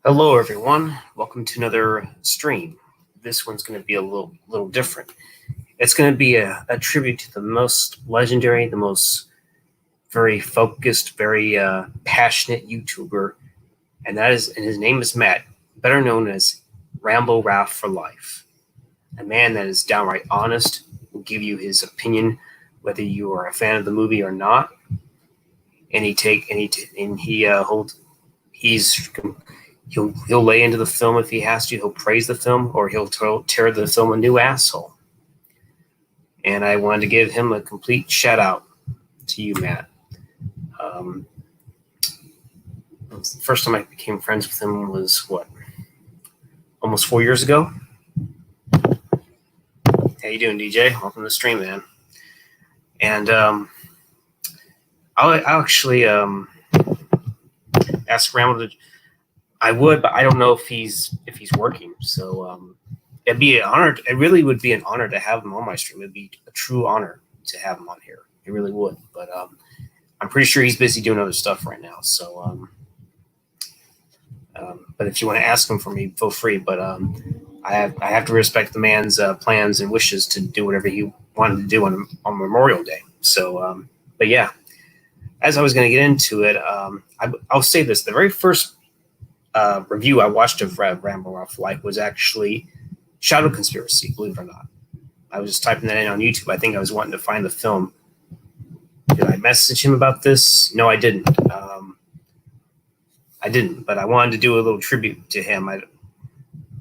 Hello, everyone. Welcome to another stream. This one's going to be a little different. It's going to be a tribute to the most legendary, the most very focused, very passionate YouTuber, and his name is Matt, better known as Ramboraph4Life. A man that is downright honest, will give you his opinion, whether you are a fan of the movie or not, and he'll lay into the film if he has to. He'll praise the film, or he'll tear the film a new asshole. And I wanted to give him a complete shout out to you, Matt. The first time I became friends with him was almost 4 years ago. How you doing, DJ? Welcome to the stream, man. And I'll actually ask Rambo to. I would, but I don't know if he's working. So it'd be an honor. It really would be an honor to have him on my stream. It'd be a true honor to have him on here. It really would. But I'm pretty sure he's busy doing other stuff right now. So, but if you want to ask him for me, feel free. But I have to respect the man's plans and wishes to do whatever he wanted to do on Memorial Day. So, but yeah, as I was going to get into it, I'll say this: the very first review I watched of Ramboraph4Life was actually Shadow Conspiracy, believe it or not. I was just typing that in on YouTube. I think I was wanting to find the film. Did I message him about this? No, I didn't. But I wanted to do a little tribute to him.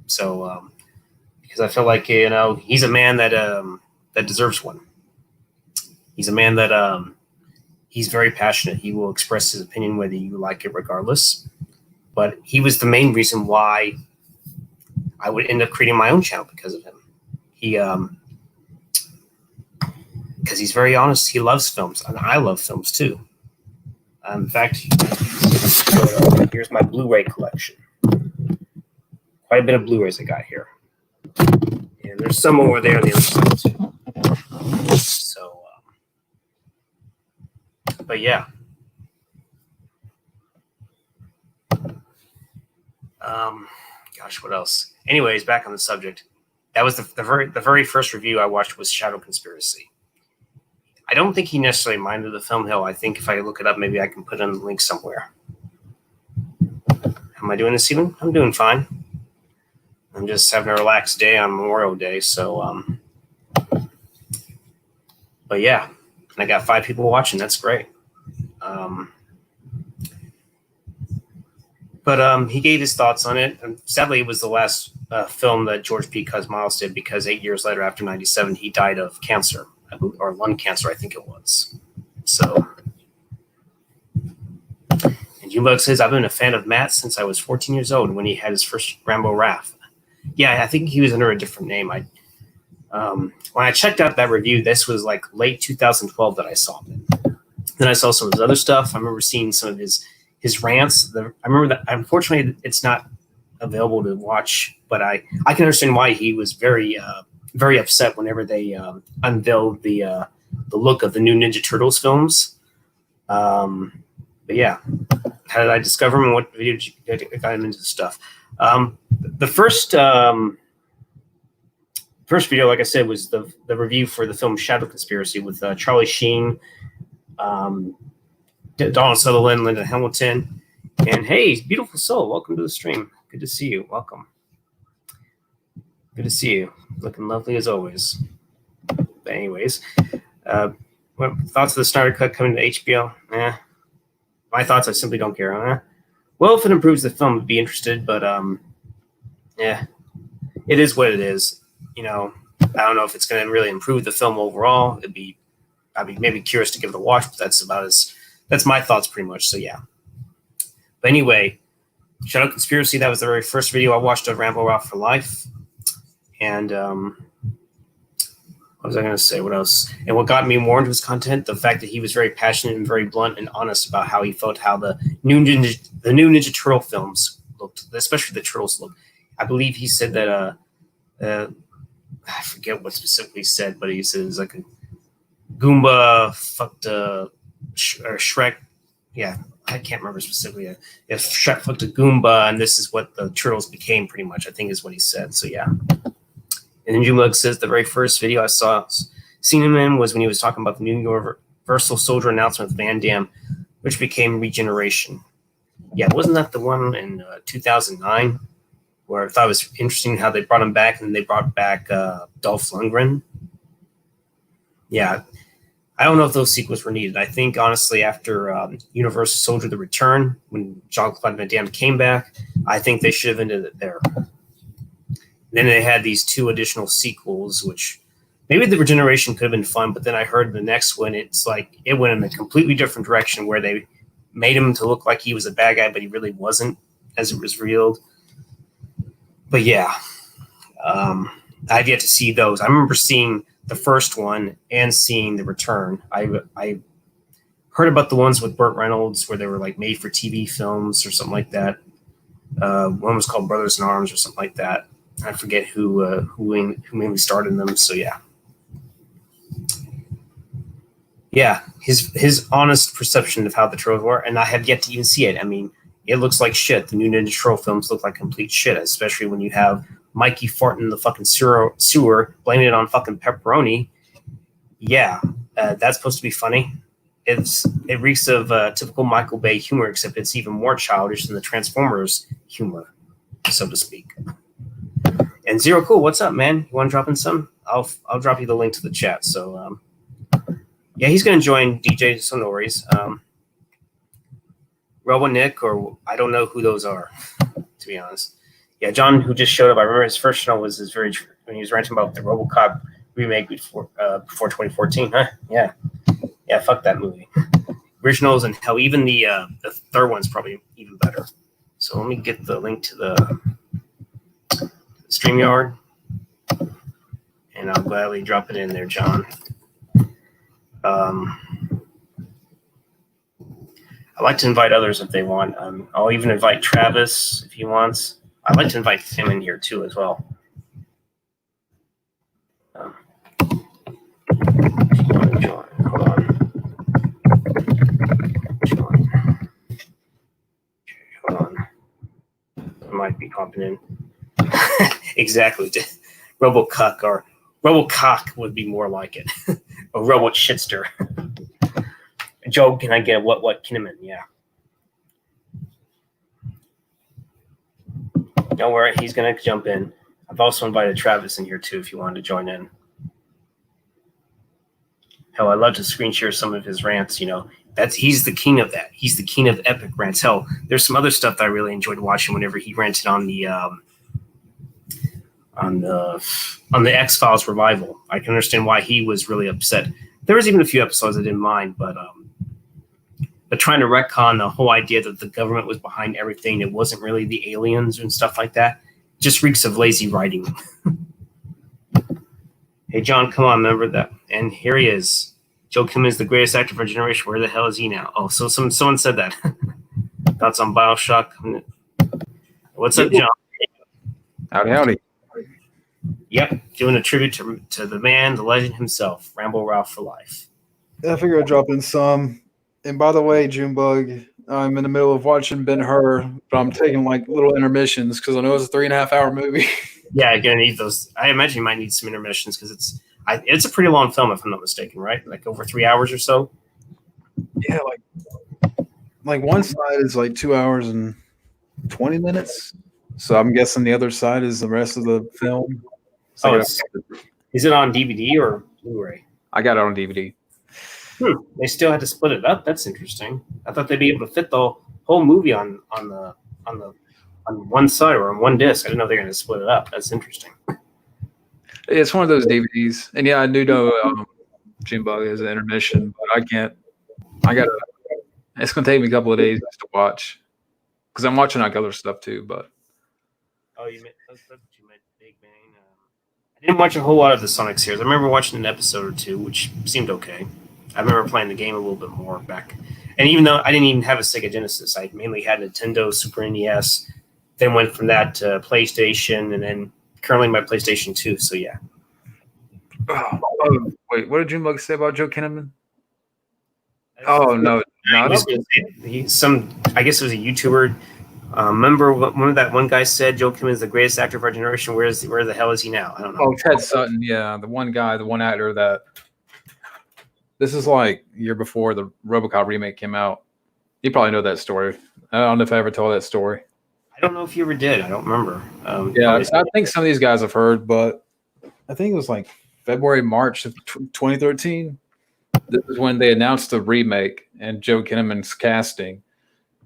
Because I feel like he's a man that deserves one. He's a man that he's very passionate. He will express his opinion whether you like it, regardless. But he was the main reason why I would end up creating my own channel because of him. Because he's very honest. He loves films, and I love films too. In fact, here's my Blu-ray collection. Quite a bit of Blu-rays I got here, and there's some over there on the other side too. So, but yeah. Gosh, what else? Anyways, back on the subject. That was the very first review I watched was Shadow Conspiracy. I don't think he necessarily minded the film. Hell, I think if I look it up, maybe I can put in the link somewhere. How am I doing this evening? I'm doing fine. I'm just having a relaxed day on Memorial Day, so but yeah, and I got 5 people watching. That's great. But he gave his thoughts on it, and sadly, it was the last film that George P. Cosmatos did because 8 years later, after '97, he died of cancer, or lung cancer, I think it was. So, and Junebug says, I've been a fan of Matt since I was 14 years old when he had his first Ramboraph. Yeah, I think he was under a different name. When I checked out that review, this was like late 2012 that I saw it. Then I saw some of his other stuff. I remember seeing some of his rants. I remember that. Unfortunately, it's not available to watch, but I can understand why he was very upset whenever they unveiled the look of the new Ninja Turtles films. But yeah, how did I discover him and what video got him into the stuff? The first video, like I said, was the review for the film Shadow Conspiracy with Charlie Sheen, Donald Sutherland, Linda Hamilton, and hey, beautiful soul, welcome to the stream. Good to see you. Welcome. Good to see you. Looking lovely as always. But anyways, what thoughts of the Snyder Cut coming to HBO? My thoughts, I simply don't care. Well, if it improves the film, I'd be interested, but yeah, it is what it is. I don't know if it's going to really improve the film overall. I'd be maybe curious to give it a watch, but that's my thoughts pretty much. So yeah. But anyway, Shadow Conspiracy, that was the very first video I watched of Ramboraph4Life. And what was I going to say? What else? And what got me more into his content, the fact that he was very passionate and very blunt and honest about how he felt how the new Ninja Turtle films looked, especially the Turtles look. I believe he said that I forget what specifically he said, but he said it's like a Goomba fucked or Shrek. Yeah, I can't remember specifically if Shrek fucked a Goomba and this is what the turtles became pretty much, I think is what he said. So yeah. And then Junebug says the very first video I seen him in was when he was talking about the new Universal Soldier announcement with Van Damme, which became Regeneration. Yeah, wasn't that the one in 2009 where I thought it was interesting how they brought him back and they brought back Dolph Lundgren? Yeah, I don't know if those sequels were needed. I think, honestly, after Universal Soldier The Return, when Jean-Claude Van Damme came back, I think they should have ended it there. Then they had these 2 additional sequels, which maybe the Regeneration could have been fun, but then I heard the next one, it's like it went in a completely different direction where they made him to look like he was a bad guy, but he really wasn't, as it was revealed. But yeah, I've yet to see those. I remember seeing the first one and seeing The Return. I heard about the ones with Burt Reynolds where they were like made for TV films or something like that. One was called Brothers in Arms or something like that. I forget who mainly started them. So yeah. Yeah, his honest perception of how the Trolls were, and I have yet to even see it. I mean, it looks like shit. The new Ninja Troll films look like complete shit, especially when you have Mikey farting in the fucking sewer, blaming it on fucking pepperoni. Yeah, that's supposed to be funny. It reeks of typical Michael Bay humor, except it's even more childish than the Transformers humor, so to speak. And Zero Cool, what's up, man? You want to drop in some? I'll drop you the link to the chat. So yeah, he's going to join DJ Sonoris. Robo Nick, or I don't know who those are, to be honest. Yeah, John, who just showed up, I remember his first channel was when he was ranting about the RoboCop remake before 2014. Huh? Yeah, fuck that movie. Originals and hell, even the third one's probably even better. So let me get the link to the StreamYard, and I'll gladly drop it in there, John. I'd like to invite others if they want. I'll even invite Travis if he wants. I'd like to invite Tim in here too as well. If you want to join, hold on. Join. Hold on. I might be popping in. Exactly. RoboCuck or RoboCock would be more like it. A Robo Shitster. Joe, can I get a what Kinnaman? Yeah. Don't worry, he's gonna jump in. I've also invited Travis in here too if you wanted to join in. Hell, I love to screen share some of his rants, you know. He's the king of that. He's the king of epic rants. Hell, there's some other stuff that I really enjoyed watching whenever he ranted on the X-Files revival. I can understand why he was really upset. There was even a few episodes I didn't mind, but trying to retcon the whole idea that the government was behind everything, it wasn't really the aliens and stuff like that, just reeks of lazy writing. Hey, John, come on, remember that. And here he is. Joe Kim is the greatest actor for a generation. Where the hell is he now? Oh, so someone said that. Thoughts on Bioshock? What's up, John? Howdy. Yep, doing a tribute to the man, the legend himself, Ramboraph4Life. I figure I'd drop in some. And by the way, Junebug, I'm in the middle of watching Ben-Hur, but I'm taking like little intermissions because I know it's a 3.5 hour movie. Yeah, you're gonna need those. I imagine you might need some intermissions because it's a pretty long film if I'm not mistaken, right? Like over 3 hours or so. Yeah, like one side is like 2 hours and 20 minutes. So I'm guessing the other side is the rest of the film. So is it on DVD or Blu-ray? I got it on DVD. They still had to split it up. That's interesting. I thought they'd be able to fit the whole movie on one side or on one disc. I didn't know they were going to split it up. That's interesting. It's one of those DVDs, and yeah, I do know Junebug is an intermission, but it's going to take me a couple of days just to watch because I'm watching like other stuff too. But that's what you meant, Big Bang. I didn't watch a whole lot of the Sonic series. I remember watching an episode or two, which seemed okay. I remember playing the game a little bit more back. And even though I didn't even have a Sega Genesis, I mainly had Nintendo, Super NES, then went from that to PlayStation, and then currently my PlayStation 2. So, yeah. Wait, what did Junebug say about Joe Kinnaman? Oh no, I no, was gonna say, I guess it was a YouTuber. Remember what one guy said? Joe Kim is the greatest actor of our generation. Where the hell is he now? I don't know. oh, Ted Sutton, yeah, the one guy, the one actor that this is like a year before the RoboCop remake came out. You probably know that story. I don't know if I ever told that story. I don't know if you ever did. I don't remember. Yeah, I think some of these guys have heard, but I think it was like February, March of 2013. This is when they announced the remake and Joe Kinnaman's casting.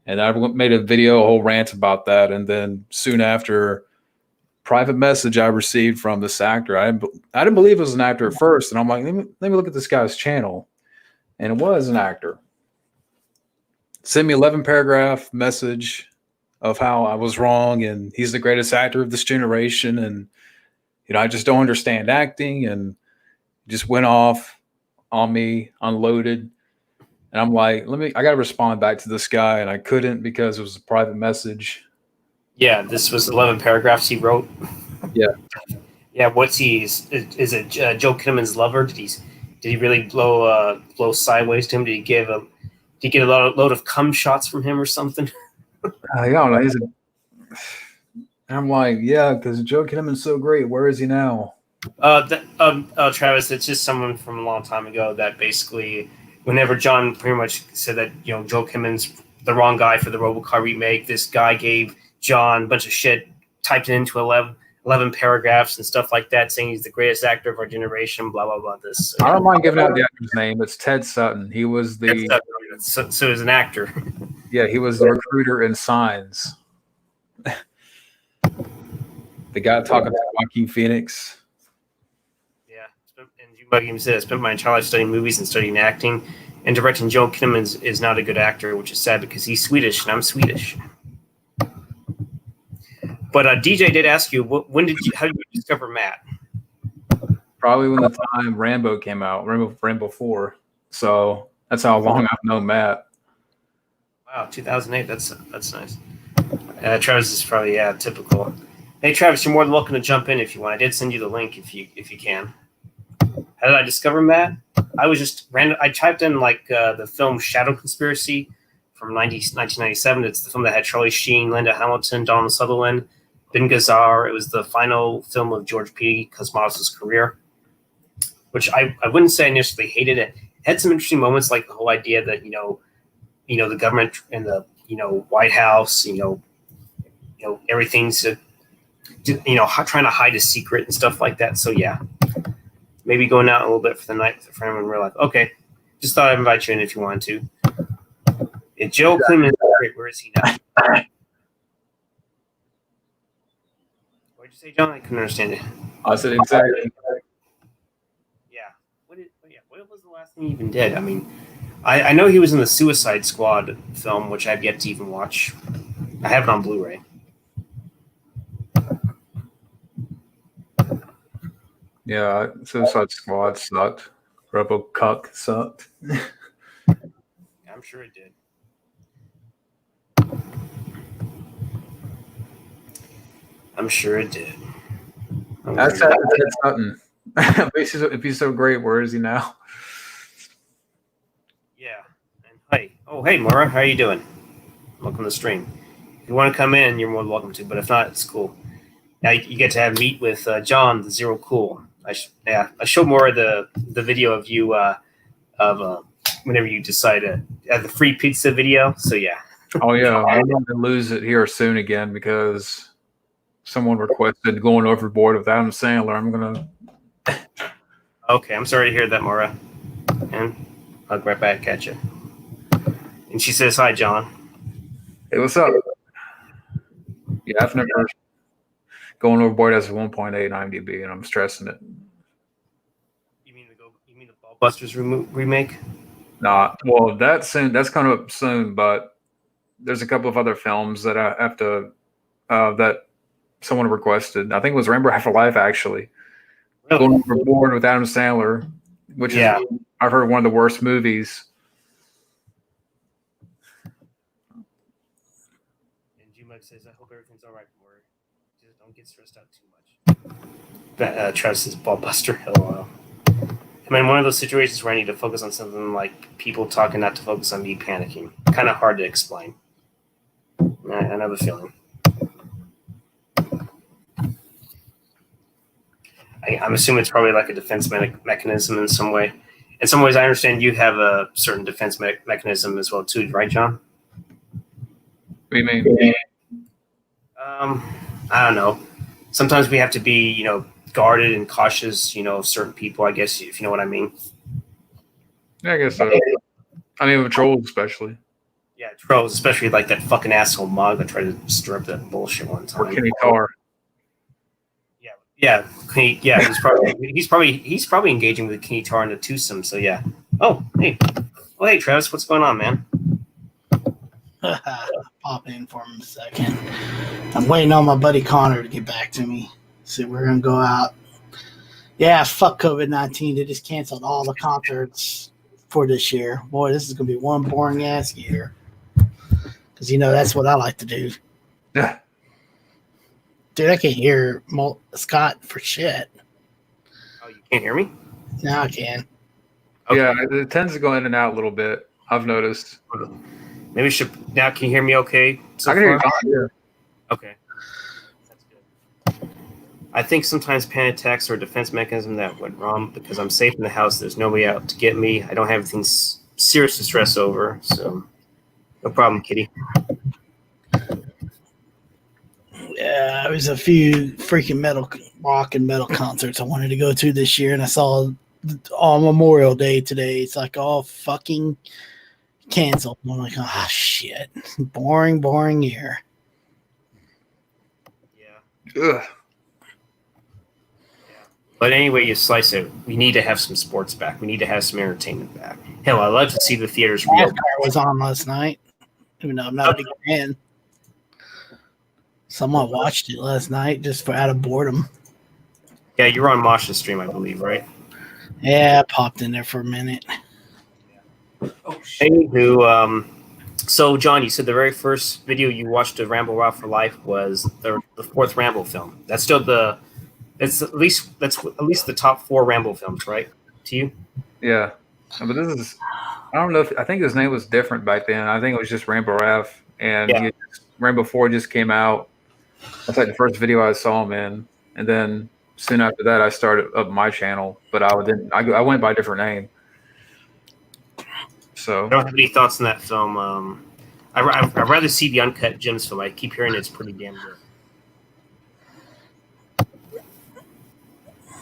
And I made a video, a whole rant about that. And then soon after, private message I received from this actor. I didn't believe it was an actor at first. And I'm like, let me look at this guy's channel. And it was an actor. Sent me 11 paragraph message of how I was wrong and he's the greatest actor of this generation. And, I just don't understand acting. And just went off on me, unloaded. And I'm like, I got to respond back to this guy. And I couldn't because it was a private message. Yeah, this was 11 paragraphs he wrote. Yeah. Yeah, what's he? Is it Joe Kinnaman's lover? Did he really blow sideways to him? Did he get a load of cum shots from him or something? I don't know. I'm like, yeah, because Joe Kinnaman's so great. Where is he now? Travis, it's just someone from a long time ago that basically, whenever John pretty much said that Joe Kinnaman's the wrong guy for the RoboCop remake, this guy gave John a bunch of shit, typed it into 11 paragraphs and stuff like that, saying he's the greatest actor of our generation, blah, blah, blah. This. I don't mind giving out the actor's name. It's Ted Sutton. He was so he's an actor. Yeah, he was the recruiter in Signs. The guy talking to Joaquin Phoenix. Yeah, and you like him said, I spent my entire life studying movies and studying acting, and directing Joe Kinnaman is not a good actor, which is sad because he's Swedish and I'm Swedish. But DJ did ask you, how did you discover Matt? Probably when the time Rambo came out, Rambo 4. So that's how long I've known Matt. Wow, 2008. That's nice. Travis is probably typical. Hey Travis, you're more than welcome to jump in if you want. I did send you the link if you can. How did I discover Matt? I was just random. I typed in the film Shadow Conspiracy from 1997. It's the film that had Charlie Sheen, Linda Hamilton, Donald Sutherland, Ben Gazzar. It was the final film of George P. Cosmatos' career, which I wouldn't say I initially hated it. It had some interesting moments, like the whole idea that the government and the White House, everything's trying to hide a secret and stuff like that. So yeah, maybe going out a little bit for the night with a friend in real life. Okay, just thought I'd invite you in if you wanted to. And Joe Kinnaman is great. Where is he now? What did you say, John? I couldn't understand it. I said exactly. Yeah. What was the last thing he even did? I mean, I know he was in the Suicide Squad film, which I've yet to even watch. I have it on Blu-ray. Yeah, Suicide Squad sucked. RoboCop sucked. I'm sure it did. I'm sure it did. That's Ted Sutton. If he's so great, where is he now? Yeah. And hey, Maura, how are you doing? Welcome to the stream. If you want to come in, you're more than welcome to. But if not, it's cool. Now you get to meet with John, the Zero Cool. I showed Maura the video of you of whenever you decide to the free pizza video. So yeah. Oh yeah, I'm going to lose it here soon again because someone requested going overboard with Adam Sandler. I'm gonna. Okay, I'm sorry to hear that, Maura. And I'll get right back at you. And she says, "Hi, John." Hey, what's up? Yeah, I've never going overboard as a 1.8 in IMDb, and I'm stressing it. You mean the Ballbusters remake? Nah, well, that's kind of soon, but there's a couple of other films that I have to that someone requested. I think it was Ramboraph4Life actually. Really? Going overboard with Adam Sandler, which is I've heard one of the worst movies. And G-Mug says, "I hope everything's all right, Maura. Just don't get stressed out too much." Travis is Ballbuster. LOL. I'm in one of those situations where I need to focus on something like people talking, not to focus on me panicking. Kind of hard to explain. I know the feeling. I'm assuming it's probably like a defense mechanism in some way. In some ways, I understand you have a certain defense mechanism as well too, right, John? What do you mean? I don't know. Sometimes we have to be, guarded and cautious, of certain people. I guess if you know what I mean. Yeah, I guess so. I mean, with trolls especially. Yeah, trolls, especially like that fucking asshole mug that tried to stir up that bullshit one time. Or Kenny Carr. Yeah, he's probably engaging with Kenny Tar in a twosome. So yeah. Oh hey, Travis, what's going on, man? Pop in for him a second. I'm waiting on my buddy Connor to get back to me. So we're gonna go out. Yeah, fuck COVID-19. They just canceled all the concerts for this year. Boy, this is gonna be one boring ass year. Because that's what I like to do. Yeah. Dude, I can't hear Scott for shit. Oh, you can't hear me? Now I can. Okay. Yeah, it tends to go in and out a little bit. I've noticed. Maybe now. Can you hear me? Okay. I can hear you fine. Yeah. Okay. That's good. I think sometimes panic attacks are a defense mechanism that went wrong because I'm safe in the house. There's nobody out to get me. I don't have anything serious to stress over. So, no problem, kitty. Yeah, there was a few freaking rock and metal concerts I wanted to go to this year, and I saw on Memorial Day today. It's like all fucking canceled. I'm like, oh shit, boring year. Yeah. Ugh. But anyway, you slice it. We need to have some sports back. We need to have some entertainment back. Hell, I love to see the theaters reopen. NASCAR was on last night. Even though I'm not a big fan. Someone watched it last night just for out of boredom. Yeah, you're on Masha's stream, I believe, right? Yeah, I popped in there for a minute. Anywho, so John, you said the very first video you watched of Ramboraph4Life was the fourth Rambo film. That's still that's at least the top 4 Rambo films, right? To you? Yeah, but this is. I don't know I think his name was different back then. I think it was just Rambo Raph, and Rambo 4 just came out. That's like the first video I saw him in, and then soon after that, I started up my channel. But I went by a different name. So I don't have any thoughts on that film. I'd rather see the uncut gems film. I keep hearing it's pretty damn good.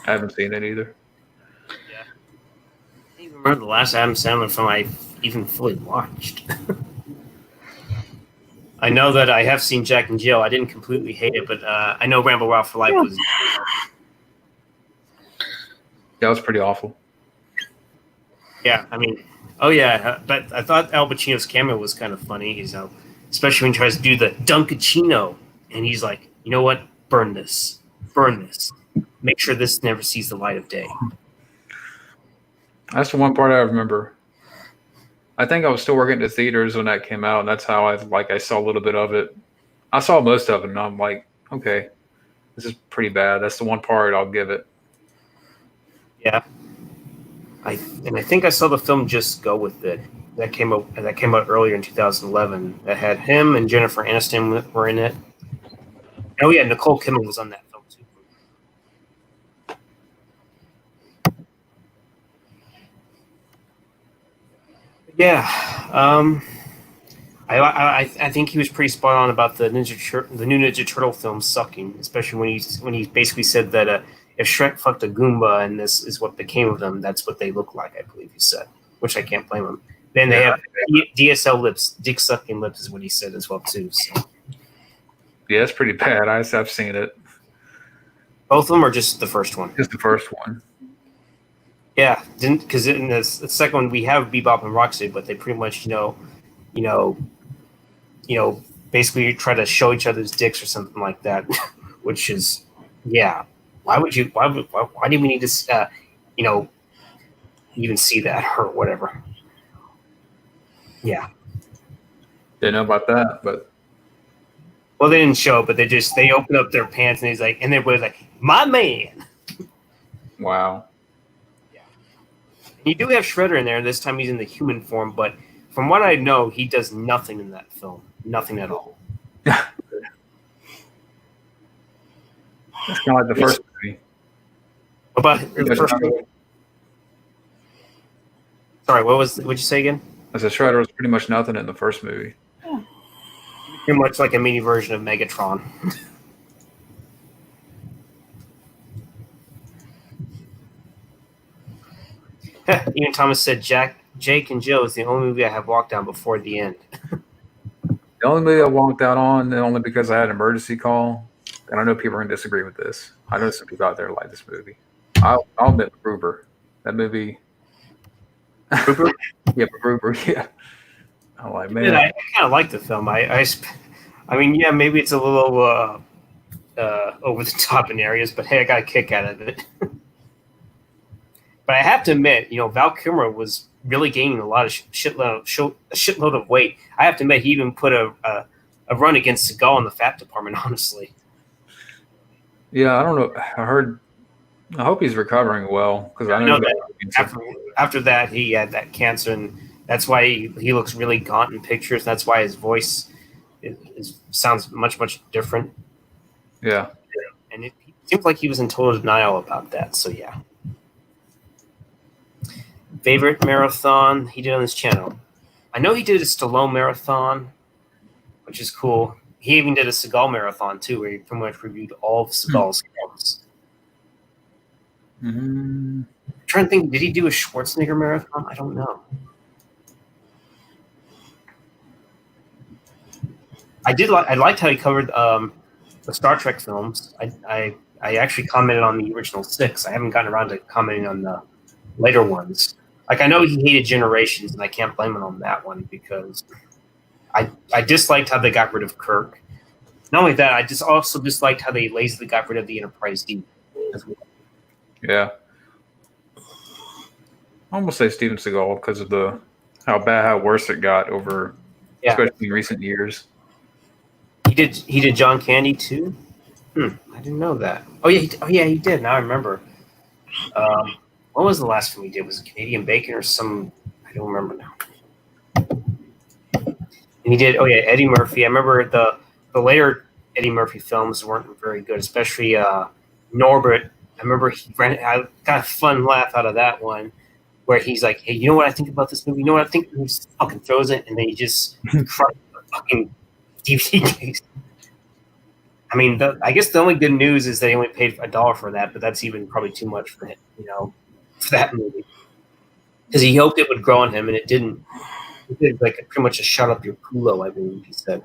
I haven't seen it either. Yeah, I don't even remember the last Adam Sandler film I even fully watched. I know that I have seen Jack and Jill. I didn't completely hate it, but I know Ramboraph4Life was. That was pretty awful. Yeah, I mean, but I thought Al Pacino's cameo was kind of funny. Especially when he tries to do the Dunkachino, and he's like, you know what? Burn this. Make sure this never sees the light of day. That's the one part I remember. I think I was still working at the theaters when that came out, and that's how I saw a little bit of it. I saw most of it, and I'm like, okay, this is pretty bad. That's the one part I'll give it. Yeah, I think I saw the film Just Go With It that came out earlier in 2011. That had him and Jennifer Aniston were in it. Oh yeah, Nicole Kidman was on that film too. Yeah, I think he was pretty spot on about the new Ninja Turtle film sucking, especially when he basically said that if Shrek fucked a Goomba and this is what became of them, that's what they look like. I believe he said, which I can't blame him. Then they have DSL lips, dick sucking lips, is what he said as well too. So. Yeah, it's pretty bad. I've seen it. Both of them, or just the first one? Just the first one. Yeah, because in the second one we have Bebop and Rocksteady, but they pretty much basically try to show each other's dicks or something like that, which is Why do we need to even see that or whatever? Yeah. Didn't know about that, but. Well, they didn't show it, but they opened up their pants and everybody's like, my man. Wow. Yeah. You do have Shredder in there. This time he's in the human form, but from what I know, he does nothing in that film. Nothing at all. That's kind of like the first movie. But the first movie. Sorry, what'd you say again? I said Shredder was pretty much nothing in the first movie. Pretty much like a mini version of Megatron. Even Thomas said Jake and Jill is the only movie I have walked down before the end. The only movie I walked out on, only because I had an emergency call, and I know people are going to disagree with this. I know some people out there like this movie. I'll admit Gruber. That movie. Gruber? Yeah, Gruber, yeah. I'm like, man. I kind of like the film. I mean, yeah, maybe it's a little over the top in areas, but hey, I got a kick out of it. But I have to admit, Val Kilmer was really gaining a lot of shitload of weight. I have to admit, he even put a run against Seagal in the fat department, honestly. Yeah, I don't know. I hope he's recovering well, because I know that after that he had that cancer, and that's why he looks really gaunt in pictures. That's why his voice sounds much different. Yeah, and it seems like he was in total denial about that. So yeah. Favorite marathon he did on his channel. I know he did a Stallone marathon, which is cool. He even did a Seagal marathon too, where he pretty much reviewed all of Seagal's films. I'm trying to think, did he do a Schwarzenegger marathon? I don't know. I liked how he covered the Star Trek films. I actually commented on the original 6. I haven't gotten around to commenting on the later ones. Like, I know he hated Generations, and I can't blame him on that one, because I disliked how they got rid of Kirk. Not only that, I also disliked how they lazily got rid of the Enterprise D as well. Yeah. I almost say Steven Seagal because of how worse it got over, especially in recent years. He did John Candy too. I didn't know that. Oh yeah, he did. Now I remember. What was the last film he did? Was it Canadian Bacon or some? I don't remember now. And he did. Oh yeah, Eddie Murphy. I remember the later Eddie Murphy films weren't very good, especially Norbert. I remember I got a fun laugh out of that one, where he's like, "Hey, you know what I think about this movie? You know what I think?" He just fucking throws it, and then he just crushes the fucking DVD case. I mean, I guess the only good news is they only paid $1 for that, but that's even probably too much for him, for that movie, because he hoped it would grow on him, and it didn't. It did like pretty much a shut up your culo, I believe he said.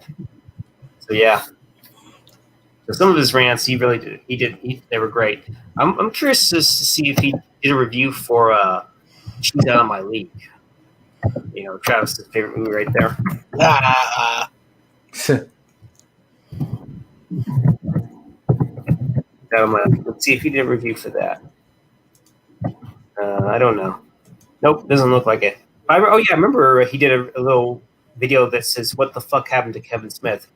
So yeah. So some of his rants, he really did. They were great. I'm curious to see if he did a review for "She's Out of My League." Travis's favorite movie right there. Let's see if he did a review for that. I don't know. Nope, doesn't look like it. I remember he did a little video that says, "What the fuck happened to Kevin Smith?"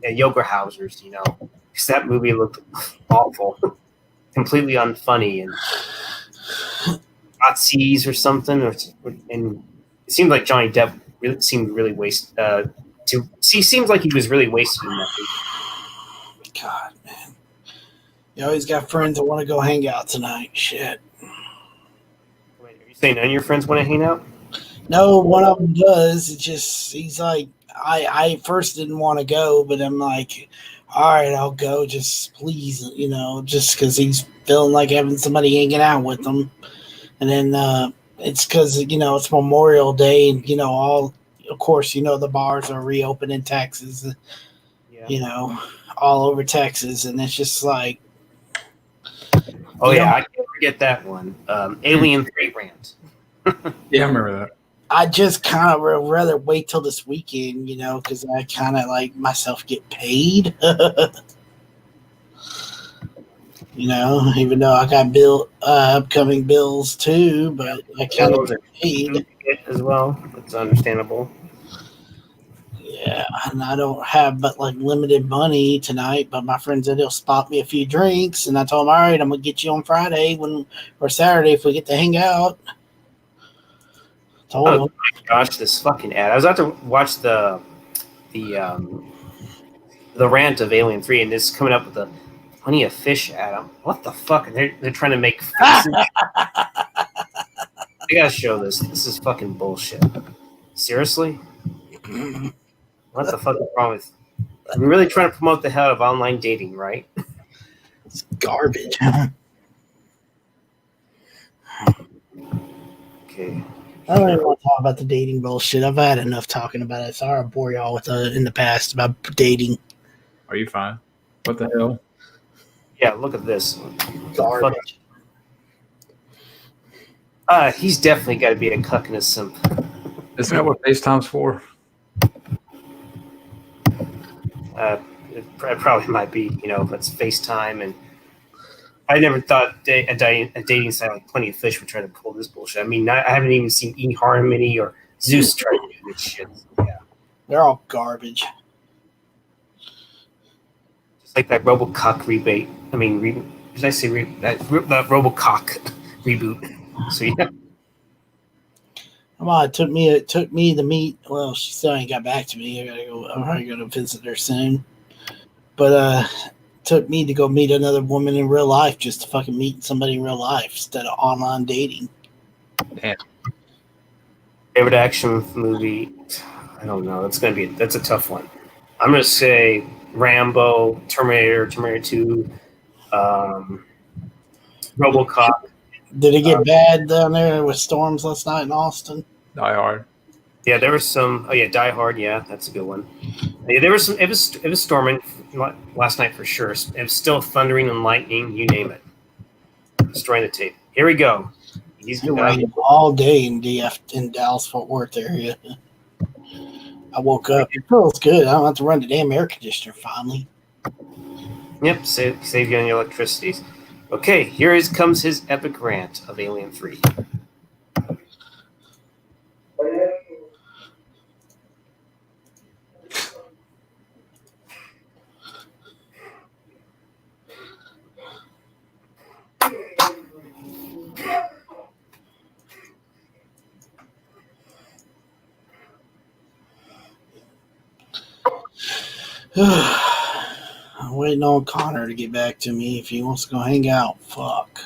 at Yoga Housers, because that movie looked awful, completely unfunny, and Nazis or something. And it seemed like Johnny Depp seemed really wasted. Seems like he was really wasted in that movie. God, man. You always got friends that want to go hang out tonight. Shit. Wait, are you saying none of your friends want to hang out? No, one of them does. It's just, he's like, I first didn't want to go, but I'm like, all right, I'll go. Just please, just because he's feeling like having somebody hanging out with him. And then it's because, it's Memorial Day, and, of course, the bars are reopened in Texas, all over Texas. And it's just like, oh, yeah, I can't forget that one. Alien 3 rant. Yeah, I remember that. I just kind of rather wait till this weekend, because I kind of like myself get paid. Even though I got upcoming bills too, but I kind of get paid as well. It's understandable. Yeah, and I don't have but like limited money tonight, but my friend said he'll spot me a few drinks, and I told him, all right, I'm gonna get you on Friday or Saturday if we get to hang out. Told him. Gosh, this fucking ad. I was about to watch the rant of Alien 3, and this is coming up with a Plenty of Fish ad. What the fuck? And they're trying to make faces. I gotta show this. This is fucking bullshit. Seriously? What the fuck is wrong with? We're really trying to promote the hell of online dating, right? It's garbage. Okay. I don't even want to talk about the dating bullshit. I've had enough talking about it. Sorry I bore y'all with in the past about dating. Are you fine? What the hell? Yeah, look at this. Garbage. He's definitely got to be a cuck and a simp. Isn't that what FaceTime's for? It probably might be, if it's FaceTime. And I never thought a dating site like Plenty of Fish would try to pull this bullshit. I mean, I haven't even seen eHarmony or Zeus try to do this shit. Yeah. They're all garbage. Just like that RoboCock rebate. I mean, did I say that RoboCock reboot? So yeah. Come on, it took me to meet. Well, she still ain't got back to me. I gotta go. I'm probably gonna visit her soon. But it took me to go meet another woman in real life just to fucking meet somebody in real life instead of online dating. Damn. Favorite action movie? I don't know. That's a tough one. I'm gonna say Rambo, Terminator 2, RoboCop. Did it get bad down there with storms last night in Austin? Die Hard. Yeah, there was some. Oh yeah, Die Hard. Yeah, that's a good one. Yeah, there was some. It was storming last night for sure. It was still thundering and lightning. You name it, destroying the tape. Here we go. It's raining all day in Dallas Fort Worth area. I woke up. It feels good. I don't have to run the damn air conditioner finally. Yep, save you on your electricities. Okay, comes his epic rant of Alien 3. I'm waiting on Connor to get back to me if he wants to go hang out. Fuck.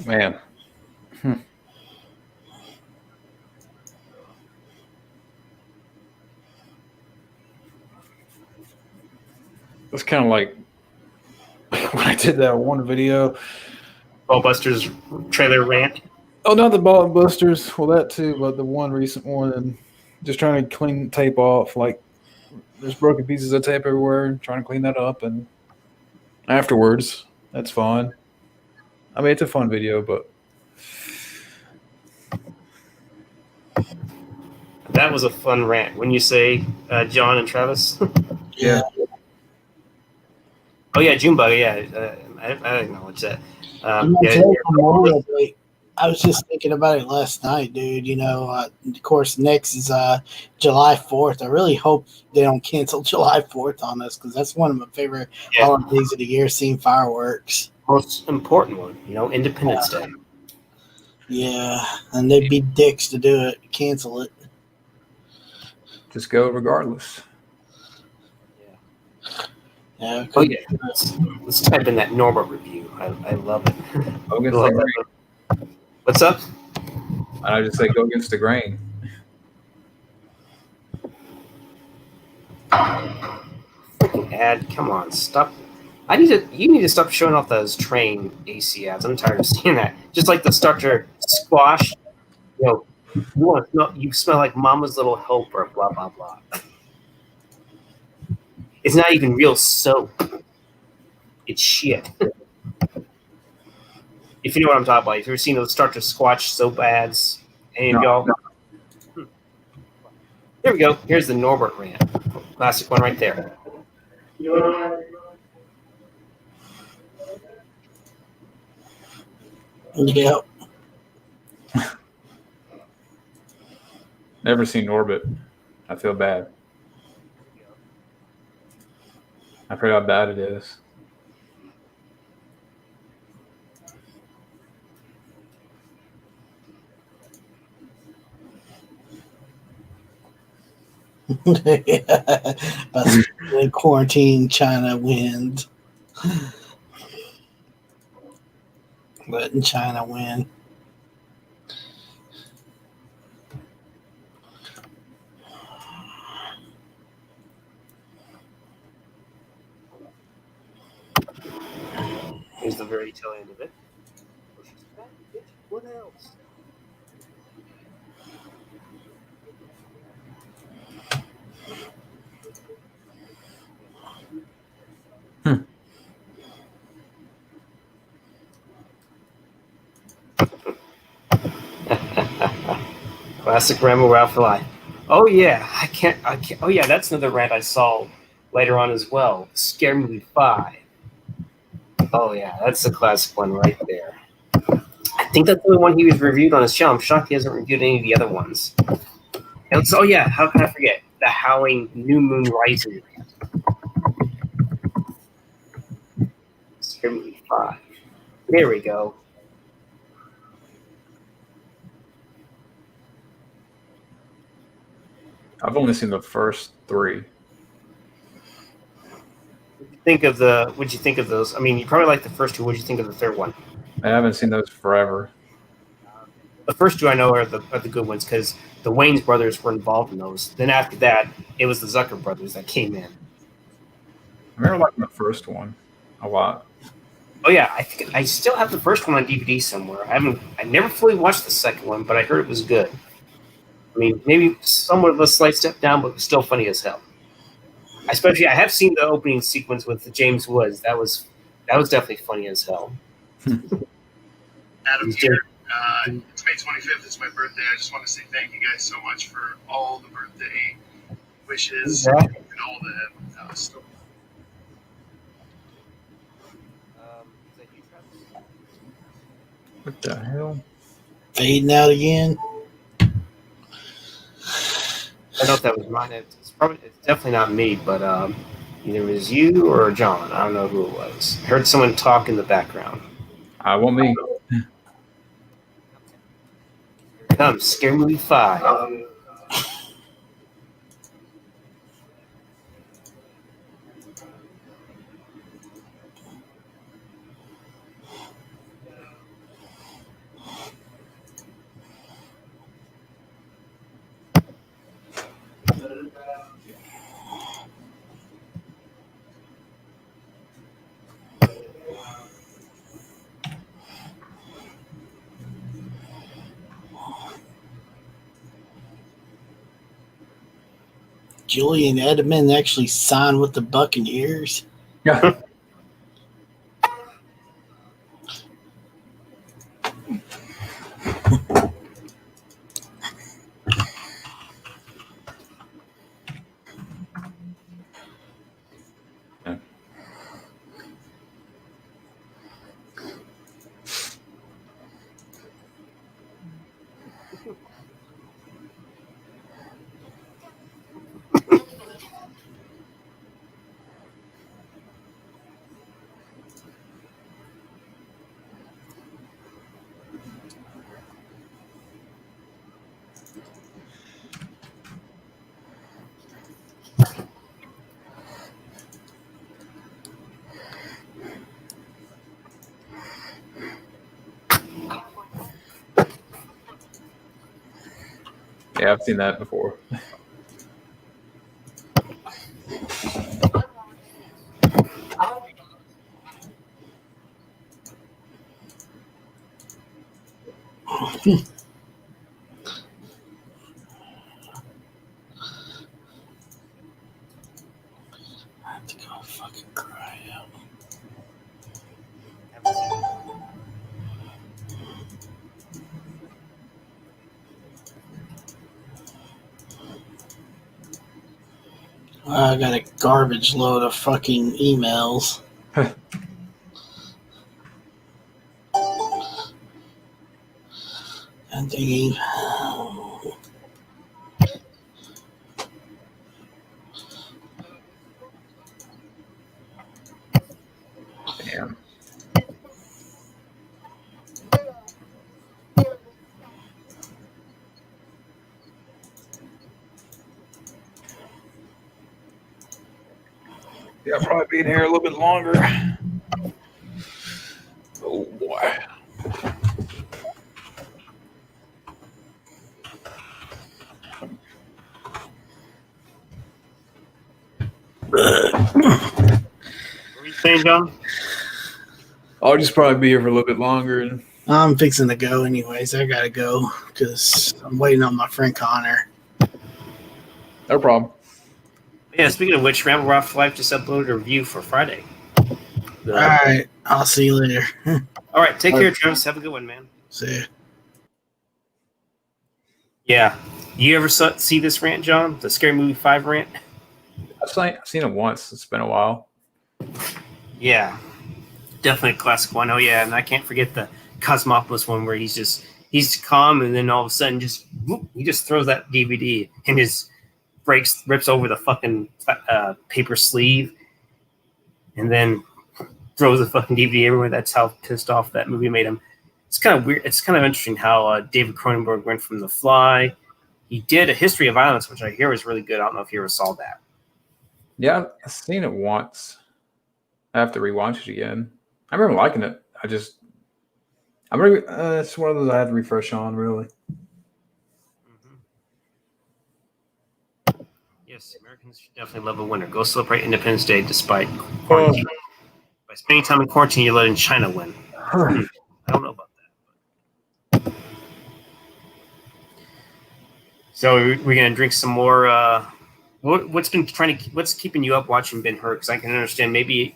Man. It's kind of like when I did that one video. Ballbusters trailer rant. Oh, not the Ball Busters. Well, that too, but the one recent one. And just trying to clean tape off. Like, there's broken pieces of tape everywhere. Trying to clean that up. And afterwards, that's fun. I mean, it's a fun video, but That was a fun rant. When you say John and Travis. yeah. Oh yeah, Junebug. Yeah, I acknowledge that. I was just thinking about it last night, dude. Of course, next is July 4th. I really hope they don't cancel July 4th on us because that's one of my favorite holidays of the year, seeing fireworks. Most important one, Independence Day. Yeah, and they'd be dicks to do it, cancel it. Just go regardless. Yeah. Oh yeah. Let's type in that Norbert review. I love it. Go against the grain. What's up? I just say go against the grain. Freaking ad! Come on, stop. You need to stop showing off those train AC ads. I'm tired of seeing that. Just like the starter squash. You smell like Mama's Little Helper. Blah blah blah. It's not even real soap. It's shit. If you know what I'm talking about. If you've ever seen those Start to Squatch soap ads, any of y'all? Here we go. Here's the Norbert rant. Classic one right there. Yep. Never seen Norbit. I feel bad. I forgot how bad it is. But in quarantine, China wins. Letting China win. Here's the very tail end of it. Oh, she's back, bitch. What else? Classic Ramboraph4Life. Oh yeah, I can't. Oh yeah, that's another rant I saw later on as well. Scare Movie 5. Oh yeah, that's a classic one right there. I think that's the only one he was reviewed on his channel. I'm shocked he hasn't reviewed any of the other ones. Oh yeah, how can I forget the Howling New Moon Rising? Scare Movie 5. There we go. I've only seen the first 3. What'd you think of those? I mean, you probably like the first two. What'd you think of the third one? I haven't seen those forever. The first two I know are the good ones because the Wayans brothers were involved in those. Then after that, it was the Zucker brothers that came in. I remember liking the first one a lot. Oh yeah, I think I still have the first one on DVD somewhere. I never fully watched the second one, but I heard it was good. I mean, maybe somewhat of a slight step down, but still funny as hell. Especially, I have seen the opening sequence with James Woods. That was definitely funny as hell. Adam here. It's May 25th. It's my birthday. I just want to say thank you guys so much for all the birthday wishes and all that stuff. What the hell? Fading out again. I don't know if that was mine. It's definitely not me, but either it was you or John. I don't know who it was. I heard someone talk in the background. Want me? Here it comes, Scary Movie 5. Julian Edelman actually signed with the Buccaneers. Yeah. Yeah, I've seen that before. I have to go fucking cry out. I got a garbage load of fucking emails. And thinking, Yeah, I'll probably be in here a little bit longer. Oh boy. What were you saying, John? I'll just probably be here for a little bit longer. And I'm fixing to go anyways. I gotta go because I'm waiting on my friend Connor. no problem. Yeah, speaking of which, Ramboraph4Life just uploaded a review for Friday. All right, I'll see you later. All right, take care, Travis. Have a good one, man. See ya. Yeah. You ever see this rant, John? The Scary Movie 5 rant? I've seen it once. It's been a while. Yeah. Definitely a classic one. Oh, yeah. And I can't forget the Cosmopolis one where he's calm and then all of a sudden just whoop, he just throws that DVD and his rips over the fucking paper sleeve and then throws the fucking DVD everywhere. That's how pissed off that movie made him. It's kind of weird. It's kind of interesting how David Cronenberg went from The Fly. He did A History of Violence, which I hear is really good. I don't know if you ever saw that. Yeah, I've seen it once. I have to rewatch it again. I remember liking it. It's one of those I had to refresh on, really. Mm-hmm. Yes, Americans should definitely love a winter. Go celebrate Independence Day despite quarantine. By spending time in quarantine, you're letting China win. I don't know about that. So we're gonna drink some more. What's keeping you up watching Ben-Hur? Because I can understand maybe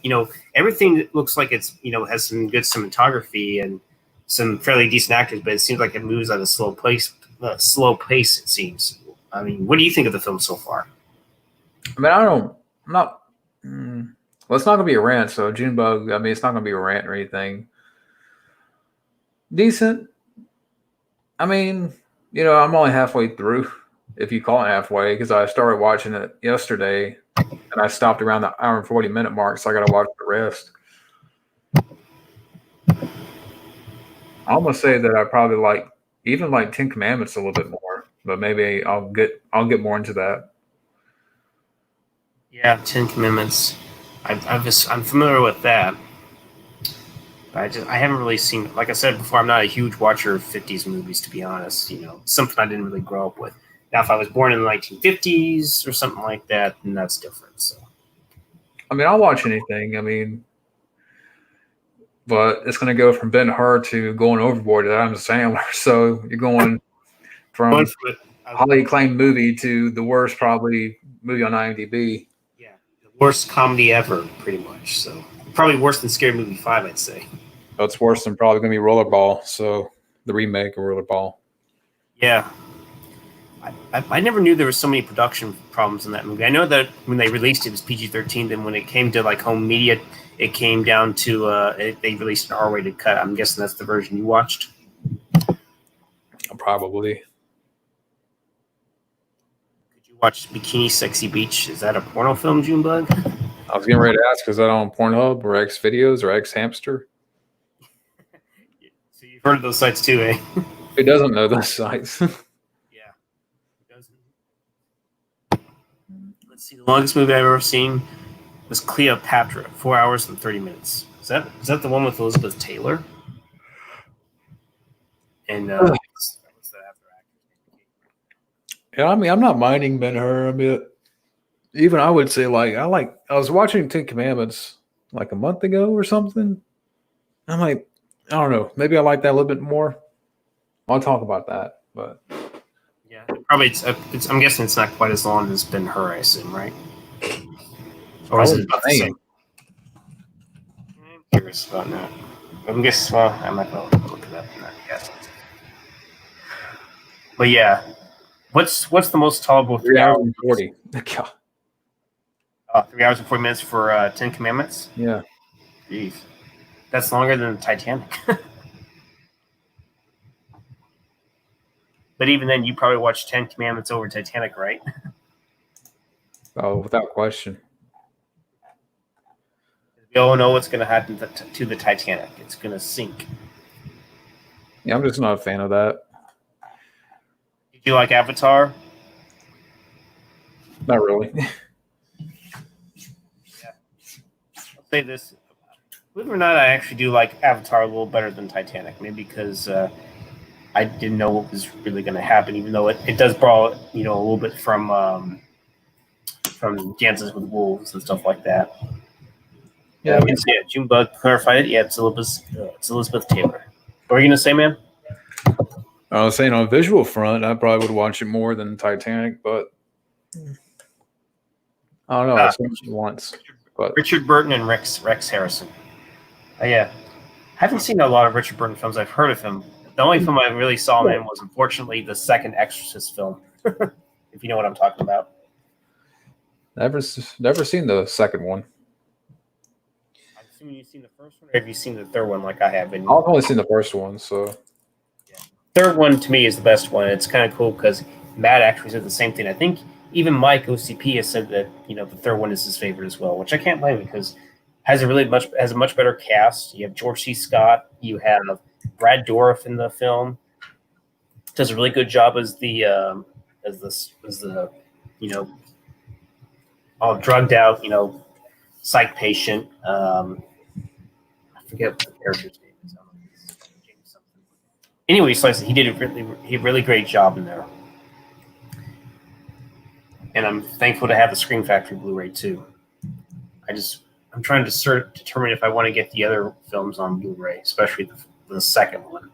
everything that looks like it's has some good cinematography and some fairly decent actors, but it seems like it moves at a slow pace. It seems. I mean, what do you think of the film so far? I mean, I'm not. Well, it's not gonna be a rant. So Junebug. I mean, it's not gonna be a rant or anything. Decent. I mean, I'm only halfway through, if you call it halfway, because I started watching it yesterday and I stopped around the hour and 40-minute mark, so I got to watch the rest. I almost say that I probably like Ten Commandments a little bit more, but maybe I'll get more into that. Yeah, Ten Commandments. I'm familiar with that. But I haven't really seen. Like I said before, I'm not a huge watcher of 50s movies, to be honest. Something I didn't really grow up with. Now, if I was born in the 1950s or something like that, then that's different. So, I mean, I'll watch anything. I mean, but it's going to go from Ben-Hur to Going Overboard to Adam Sandler. So you're going from a highly acclaimed movie to the worst probably movie on IMDb. Yeah, the worst comedy ever, pretty much. So probably worse than Scary Movie 5, I'd say. Oh, it's worse than probably going to be Rollerball. So the remake of Rollerball. Yeah. I never knew there were so many production problems in that movie. I know that when they released it was PG-13. Then when it came to like home media, it came down to they released an R-rated cut. I'm guessing that's the version you watched. Probably. Could you watch Bikini Sexy Beach? Is that a porno film, Junebug? I was getting ready to ask, is that on Pornhub or X Videos or X Hamster? So you've heard of those sites too, eh? Who doesn't know those sites? Yeah. Who doesn't? Let's see. The longest movie I've ever seen was Cleopatra, 4 hours and 30 minutes. Is that the one with Elizabeth Taylor? And what's that after actor? Yeah, I mean, I'm not minding Ben-Hur. I mean, even I would say I was watching Ten Commandments like a month ago or something. I'm like, I don't know, maybe I like that a little bit more. I'll talk about that, but yeah, probably I'm guessing it's not quite as long as Ben-Hur, I assume, right? Or is it about the same? I'm curious about that. I'm guessing. Well, I'm not going to look it up yet. But yeah, what's the most tolerable 3 hours and 40? 3 hours and 40 minutes for 10 Commandments? Yeah. Jeez. That's longer than Titanic. But even then, you probably watched 10 Commandments over Titanic, right? Oh, without question. We all know what's going to happen to the Titanic. It's going to sink. Yeah, I'm just not a fan of that. Did you like Avatar? Not really. Yeah. say this. Believe it or not, I actually do like Avatar a little better than Titanic. Maybe because I didn't know what was really going to happen, even though it does borrow, a little bit from Dances with Wolves and stuff like that. Yeah, I guess, Junebug clarified it. Yeah, it's Elizabeth Taylor. What are you going to say, man? I was saying on a visual front, I probably would watch it more than Titanic, but I don't know. I've seen it once. But Richard Burton and Rex Harrison. Yeah. I haven't seen a lot of Richard Burton films. I've heard of him. The only film I really saw him in was, unfortunately, the second Exorcist film, if you know what I'm talking about. never seen the second one. I'm assuming you've seen the first one, or have you seen the third one like I have? I've only seen the first one, so. Third one, to me, is the best one. It's kind of cool because Matt actually said the same thing. I think even Mike OCP has said that the third one is his favorite as well, which I can't blame because has a much better cast. You have George C. Scott, you have Brad Dourif in the film. Does a really good job as the all drugged out psych patient. I forget what the character's name is. I don't know, it's James something. Anyway, so he did a really great job in there. And I'm thankful to have the Scream Factory Blu-ray too. I'm trying to determine if I want to get the other films on Blu-ray, especially the second one,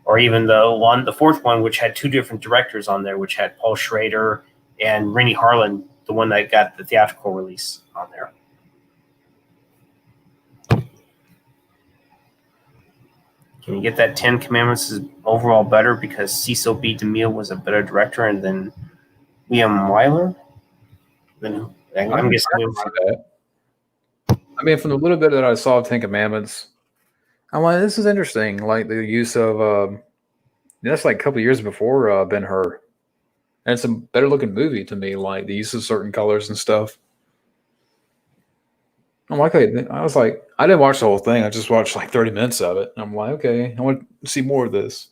or even the fourth one, which had two different directors on there, which had Paul Schrader and Rennie Harlan, the one that got the theatrical release on there. Can you get that 10 Commandments is overall better because Cecil B. DeMille was a better director, and then Liam Wyler? Then I'm guessing that. I mean, from the little bit that I saw of 10 Commandments, I'm like, this is interesting. Like the use of that's like a couple years before Ben-Hur. And it's a better looking movie to me, like the use of certain colors and stuff. I'm like, okay, I was like, I didn't watch the whole thing. I just watched like 30 minutes of it. And I'm like, okay, I want to see more of this.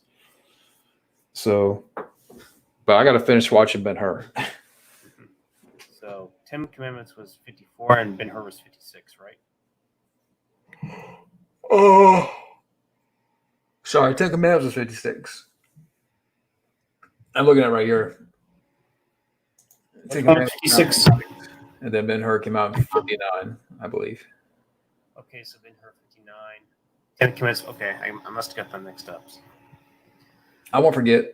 So, but I got to finish watching Ben-Hur. So 10 Commandments was 54 and Ben-Hur was 56, right? Oh, sorry, 10 Commandments was 56. I'm looking at it right here. 10 Commandments 56. And then Ben-Hur came out in 59, I believe. Okay, so Ben-Hur 59. 10 Commandments. Okay, I must have got them mixed up. I won't forget.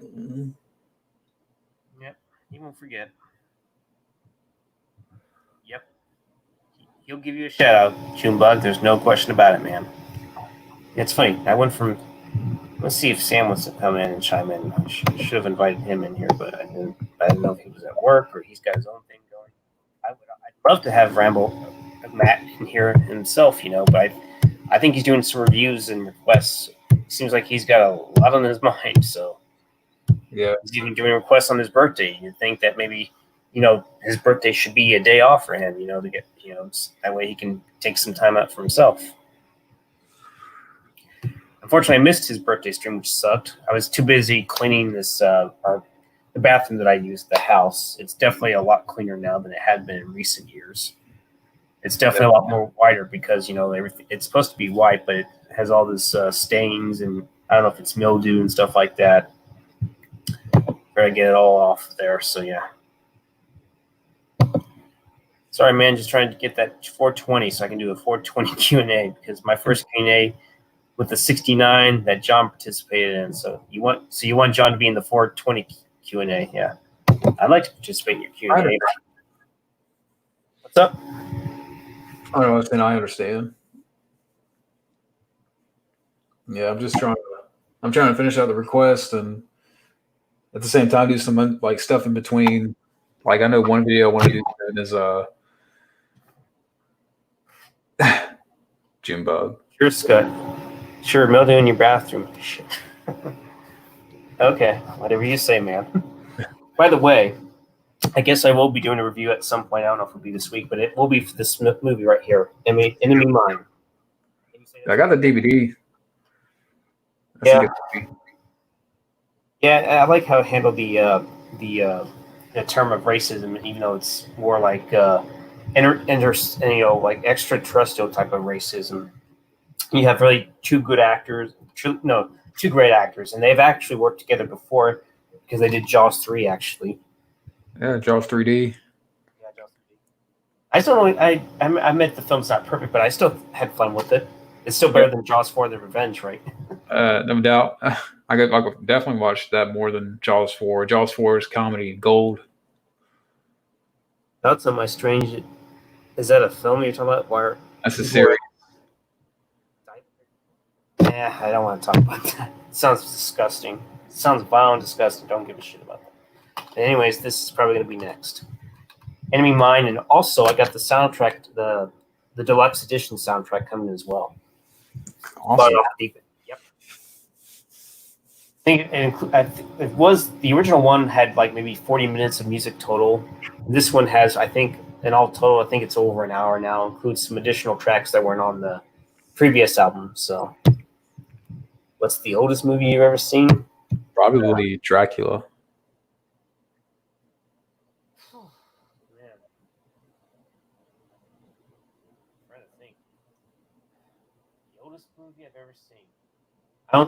Yep, he won't forget. Yep. He'll give you a shout out, Junebug. There's no question about it, man. It's funny. I went from. Let's see if Sam wants to come in and chime in. I should have invited him in here, but I didn't know if he was at work or he's got his own thing going. I'd love to have Matt in here himself, but I think he's doing some reviews and requests. Seems like he's got a lot on his mind, so yeah, he's even doing requests on his birthday. You'd think that maybe his birthday should be a day off for him, to get that way he can take some time out for himself. Unfortunately, I missed his birthday stream, which sucked. I was too busy cleaning the bathroom that I use at the house. It's definitely a lot cleaner now than it had been in recent years. It's definitely a lot more whiter because everything. It's supposed to be white, but it has all this stains and I don't know if it's mildew and stuff like that. Try to get it all off there. So yeah. Sorry, man. Just trying to get that 420 so I can do a 420 Q&A because my first Q&A with the 69 that John participated in. So you want John to be in the 420 Q&A? Yeah, I'd like to participate in your Q&A. What's up? I don't know. I understand. Yeah, I'm trying to finish out the request and at the same time do some like stuff in between. Like I know one video I want to do is Junebug. Sure, Scott. Sure, mildew in your bathroom. Okay, whatever you say, man. By the way, I guess I will be doing a review at some point. I don't know if it'll be this week, but it will be for this movie right here, Enemy Mine. I got the DVD. Yeah, I like how it handled the term of racism, even though it's more like and you know, like extraterrestrial type of racism. You have really two great actors, and they've actually worked together before because they did Jaws 3 actually. Yeah, Jaws 3D. Yeah, Jaws 3D. I still don't. I admit the film's not perfect, but I still had fun with it. It's still better than Jaws 4: The Revenge, right? No doubt. I could definitely watch that more than Jaws 4. Jaws 4 is comedy gold. That's on my strange. Is that a film you're talking about? Where That's a series. Yeah, I don't want to talk about that. It sounds disgusting. It sounds vile and disgusting. Don't give a shit about that. But anyways, this is probably going to be next. Enemy Mine, and also I got the soundtrack, the deluxe edition soundtrack coming as well. Awesome. Yep. It was the original one had like maybe 40 minutes of music total. This one has, I think, in all total, I think it's over an hour now. Includes some additional tracks that weren't on the previous album. So, what's the oldest movie you've ever seen? Probably Dracula. Oh, man. I'm trying to think. The oldest movie I've ever seen.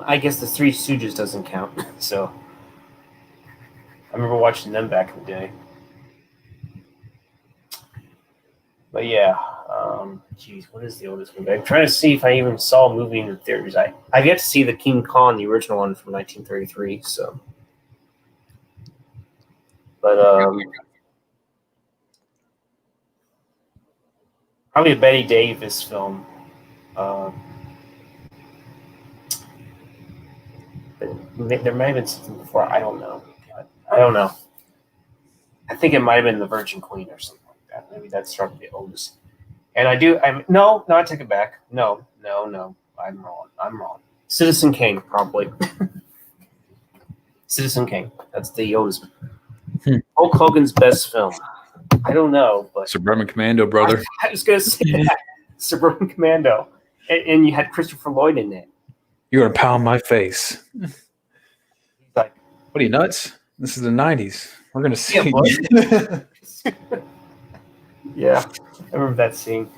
I guess the Three Stooges doesn't count. So I remember watching them back in the day. But yeah, geez, what is the oldest movie? I'm trying to see if I even saw a movie in the theaters. I've yet to see the King Kong, the original one from 1933. So, but probably a Betty Davis film. But there may have been something before. I don't know. I don't know. I think it might have been The Virgin Queen or something like that. Maybe that's probably the oldest. And I take it back. No. I'm wrong. Citizen Kane, probably. Citizen Kane. That's the oldest. Hulk Hogan's best film. I don't know, but Suburban Commando, brother. I was gonna say that. Suburban Commando. And you had Christopher Lloyd in it. You're gonna pound my face. He's like, what are you, nuts? This is the 90s. We're gonna see. Yeah, I remember that scene.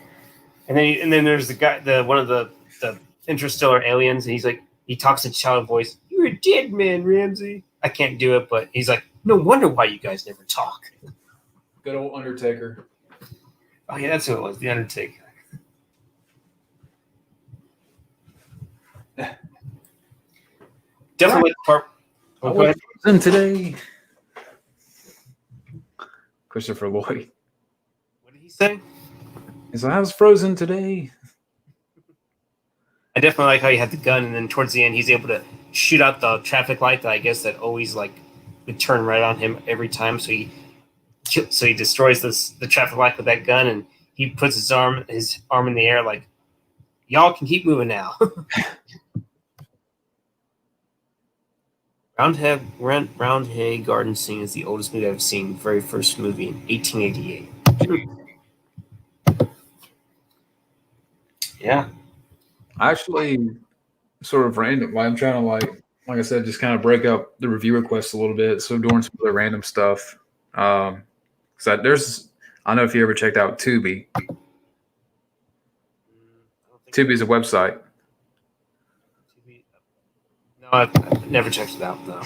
And then there's the guy, one of the interstellar aliens, and he's like, he talks in child voice. You're a dead man, Ramsey. I can't do it, but he's like, no wonder why you guys never talk. Good old Undertaker. Oh yeah, that's who it was, the Undertaker. Definitely part. Oh, go ahead. In today, Christopher Lloyd. What did he say? He's like, I was frozen today. I definitely like how he had the gun, and then towards the end, he's able to shoot out the traffic light that I guess that always like would turn right on him every time. So he destroys the traffic light with that gun, and he puts his arm in the air like, y'all can keep moving now. Roundhay Garden Scene is the oldest movie I've seen. Very first movie in 1888. Yeah. Actually, sort of random. I'm trying to like I said, just kind of break up the review requests a little bit. So doing some of the random stuff. So I don't know if you ever checked out Tubi. Tubi is a website. No, I've never checked it out though.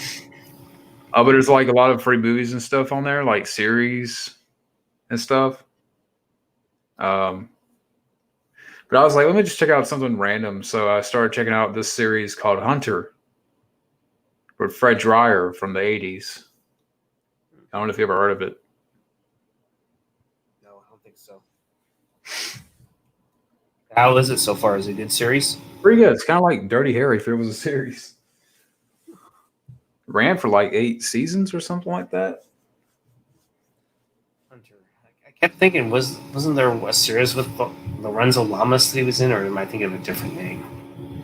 But there's like a lot of free movies and stuff on there, like series and stuff. But I was like, let me just check out something random. So I started checking out this series called Hunter with Fred Dreyer from the 80s. I don't know if you ever heard of it. No, I don't think so. How is it so far? Is it a good series? Pretty good. It's kind of like Dirty Harry if it was a series. Ran for like 8 seasons or something like that. Hunter. I kept thinking, wasn't there a series with Lorenzo Lamas that he was in, or am I thinking of a different name?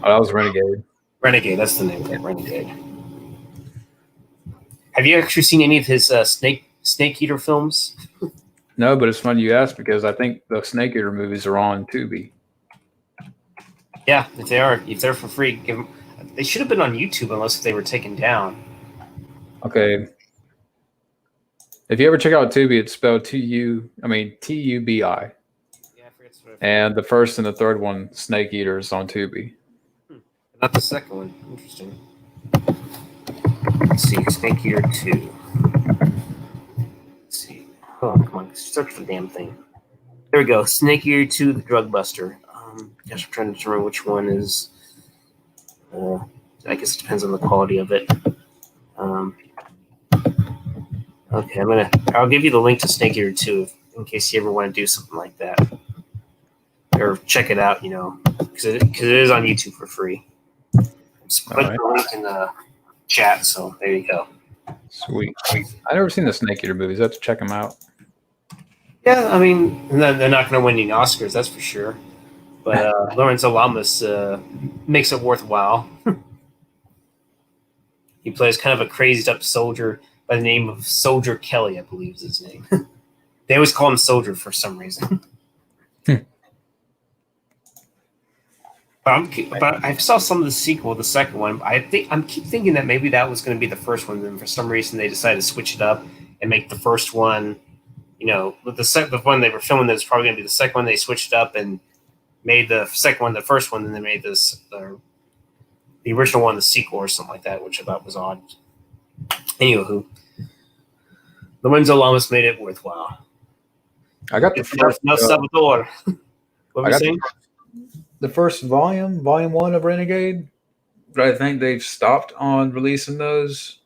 Oh, that was Renegade. Renegade, that's the name of it, Renegade. Have you actually seen any of his Snake Eater films? No, but it's funny you asked because I think the Snake Eater movies are on Tubi. Yeah, if they're for free, give them. They should have been on YouTube unless they were taken down. Okay. If you ever check out Tubi, it's spelled Tubi. Yeah, I forget. And the first and the third one, Snake Eaters, on Tubi. Not the second one. Interesting. Let's see. Snake Eater 2. Let's see. Oh, come on. Search for the damn thing. There we go. Snake Eater 2, The Drug Buster. Gosh, I'm trying to determine which one is. I guess it depends on the quality of it. Okay, I'll give you the link to Snake Eater 2 in case you ever want to do something like that. Or check it out, because it is on YouTube for free. Just put the link in the chat, so there you go. Sweet. I've never seen the Snake Eater movies. I have to check them out. Yeah, I mean, they're not going to win any Oscars, that's for sure. But Lawrence Olamas makes it worthwhile. He plays kind of a crazed up soldier by the name of Soldier Kelly, I believe is his name. They always call him Soldier for some reason. But I saw some of the sequel, the second one. I keep thinking that maybe that was going to be the first one. Then for some reason they decided to switch it up and make the first one, with the one they were filming that was probably going to be the second one. They switched it up and made the second one the first one, and they made the original one the sequel or something like that, which I thought was odd. Anywho, Lorenzo Lamas made it worthwhile. I got the first. No Salvador. What were you saying? The first volume 1 of Renegade, but I think they've stopped on releasing those.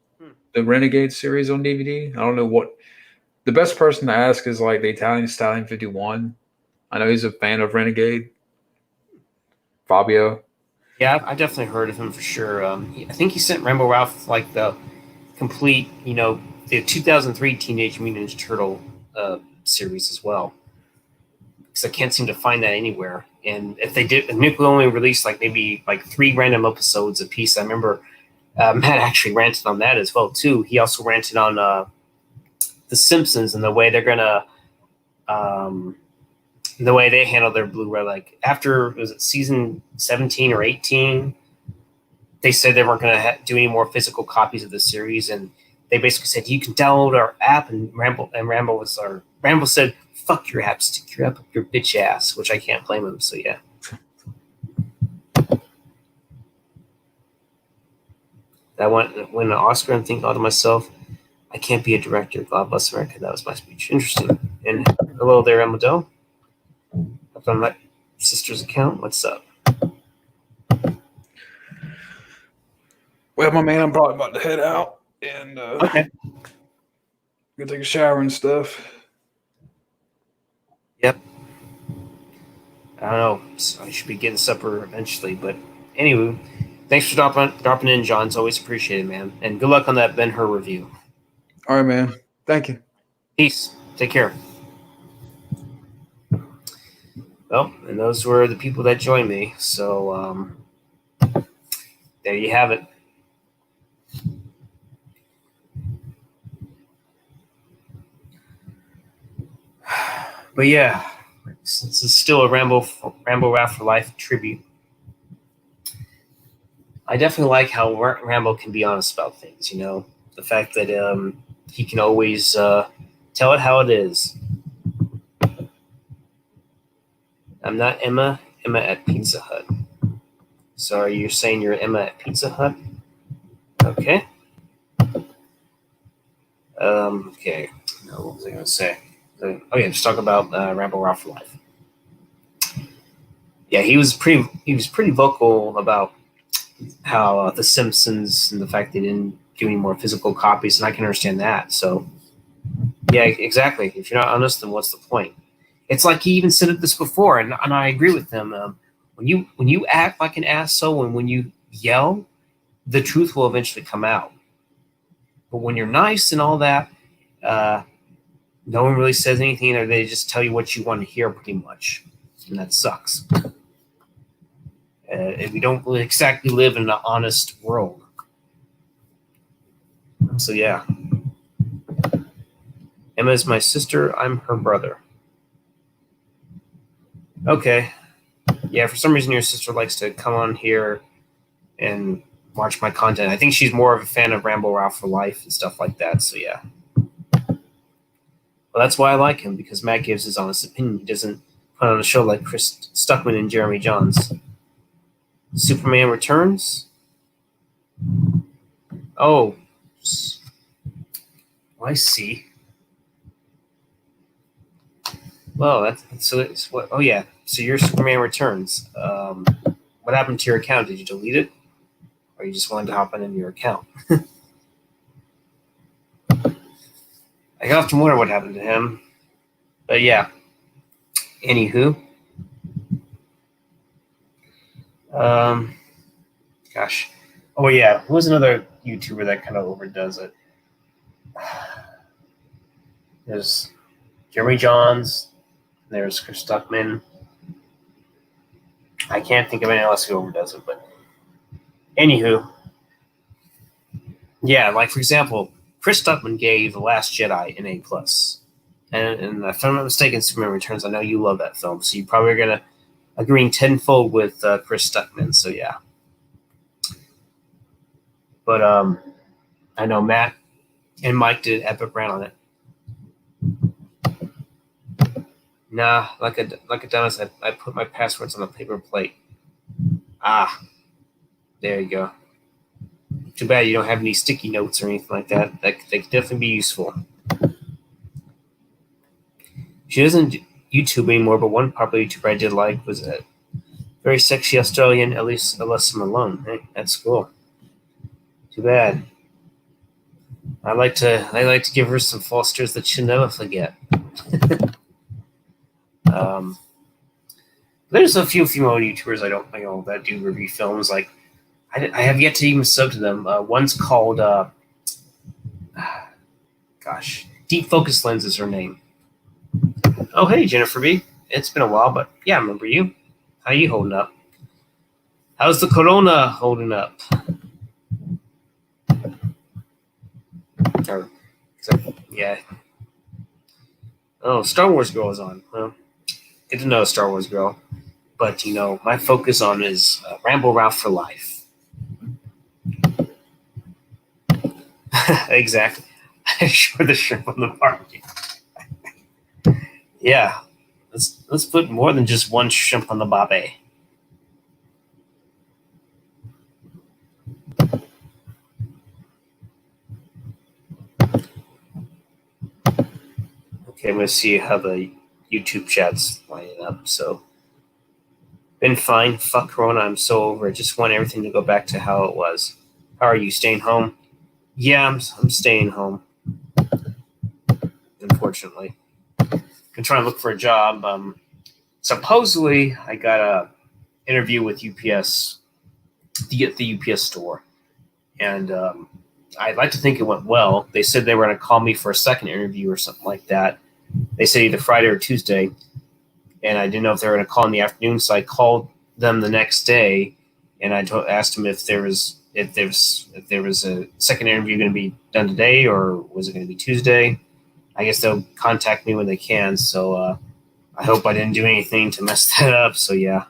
The Renegade series on DVD. I don't know what. The best person to ask is like the Italian Stallion 51. I know he's a fan of Renegade. Fabio. Yeah, I definitely heard of him for sure. I think he sent Rambo Ralph like the complete, the 2003 Teenage Mutant Ninja Turtle series as well. Because I can't seem to find that anywhere. And if they did, Nick will only release maybe 3 random episodes a piece. I remember Matt actually ranted on that as well too. He also ranted on The Simpsons and the way they're gonna, the way they handle their Blu-ray. Like after was it season 17 or 18, they said they weren't gonna do any more physical copies of the series, and they basically said you can download our app. And Rambo said, "Fuck your app, stick your app up your bitch ass," which I can't blame him. So yeah. That win an Oscar and think to myself, I can't be a director. God bless America. That was my speech. Interesting. And hello there, Amado. Up on my sister's account. What's up? Well, my man, I'm probably about to head out and Okay. go take a shower and stuff. Yep. I don't know. So I should be getting supper eventually. But anyway, thanks for dropping in, John. It's always appreciated, man. And good luck on that Ben-Hur review. All right, man. Thank you. Peace. Take care. Well, and those were the people that joined me. So there you have it. But yeah, this is still a Ramboraph4Life tribute. I definitely like how Rambo can be honest about things, the fact that he can always tell it how it is. I'm not Emma at Pizza Hut. So you're saying you're Emma at Pizza Hut? Okay. Okay. No, what was I going to say? Oh yeah, just talk about Ramboraph4Life. Yeah, he was pretty vocal about how The Simpsons and the fact they didn't do any more physical copies, and I can understand that. So yeah, exactly. If you're not honest, then what's the point? It's like he even said this before, and I agree with him. When you act like an asshole and when you yell, the truth will eventually come out. But when you're nice and all that, no one really says anything, or they just tell you what you want to hear pretty much. And that sucks. We don't really exactly live in an honest world. So yeah. Emma is my sister. I'm her brother. Okay. Yeah, for some reason your sister likes to come on here and watch my content. I think she's more of a fan of Ramboraph4Life and stuff like that. So yeah. Well, that's why I like him, because Matt gives his honest opinion. He doesn't put on a show like Chris Stuckman and Jeremy Johns. Superman Returns? Oh, I see. Well, that's so. It's what? Oh yeah. So your Superman Returns. What happened to your account? Did you delete it, or you just wanted to hop on into your account? I often wonder what happened to him. But yeah. Anywho. Gosh. Oh yeah. Who was another YouTuber that kind of overdoes it? There's Jeremy Johns. There's Chris Stuckman. I can't think of anyone else who overdoes it, but anywho. Yeah, like for example, Chris Stuckman gave The Last Jedi an A+. And if I'm not mistaken, Superman Returns, I know you love that film, so you probably are going to agree tenfold with Chris Stuckman, so yeah. But I know Matt and Mike did an epic rant on it. Nah, like a dumbass, I put my passwords on a paper plate. Ah, there you go. Too bad you don't have any sticky notes or anything like that. They could definitely be useful. She doesn't YouTube anymore, but one popular YouTuber I did like was a very sexy Australian, Alyssa Malone. Hey, that's cool. Too bad. I like to give her some fosters that she'll never forget. There's a few female YouTubers I don't know that do review films. Like I have yet to even sub to them. One's called Deep Focus Lens is her name. Oh hey Jennifer B. It's been a while, but yeah, I remember you. How you holding up? How's the corona holding up? Yeah. Oh, Star Wars Girl is on. Well, good to know, Star Wars Girl. But, my focus on is Ramboraph4Life. Exactly. I sure the shrimp on the barbecue. Yeah. Let's put more than just one shrimp on the barbie. Okay, I'm going to see how the YouTube chat's lining up. So, been fine. Fuck Corona. I'm so over it. Just want everything to go back to how it was. How are you? Staying home? Yeah, I'm staying home. Unfortunately. I'm trying to look for a job. Supposedly, I got a interview with UPS to get the UPS store. And I'd like to think it went well. They said they were going to call me for a second interview or something like that. They said either Friday or Tuesday. And I didn't know if they were going to call in the afternoon, so I called them the next day, and I asked them if there was a second interview going to be done today, or was it going to be Tuesday. I guess they'll contact me when they can. So I hope I didn't do anything to mess that up. So yeah,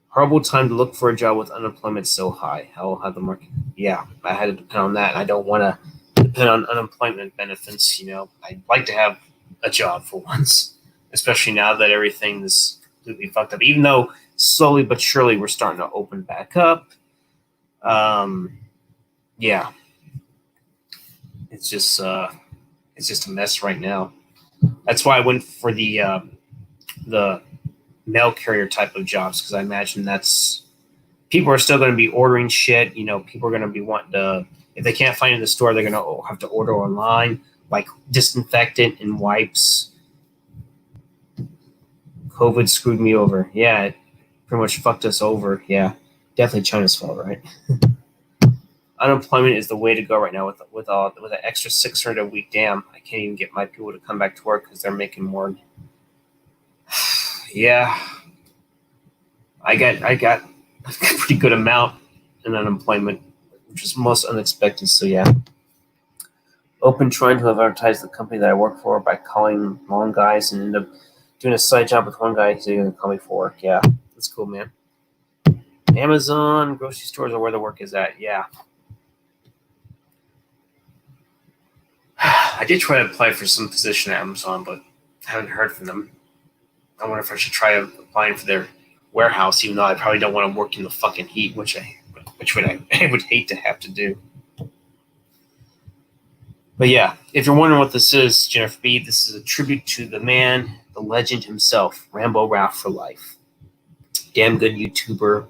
horrible time to look for a job with unemployment so high. How will have the market? Yeah, I had to depend on that. And I don't want to depend on unemployment benefits. I'd like to have a job for once, especially now that everything is completely fucked up. Even though slowly but surely we're starting to open back up. Yeah, it's just a mess right now. That's why I went for the mail carrier type of jobs, because I imagine that's people are still going to be ordering shit. People are going to be wanting to, if they can't find it in the store, they're going to have to order online, like disinfectant and wipes. COVID screwed me over. Yeah, it pretty much fucked us over. Yeah, definitely China's fault, right? Unemployment is the way to go right now with an extra 600 a week. Damn, I can't even get my people to come back to work because they're making more. Yeah, I got a pretty good amount in unemployment, which is most unexpected. So yeah, open trying to advertise the company that I work for by calling long guys and end up doing a side job with one guy. He's going to call me for work. Yeah, that's cool, man. Amazon, grocery stores are where the work is at. Yeah. I did try to apply for some position at Amazon, but I haven't heard from them. I wonder if I should try applying for their warehouse, even though I probably don't want to work in the fucking heat, which I would hate to have to do. But yeah, if you're wondering what this is, Jennifer B, this is a tribute to the man, the legend himself, Ramboraph4Life. Damn good YouTuber.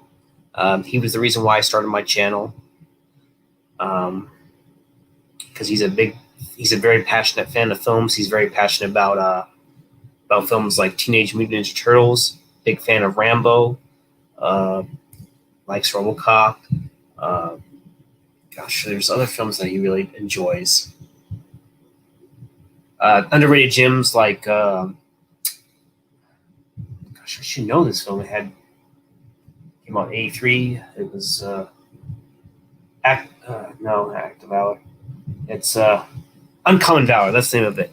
He was the reason why I started my channel. Because he's a very passionate fan of films. He's very passionate about films like Teenage Mutant Ninja Turtles. Big fan of Rambo. Likes RoboCop. There's other films that he really enjoys. Underrated gems like I should know this film. It came out in '83. It was Act of Valor. It's Uncommon Valor. That's the name of it.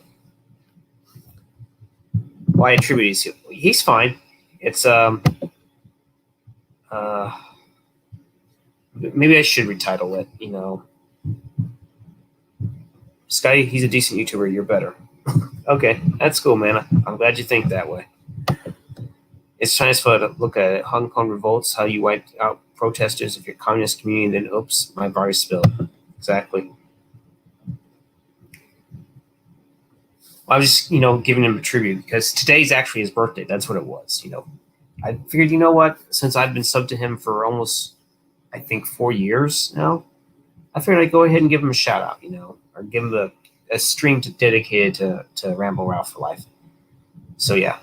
Why attribute he's fine. It's maybe I should retitle it. Scotty, he's a decent YouTuber. You're better. Okay, that's cool, man. I'm glad you think that way. It's China's fault to look at it. Hong Kong revolts, how you wiped out protesters of your communist community, and then oops, my bar is spilled. Exactly. I was just, giving him a tribute because today's actually his birthday. That's what it was. I figured, what? Since I've been subbed to him for almost, I think, 4 years now, I figured I'd go ahead and give him a shout out, or give him a stream dedicated to Ramboraph4Life. So yeah.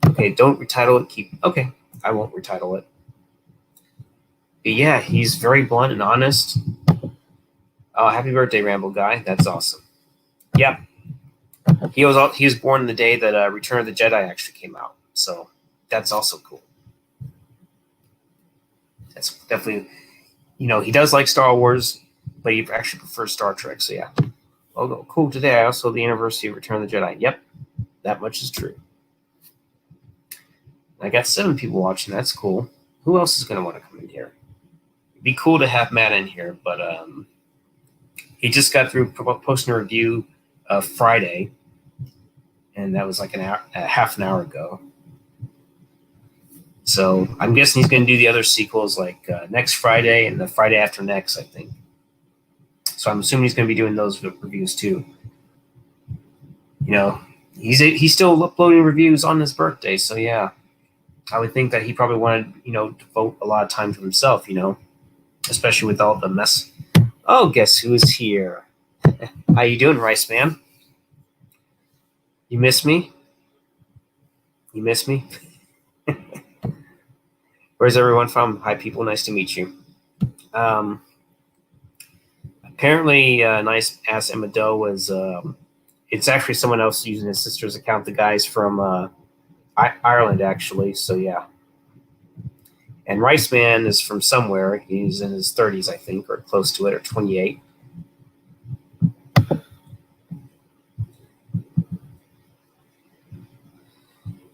Okay, don't retitle it. Okay, I won't retitle it. But yeah, he's very blunt and honest. Oh, happy birthday, Rambo guy. That's awesome. Yep. He was born the day that Return of the Jedi actually came out. So that's also cool. That's definitely, he does like Star Wars, but he actually prefers Star Trek. So yeah. Oh, cool. Today I also the anniversary of Return of the Jedi. Yep, that much is true. I got 7 people watching. That's cool. Who else is going to want to come in here? It'd be cool to have Matt in here, but he just got through posting a review Friday, and that was like half an hour ago. So I'm guessing he's going to do the other sequels like next Friday and the Friday after next, I think. So I'm assuming he's going to be doing those reviews too. He's still uploading reviews on his birthday, so yeah. I would think that he probably wanted, to devote a lot of time to himself, especially with all the mess. Oh, guess who's here? How you doing, Rice Man? You miss me? You miss me? Where's everyone from? Hi, people. Nice to meet you. Apparently, nice ass Emma Doe was. It's actually someone else using his sister's account. The guy's from Ireland, actually. So yeah. And Rice Man is from somewhere. He's in his 30s, I think, or close to it, or 28.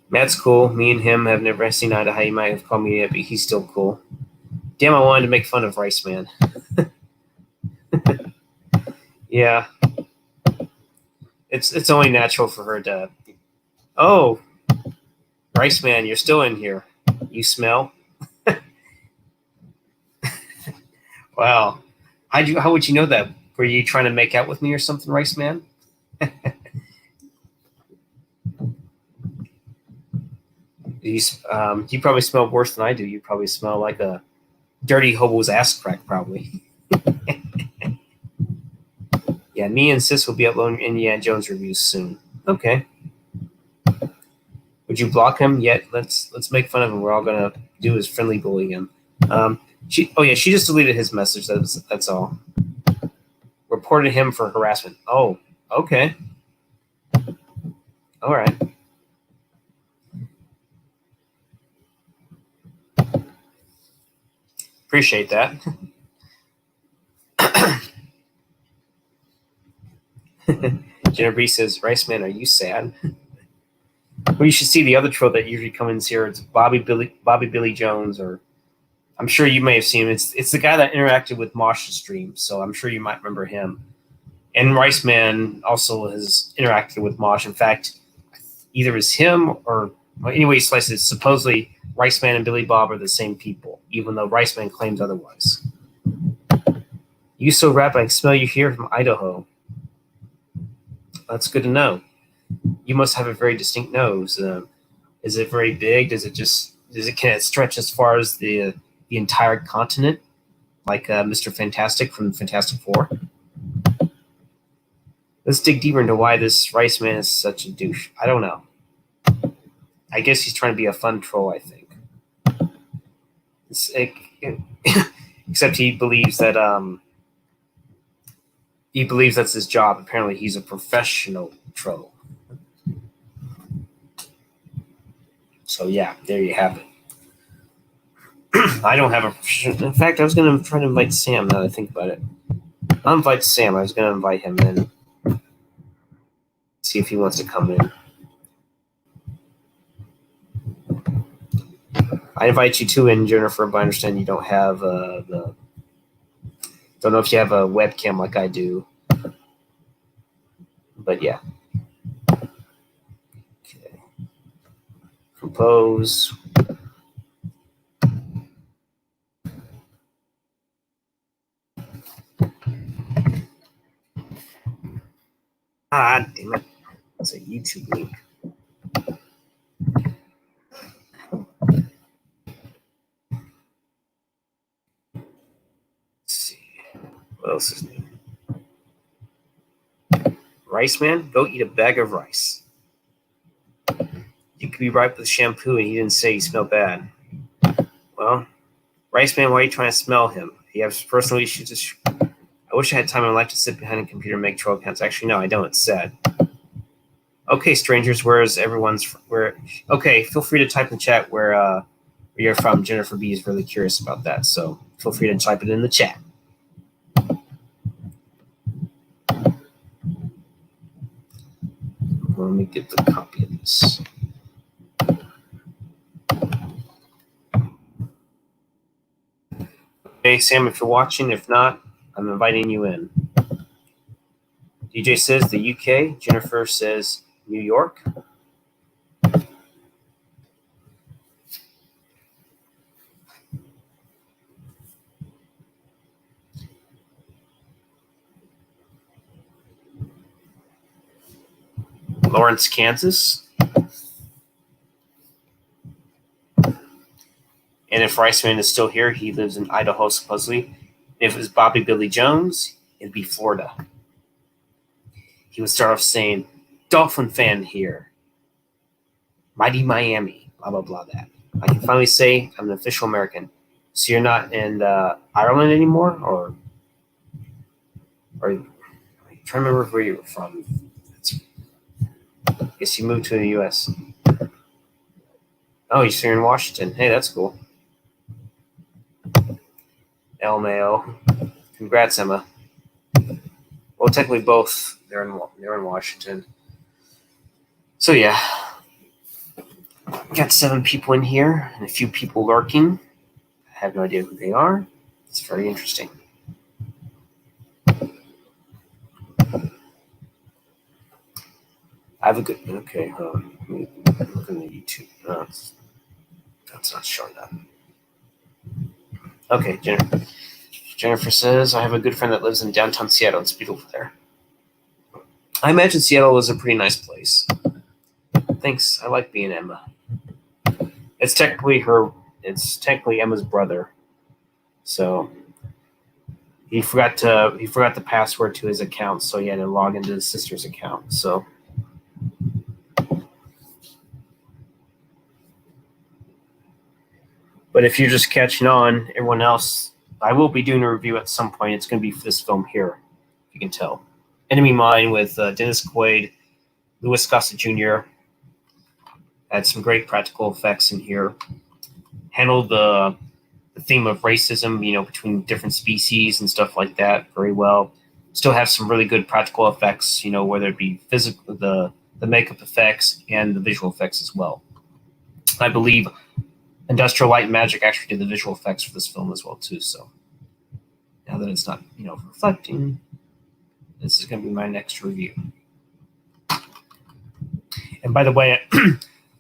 Matt's cool. Me and him have never seen eye to eye. He might have called me yet, but he's still cool. Damn, I wanted to make fun of Rice Man. Yeah. It's only natural for her to. Oh, Rice Man, you're still in here. You smell? Wow. How would you know that? Were you trying to make out with me or something, Rice Man? You probably smell worse than I do. You probably smell like a dirty hobo's ass crack, probably. Yeah, me and Sis will be uploading Indiana Jones reviews soon. Okay. Would you block him? Yet let's make fun of him. We're all gonna do is friendly bully him. She just deleted his message. That's all. Reported him for harassment. Oh, okay. All right. Appreciate that. Jennifer says, Rice Man, are you sad? Well, you should see the other troll that usually comes here. It's Bobby Billy Jones, or I'm sure you may have seen him. It's the guy that interacted with Mosh's stream, so I'm sure you might remember him. And Rice Man also has interacted with Mosh. In fact, either it's him or anyway, slices. Supposedly, Rice Man and Billy Bob are the same people, even though Rice Man claims otherwise. You so rap, I can smell you here from Idaho. That's good to know. You must have a very distinct nose. Is it very big? Can it stretch as far as the entire continent, like Mr. Fantastic from Fantastic Four? Let's dig deeper into why this Rice Man is such a douche. I don't know. I guess he's trying to be a fun troll, I think. Except he believes that that's his job. Apparently, he's a professional troll. So yeah, there you have it. I don't have a. In fact, I was going to try to invite Sam. Now that I think about it, I'll invite Sam. I was going to invite him in, see if he wants to come in. I invite you too in, Jennifer, but I understand you don't have the. Don't know if you have a webcam like I do, but yeah. Okay. Compose. Ah, damn it. That's a YouTube link. Let's see. What else is new? Rice Man, go eat a bag of rice. You could be ripe with shampoo and he didn't say he smelled bad. Well, Rice Man, why are you trying to smell him? He has personal issues. I wish I had time in my life to sit behind a computer and make troll accounts. Actually, no, I don't. It's sad. Okay, strangers, okay, feel free to type in the chat where you're from. Jennifer B is really curious about that, so feel free to type it in the chat. Let me get the copy of this. Okay, Sam, if you're watching, if not, I'm inviting you in. DJ says the UK. Jennifer says New York. Lawrence, Kansas. And if Riceman is still here, he lives in Idaho, supposedly. If it was Bobby Billy Jones, it'd be Florida. He would start off saying, Dolphin fan here. Mighty Miami. Blah, blah, blah, that. I can finally say I'm an official American. So you're not in Ireland anymore? Or I'm trying to remember where you were from. I guess you moved to the U.S. Oh, you're here in Washington. Hey, that's cool. LMAO. Congrats, Emma. Well, technically both. They're in Washington. So yeah, we got 7 people in here and a few people lurking. I have no idea who they are. It's very interesting. I have a good. Okay, let me look in the YouTube. No, that's not showing up. Okay, Jennifer says, I have a good friend that lives in downtown Seattle. It's beautiful there. I imagine Seattle is a pretty nice place. Thanks. I like being Emma. It's technically Emma's brother. So he forgot the password to his account, so he had to log into his sister's account. So but if you're just catching on, everyone else, I will be doing a review at some point. It's going to be for this film here, if you can tell. Enemy Mine with Dennis Quaid, Louis Gossett Jr. Had some great practical effects in here. Handled the theme of racism, between different species and stuff like that very well. Still have some really good practical effects, whether it be physical, the makeup effects and the visual effects as well. I believe Industrial Light and Magic actually did the visual effects for this film as well too. So now that it's not, reflecting, This is going to be my next review. And by the way,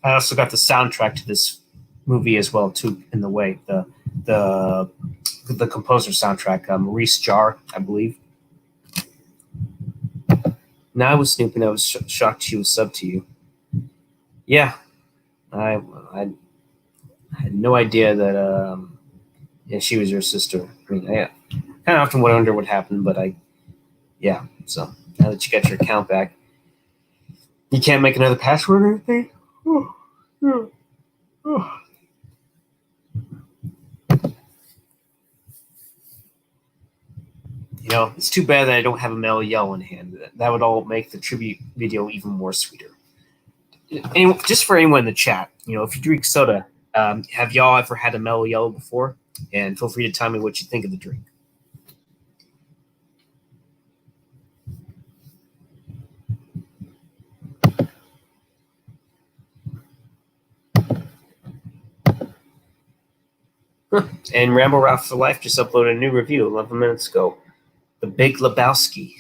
I also got the soundtrack to this movie as well too. In the way the composer soundtrack, Maurice Jarre, I believe. Now I was snooping. I was shocked she was subbed to you. Yeah, I had no idea that yeah, she was your sister. I mean, I kind of often wonder what happened, but yeah. So now that you got your account back, you can't make another password or anything. You know, it's too bad that I don't have a Mellow Yellow in hand. That would all make the tribute video even more sweeter. Anyway, just for anyone in the chat, you know, if you drink soda, have y'all ever had a Mellow Yellow before? And feel free to tell me what you think of the drink. And Ramboraph4Life just uploaded a new review 11 minutes ago. The Big Lebowski.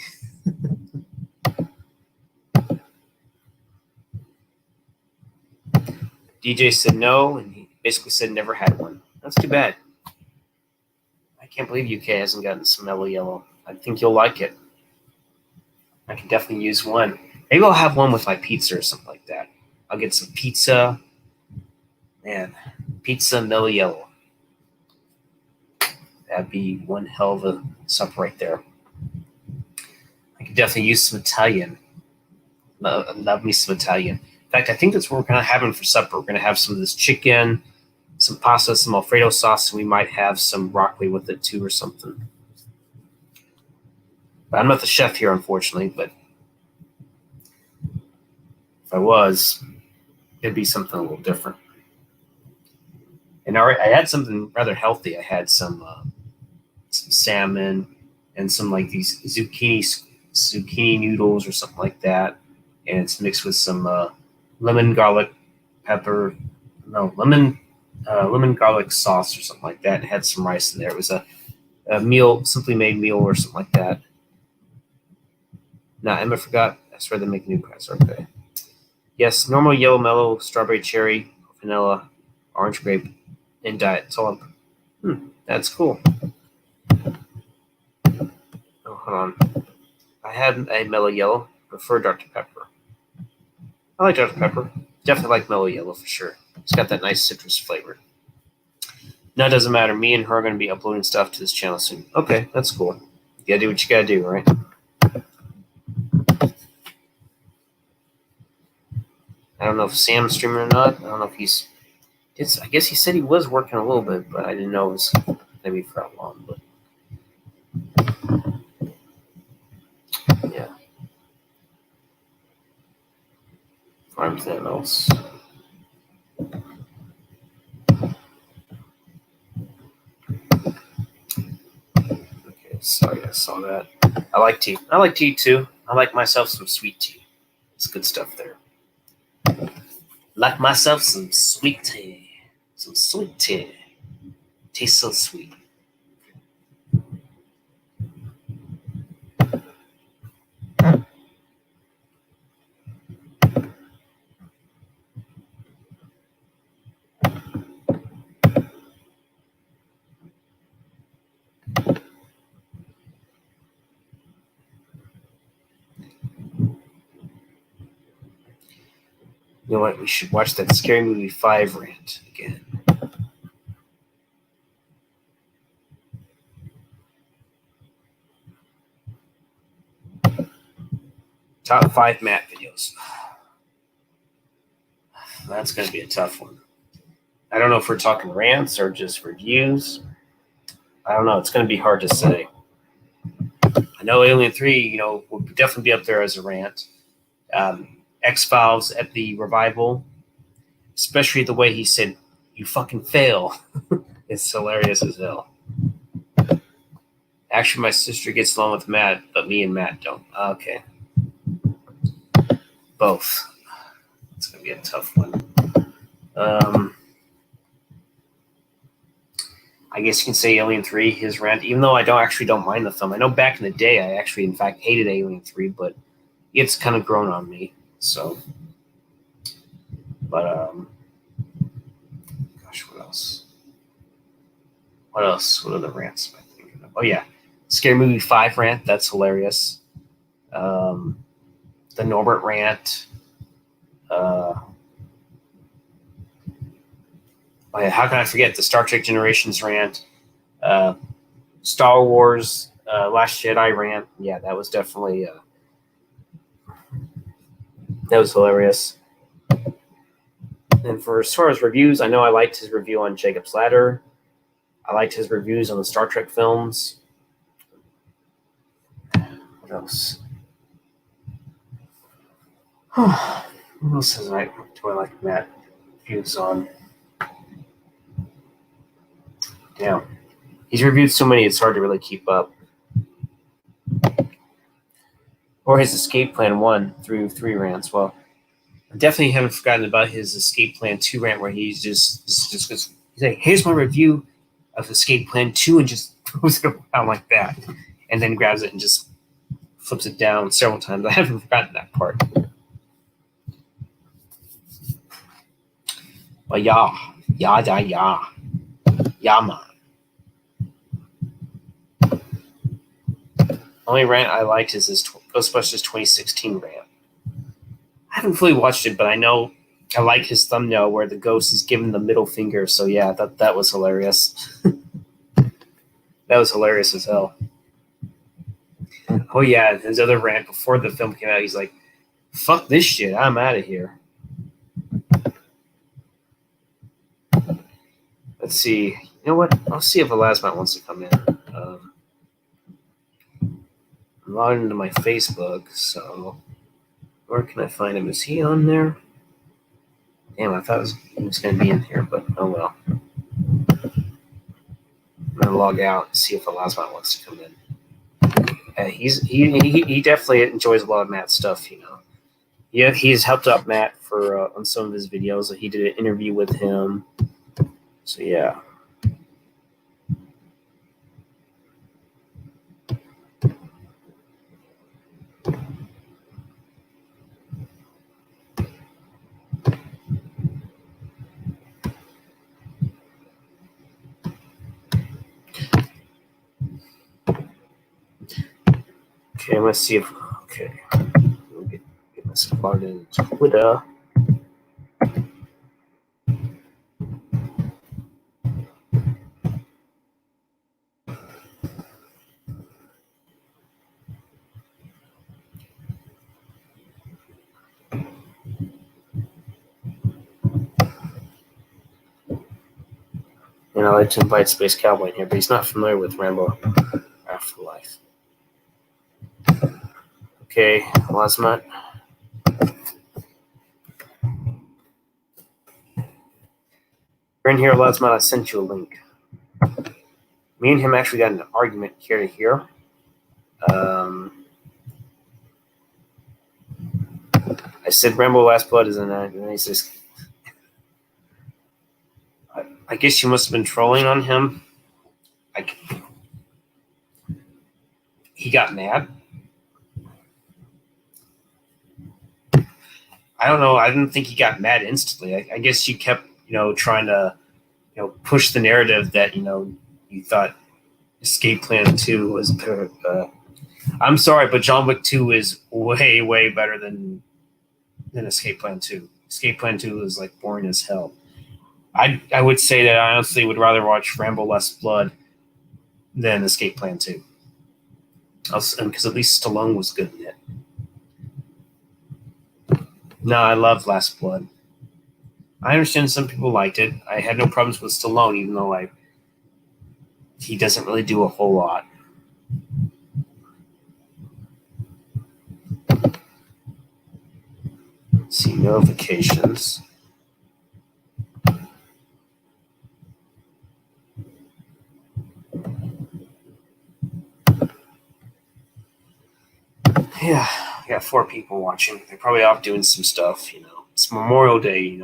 DJ said no, and he basically said never had one. That's too bad. I can't believe UK hasn't gotten some Mellow Yellow. I think you'll like it. I can definitely use one. Maybe I'll have one with my pizza or something like that. I'll get some pizza. Man, pizza Mellow Yellow. That'd be one hell of a supper right there. I could definitely use some Italian. Love me some Italian. In fact, I think that's what we're going to have for supper. We're going to have some of this chicken, some pasta, some Alfredo sauce, and we might have some broccoli with it too or something. But I'm not the chef here, unfortunately, but if I was, it'd be something a little different. And I had something rather healthy. I had some salmon and some like these zucchini noodles or something like that, and it's mixed with some lemon garlic garlic sauce or something like that. It had some rice in there. It was a meal, simply made meal or something like that. Now Emma forgot. I swear they make new press. Okay. Yes, normal yellow mellow, strawberry cherry, vanilla, orange grape, and diet. It's all up. That's cool. Oh, hold on. I had a Mellow Yellow. Prefer Dr. Pepper. I like Dr. Pepper. Definitely like Mellow Yellow for sure. It's got that nice citrus flavor. Now it doesn't matter. Me and her are going to be uploading stuff to this channel soon. Okay, that's cool. You got to do what you got to do, right? I don't know if Sam's streaming or not. I don't know if he's... I guess he said he was working a little bit, but I didn't know it was maybe for how long. But yeah. Farm Thanos. Okay, sorry, I saw that. I like tea. I like tea too. I like myself some sweet tea. It's good stuff there. Like myself some sweet tea. Some sweet tea. Tastes so sweet. You know what? We should watch that Scary Movie 5 rant again. Top 5 Matt videos. That's going to be a tough one. I don't know if we're talking rants or just reviews. I don't know. It's going to be hard to say. I know Alien 3, will definitely be up there as a rant. X-Files at the revival, especially the way he said, "You fucking fail." It's hilarious as hell. Actually, my sister gets along with Matt, but me and Matt don't. Okay. Both. It's going to be a tough one. I guess you can say Alien 3, his rant, even though I don't mind the film. I know back in the day I actually, in fact, hated Alien 3, but it's kind of grown on me. So, but, gosh, what else? What else? What other rants am I thinking of? Oh, yeah. Scary Movie 5 rant. That's hilarious. The Norbert rant. Oh, yeah, how can I forget the Star Trek Generations rant? Star Wars Last Jedi rant. Yeah, that was definitely that was hilarious. And for as far as reviews, I know I liked his review on Jacob's Ladder. I liked his reviews on the Star Trek films. What else? What else do I like Matt views on? Yeah. He's reviewed so many, it's hard to really keep up. Or his Escape Plan 1 through 3 rants. Well, I definitely haven't forgotten about his Escape Plan 2 rant where he's just goes, he's like, here's my review of Escape Plan 2 and just throws it around like that. And then grabs it and just flips it down several times. I haven't forgotten that part. But yeah, man. Only rant I liked is this Ghostbusters 2016 rant. I haven't fully watched it, but I know I like his thumbnail where the ghost is giving the middle finger. So yeah, that was hilarious. That was hilarious as hell. Oh yeah, his other rant before the film came out, he's like, "Fuck this shit, I'm out of here." Let's see. You know what? I'll see if Elasmat wants to come in. I'm logged into my Facebook, so where can I find him? Is he on there? Damn, I thought he was going to be in here, but oh well. I'm going to log out and see if Elasmat wants to come in. He definitely enjoys a lot of Matt's stuff, you know. Yeah, he's helped out Matt for on some of his videos. He did an interview with him. So yeah. Okay, let's see if we'll get myself logged in Twitter. And I like to invite Space Cowboy in here, but he's not familiar with Ramboraph4Life. Okay, Elasmat. You're in here, Elasmat. I sent you a link. Me and him actually got in an argument here to here. I said Rambo Last Blood is in that, and he says, I guess you must have been trolling on him. He got mad. I don't know. I didn't think he got mad instantly. I guess you kept, trying to, push the narrative that, you thought Escape Plan 2 was better. I'm sorry, but John Wick 2 is way, way better than Escape Plan 2. Escape Plan 2 is like boring as hell. I would say that I honestly would rather watch Rambo Last Blood than Escape Plan 2. Because at least Stallone was good in it. No, I love Last Blood. I understand some people liked it. I had no problems with Stallone, even though he doesn't really do a whole lot. Let's see, notifications. Yeah, I got 4 people watching. They're probably off doing some stuff, It's Memorial Day,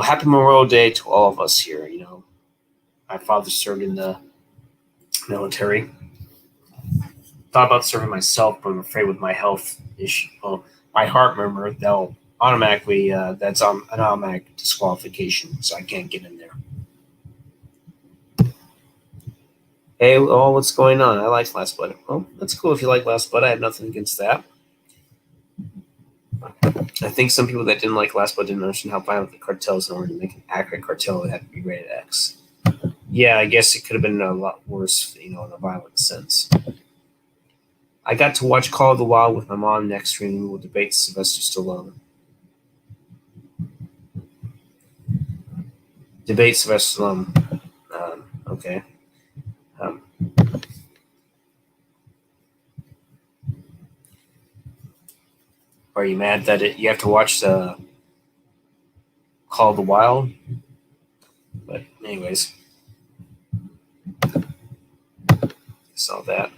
Happy Memorial Day to all of us here, My father served in the military. Thought about serving myself, but I'm afraid with my health issue, well, my heart murmur, they'll automatically that's an automatic disqualification, so I can't get in there. Hey, oh, what's going on? I like Last Blood. Well, that's cool if you like Last Blood. I have nothing against that. I think some people that didn't like Last Blood didn't understand how violent the cartel is. In order to make an accurate cartel, it had to be rated X. Yeah, I guess it could have been a lot worse, in a violent sense. I got to watch Call of the Wild with my mom next stream. We will debate Sylvester Stallone. Debate Sylvester Stallone. Okay. Are you mad that you have to watch the Call of the Wild? But anyways, saw that.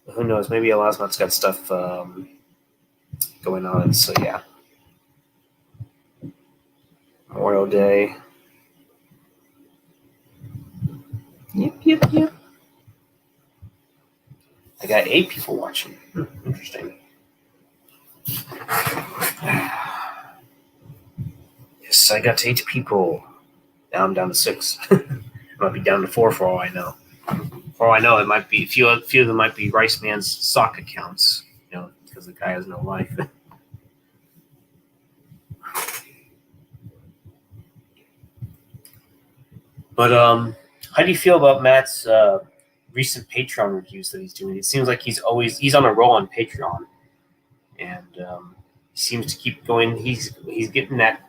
Who knows? Maybe Elasmot's got stuff going on. So yeah, Memorial Day. Yep. I got 8 people watching. Interesting. Yes, I got 8 people. Now I'm down to 6. I might be down to 4 for all I know. For all I know, it might be a few of them might be Rice Man's sock accounts, because the guy has no life. But how do you feel about Matt's recent Patreon reviews that he's doing? It seems like he's on a roll on Patreon, and he seems to keep going. He's getting that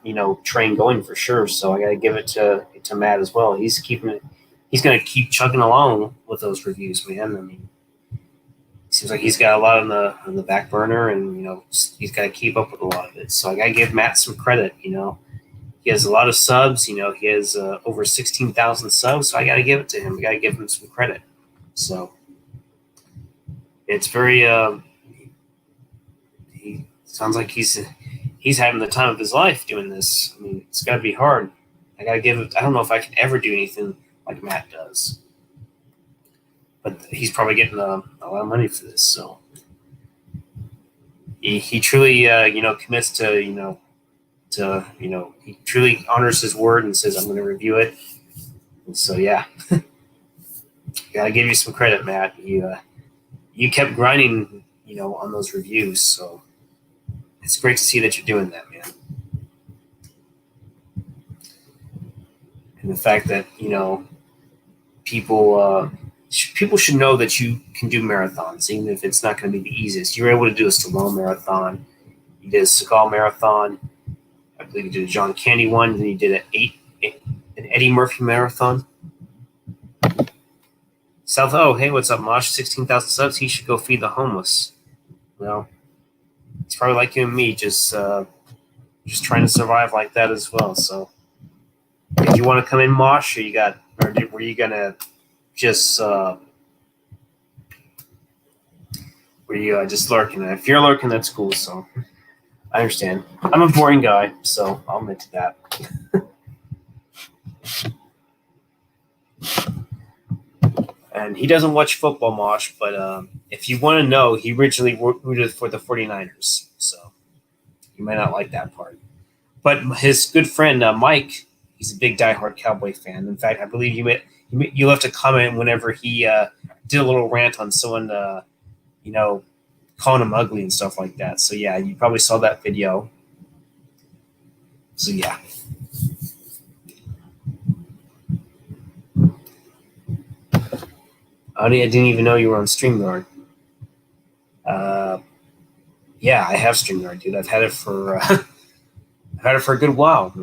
train going for sure. So I got to give it to Matt as well. He's keeping it. He's going to keep chugging along with those reviews, man. I mean, it seems like he's got a lot on the back burner, and he's got to keep up with a lot of it. So I got to give Matt some credit. He has a lot of subs. He has over 16,000 subs. So I got to give it to him. I got to give him some credit. So it's very. He sounds like he's having the time of his life doing this. I mean, it's got to be hard. I got to give it. I don't know if I could ever do anything like Matt does, but he's probably getting a lot of money for this. So he truly commits to he truly honors his word and says, I'm going to review it. And so, yeah, gotta give you some credit, Matt. You kept grinding, on those reviews. So it's great to see that you're doing that, man. And the fact that, people should know that you can do marathons, even if it's not going to be the easiest. You were able to do a Stallone marathon. You did a Seagal marathon. I believe you did a John Candy one. Then you did an Eddie Murphy marathon. Hey, what's up, Mosh? 16,000 subs. He should go feed the homeless. Well, it's probably like you and me, just trying to survive like that as well. So, if you want to come in, Mosh, were you gonna just were you just lurking? If you're lurking, that's cool. So. I understand. I'm a boring guy, so I'll admit to that. And he doesn't watch football, Mosh, but if you want to know, he originally rooted for the 49ers, so you might not like that part. But his good friend, Mike, he's a big diehard Cowboy fan. In fact, I believe you left a comment whenever he did a little rant on someone, calling him ugly and stuff like that. So yeah, you probably saw that video. So yeah. I didn't even know you were on StreamYard. Yeah, I have StreamYard, dude. I've had it for a good while.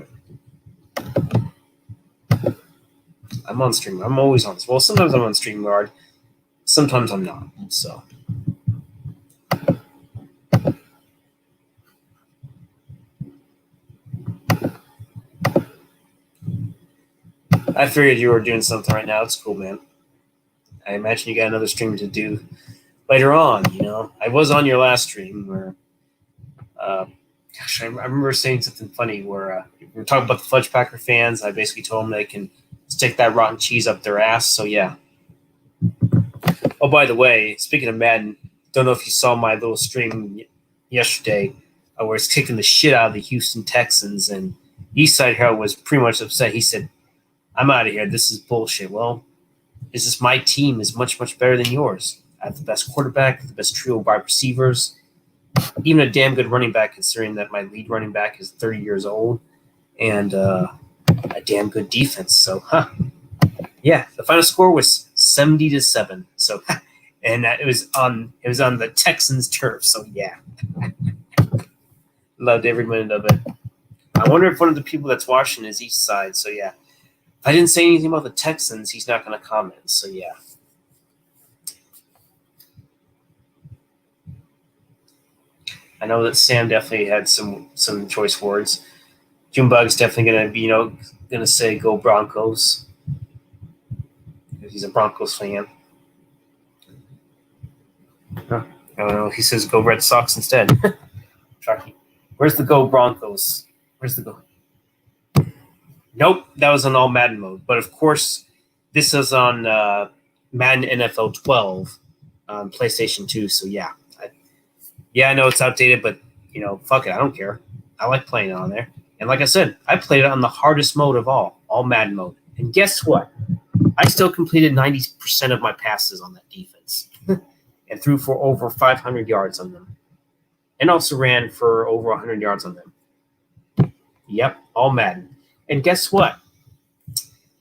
I'm on StreamYard. I'm always on. Well, sometimes I'm on StreamYard. Sometimes I'm not. So. I figured you were doing something right now. It's cool, man. I imagine you got another stream to do. later on. I was on your last stream where, I remember saying something funny where we were talking about the Fudge Packer fans. I basically told them they can stick that rotten cheese up their ass. So yeah. Oh, by the way, speaking of Madden, don't know if you saw my little stream yesterday where I was kicking the shit out of the Houston Texans, and Eastside Harold was pretty much upset. He said, "I'm out of here. This is bullshit." Well, it's just my team is much, much better than yours. I have the best quarterback, the best trio of wide receivers, even a damn good running back, considering that my lead running back is 30 years old, and a damn good defense. So, yeah, the final score was 70-7. So, and it was on the Texans' turf. So, yeah, loved every minute of it. I wonder if one of the people that's watching is East Side. So, yeah, if I didn't say anything about the Texans, he's not going to comment. So, yeah. I know that Sam definitely had some choice words. Junebug's definitely going to be, going to say go Broncos. He's a Broncos fan. Huh. I don't know. He says go Red Sox instead. Where's the go Broncos? Where's the go? Nope, that was on all Madden mode. But of course, this is on Madden NFL 12 on PlayStation 2. So yeah. I know it's outdated, but fuck it. I don't care. I like playing it on there. And like I said, I played it on the hardest mode of all Madden mode. And guess what? I still completed 90% of my passes on that defense and threw for over 500 yards on them. And also ran for over 100 yards on them. Yep, all Madden. And guess what?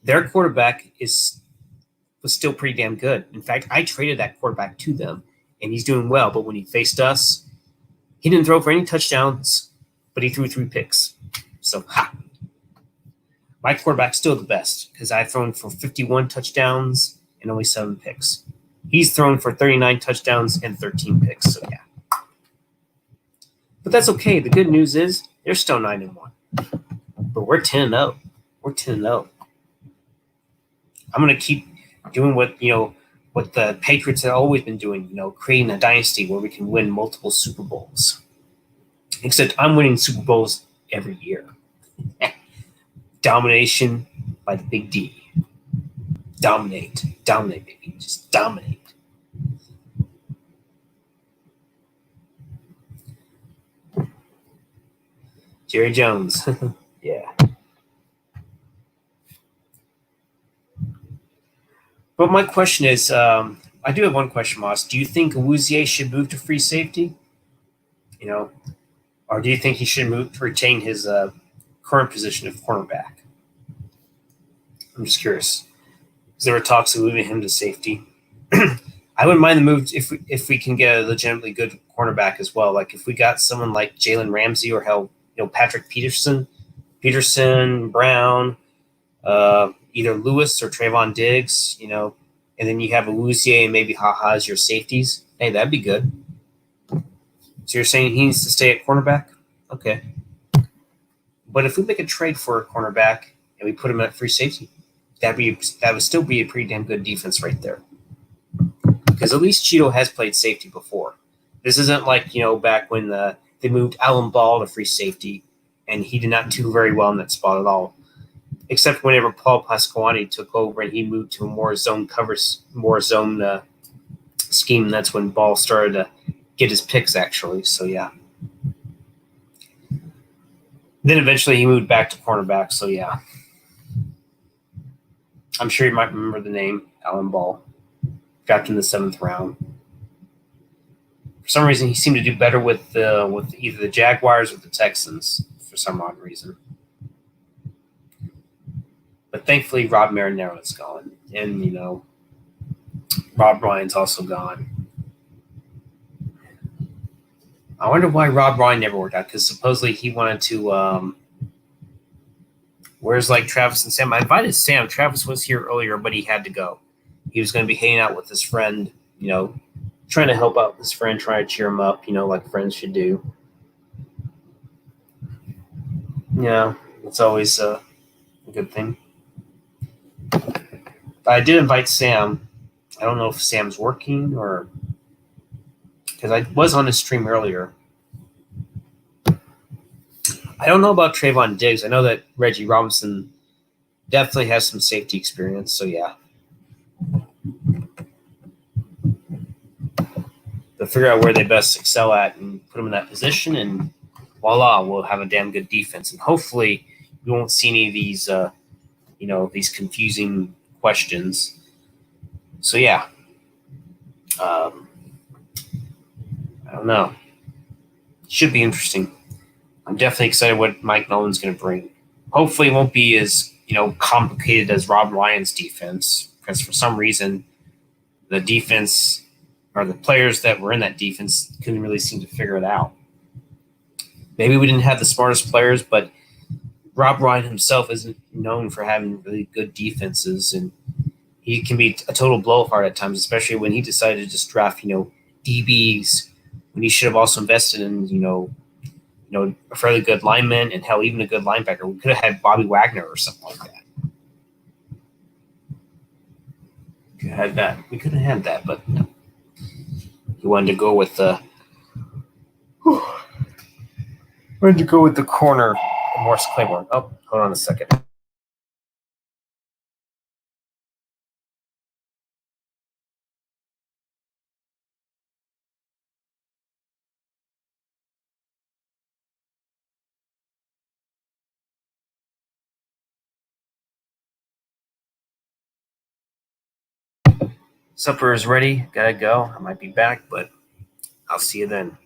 Their quarterback was still pretty damn good. In fact, I traded that quarterback to them, and he's doing well. But when he faced us, he didn't throw for any touchdowns, but he threw 3 picks. So, my quarterback's still the best because I've thrown for 51 touchdowns and only 7 picks. He's thrown for 39 touchdowns and 13 picks. So, yeah. But that's okay. The good news is they're still 9-1. But we're 10-0. We're 10-0. I'm going to keep doing what the Patriots have always been doing, creating a dynasty where we can win multiple Super Bowls. Except I'm winning Super Bowls every year. Domination by the big D. Dominate, baby. Just dominate. Jerry Jones. Yeah. But my question is, I do have one question, Moss. Do you think Awuzie should move to free safety? Or do you think he should move to retain his current position of cornerback? I'm just curious. Because there were talks of moving him to safety. I wouldn't mind the move if we can get a legitimately good cornerback as well. Like if we got someone like Jalen Ramsey or Patrick Peterson, Brown, either Lewis or Trayvon Diggs, and then you have Awuzie and maybe HaHa as your safeties. Hey, that'd be good. So you're saying he needs to stay at cornerback? Okay. But if we make a trade for a cornerback and we put him at free safety, that would still be a pretty damn good defense right there. Because at least Cheeto has played safety before. This isn't like, back when they moved Alan Ball to free safety and he did not do very well in that spot at all. Except whenever Paul Pasquale took over and he moved to a more zone scheme, that's when Ball started to get his picks, actually. So, yeah. Then eventually he moved back to cornerback, so, yeah. I'm sure you might remember the name, Alan Ball. Drafted in the 7th round. For some reason, he seemed to do better with either the Jaguars or the Texans, for some odd reason. But thankfully, Rob Marinero's gone. And, Rob Ryan's also gone. I wonder why Rob Ryan never worked out, because supposedly he wanted to whereas like Travis and Sam, I invited Sam. Travis was here earlier, but he had to go. He was going to be hanging out with his friend, trying to help out his friend, trying to cheer him up, like friends should do. Yeah, it's always a good thing. But I did invite Sam. I don't know if Sam's working or because I was on his stream earlier. I don't know about Trayvon Diggs. I know that Reggie Robinson definitely has some safety experience, so yeah. They'll figure out where they best excel at and put them in that position, and voila, we'll have a damn good defense. And hopefully, we won't see any of these, these confusing questions. So yeah, I don't know. Should be interesting. I'm definitely excited what Mike Nolan's going to bring. Hopefully, it won't be as complicated as Rob Ryan's defense, because for some reason, the defense or the players that were in that defense couldn't really seem to figure it out. Maybe we didn't have the smartest players, but Rob Ryan himself isn't known for having really good defenses, and he can be a total blowhard at times, especially when he decided to just draft, DBs when he should have also invested in, a fairly good lineman and hell, even a good linebacker. We could have had Bobby Wagner or something like that. We could have had that, but no. He wanted to go with the corner, Morris Claiborne. Oh, hold on a second. Supper is ready. Gotta go. I might be back, but I'll see you then.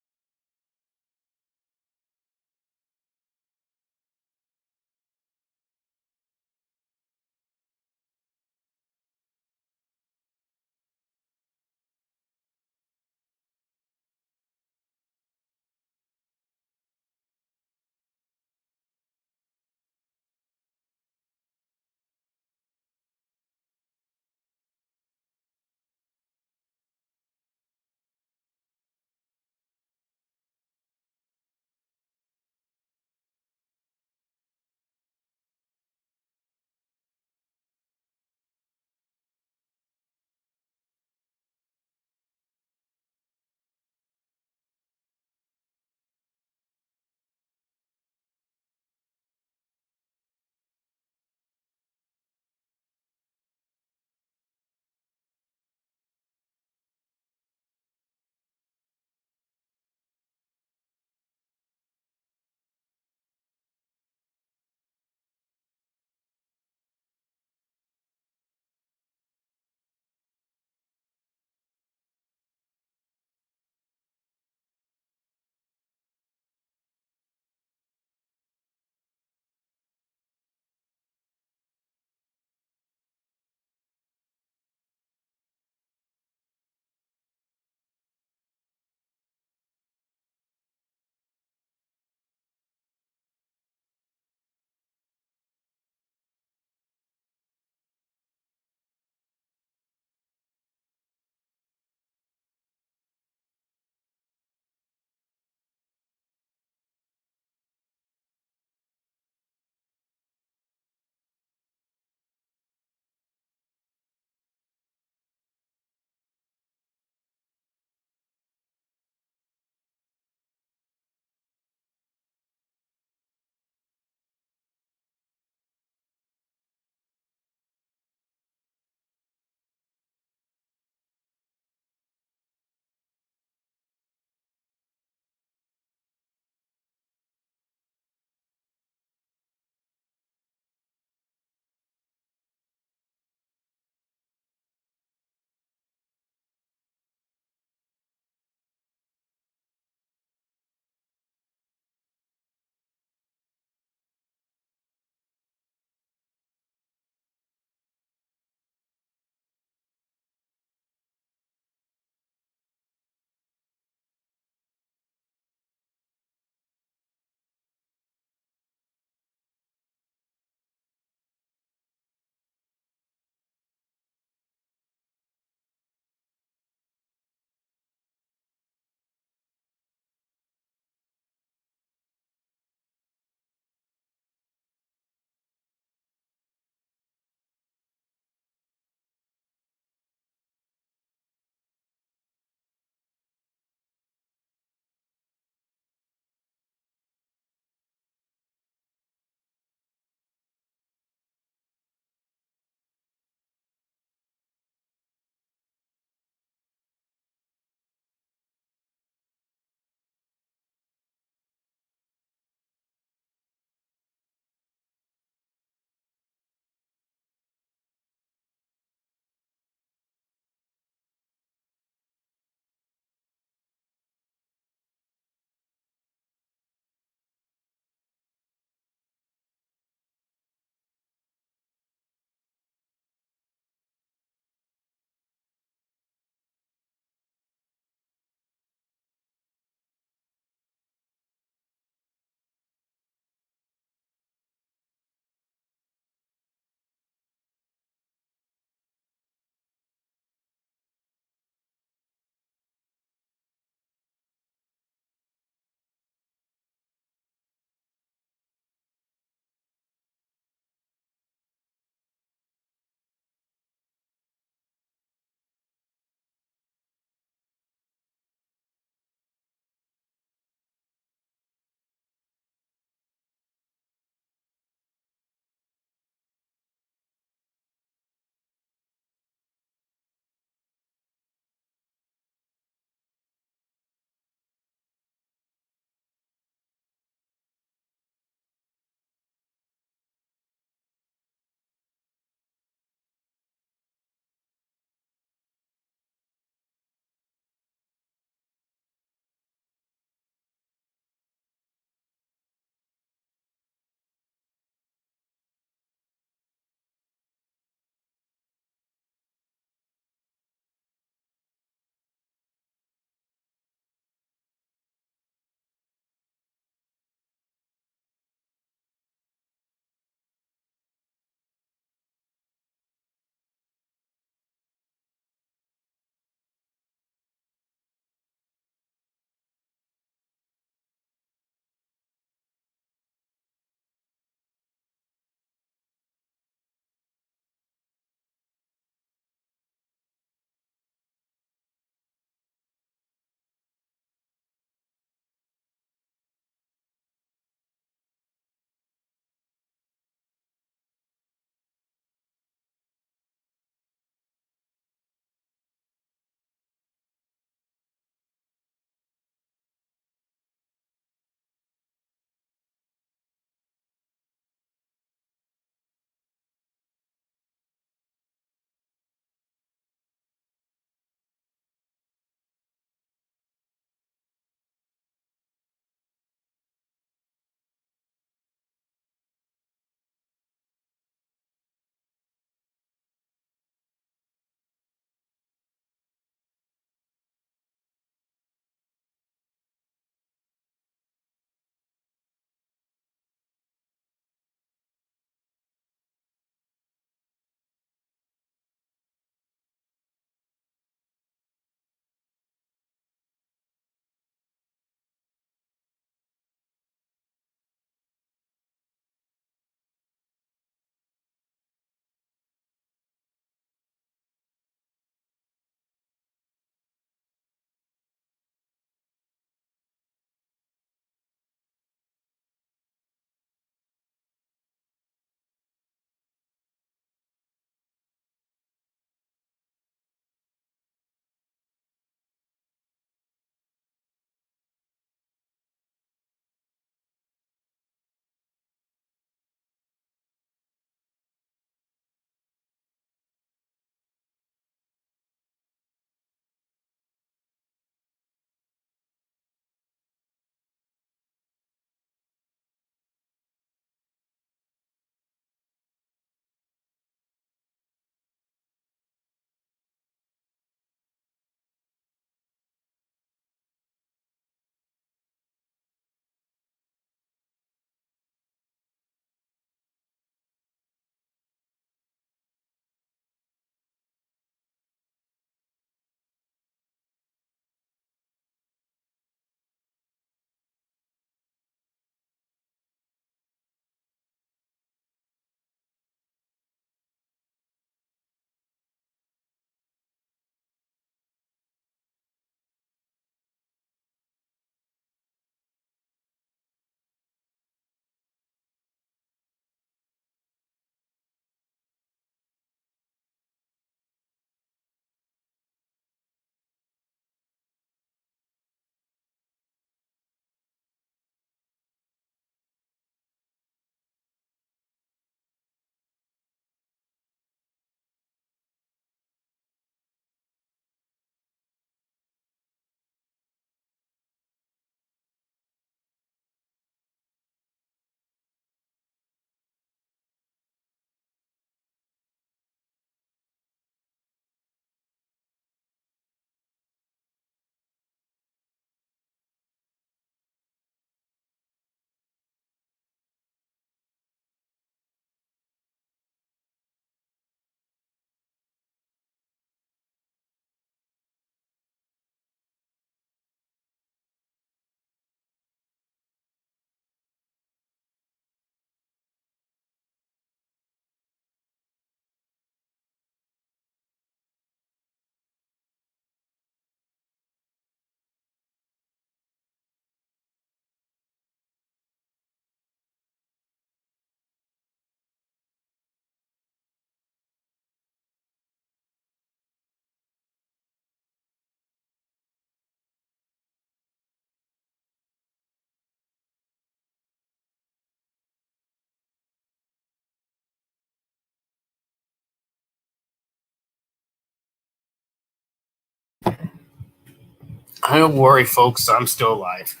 Don't worry, folks. I'm still alive.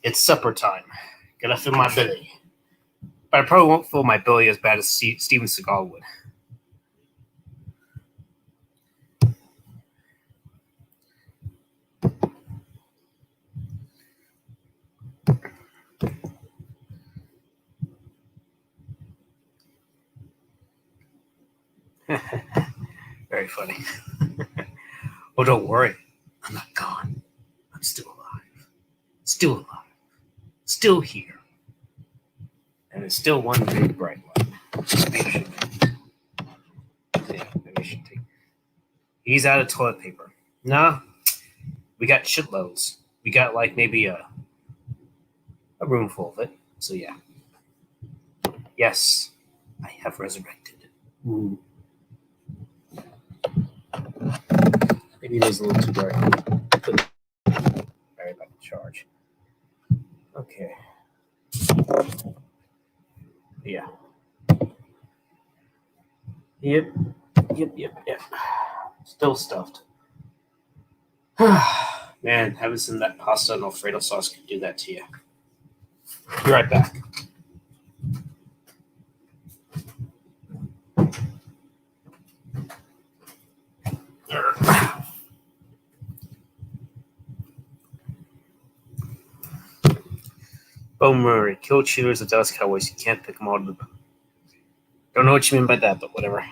It's supper time. Gotta fill my belly. But I probably won't fill my belly as bad as Steven Seagal would. Very funny. Oh, don't worry. I'm not gone. I'm still alive. Still alive. Still here. And it's still one big bright light. Maybe I should take. He's out of toilet paper. Nah, we got shitloads. We got like maybe a room full of it. So yeah. Yes, I have resurrected. Ooh. Maybe it is a little too dark. Sorry about the charge. Okay. Yeah. Yep. Still stuffed. Man, having some of that pasta and Alfredo sauce could do that to you. Be right back. Bo Murray, kill cheaters of Dallas Cowboys. You can't pick them all to the. Don't know what you mean by that, but whatever.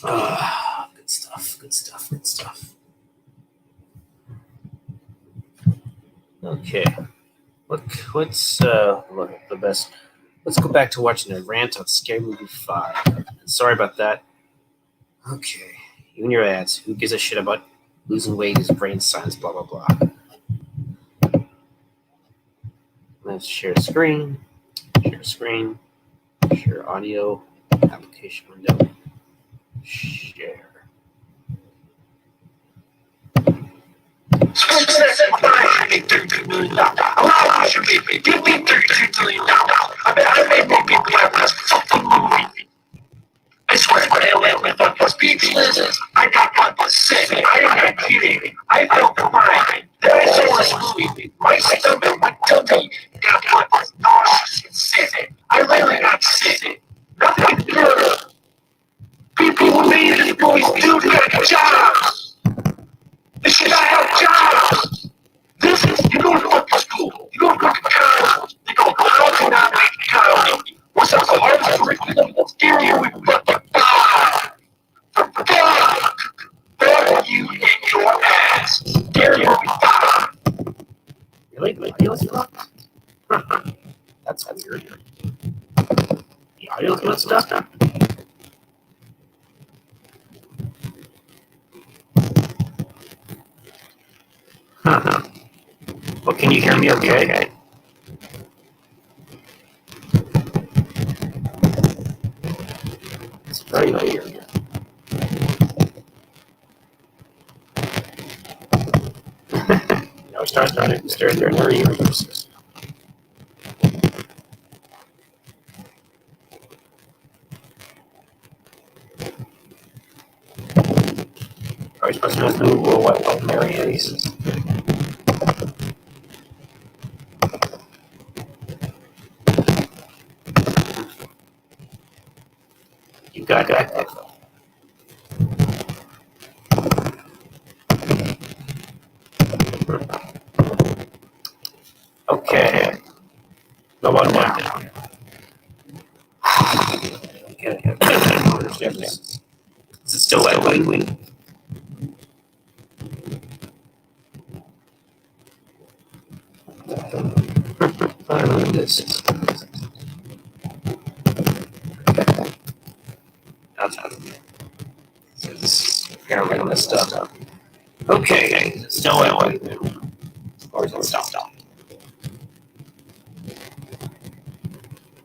Good stuff. Okay. Let's look at the best. Let's go back to watching a rant on Scary Movie 5. Sorry about that. Okay. You and your ads. Who gives a shit about losing weight is brain science, blah, blah, blah. Let's share screen. Share audio. Application window. Share. I swear I was speechless. I got Papa sick. I am not kidding. I felt fine. Then I saw this movie. My stomach, my tummy got Papa's nauseous and sick. I really got sick. Nothing good. People who made this boys do got jobs. They should not have jobs. This is, you go to fucking school. You go to fucking college. You go to economic college. What's up, the hardest curriculum? Scary with fucking God. Fuck you in your ass. Scary with God. Really? That's weird. The audio's good stuff. Well, can you hear me okay? It's very weird. Now start there in our ears. Are we supposed to just move what Mary is? You got it. Okay. Go on down. Is it still echoing? I don't know what this is. Apparently I messed up. Okay, still echoing. Or is it stop?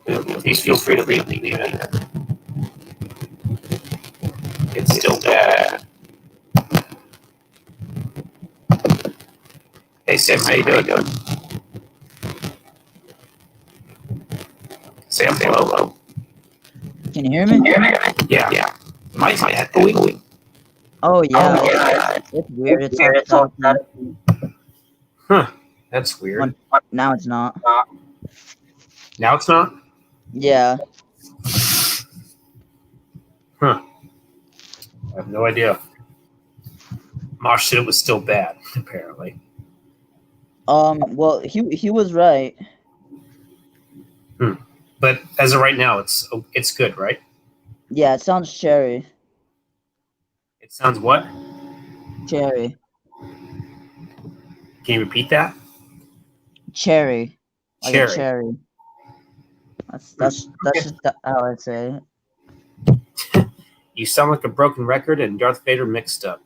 Please feel free to leave me even. It's still bad. Hey Sam, how you doing? Sam, hello. Can you hear me? Yeah. Mine's echoing. Oh yeah, Yeah. it's weird. It's Weird, it's all automatically. Huh. That's weird. Now it's not. Now it's not? Yeah. Huh. I have no idea. Mosh said it was still bad, apparently. Well, he was right. But as of right now, it's good, right? Yeah, it sounds cherry. It sounds what? Cherry. Can you repeat that? Cherry. Like a Cherry. cherry. That's Okay. just how I say it. You sound like a broken record and Darth Vader mixed up.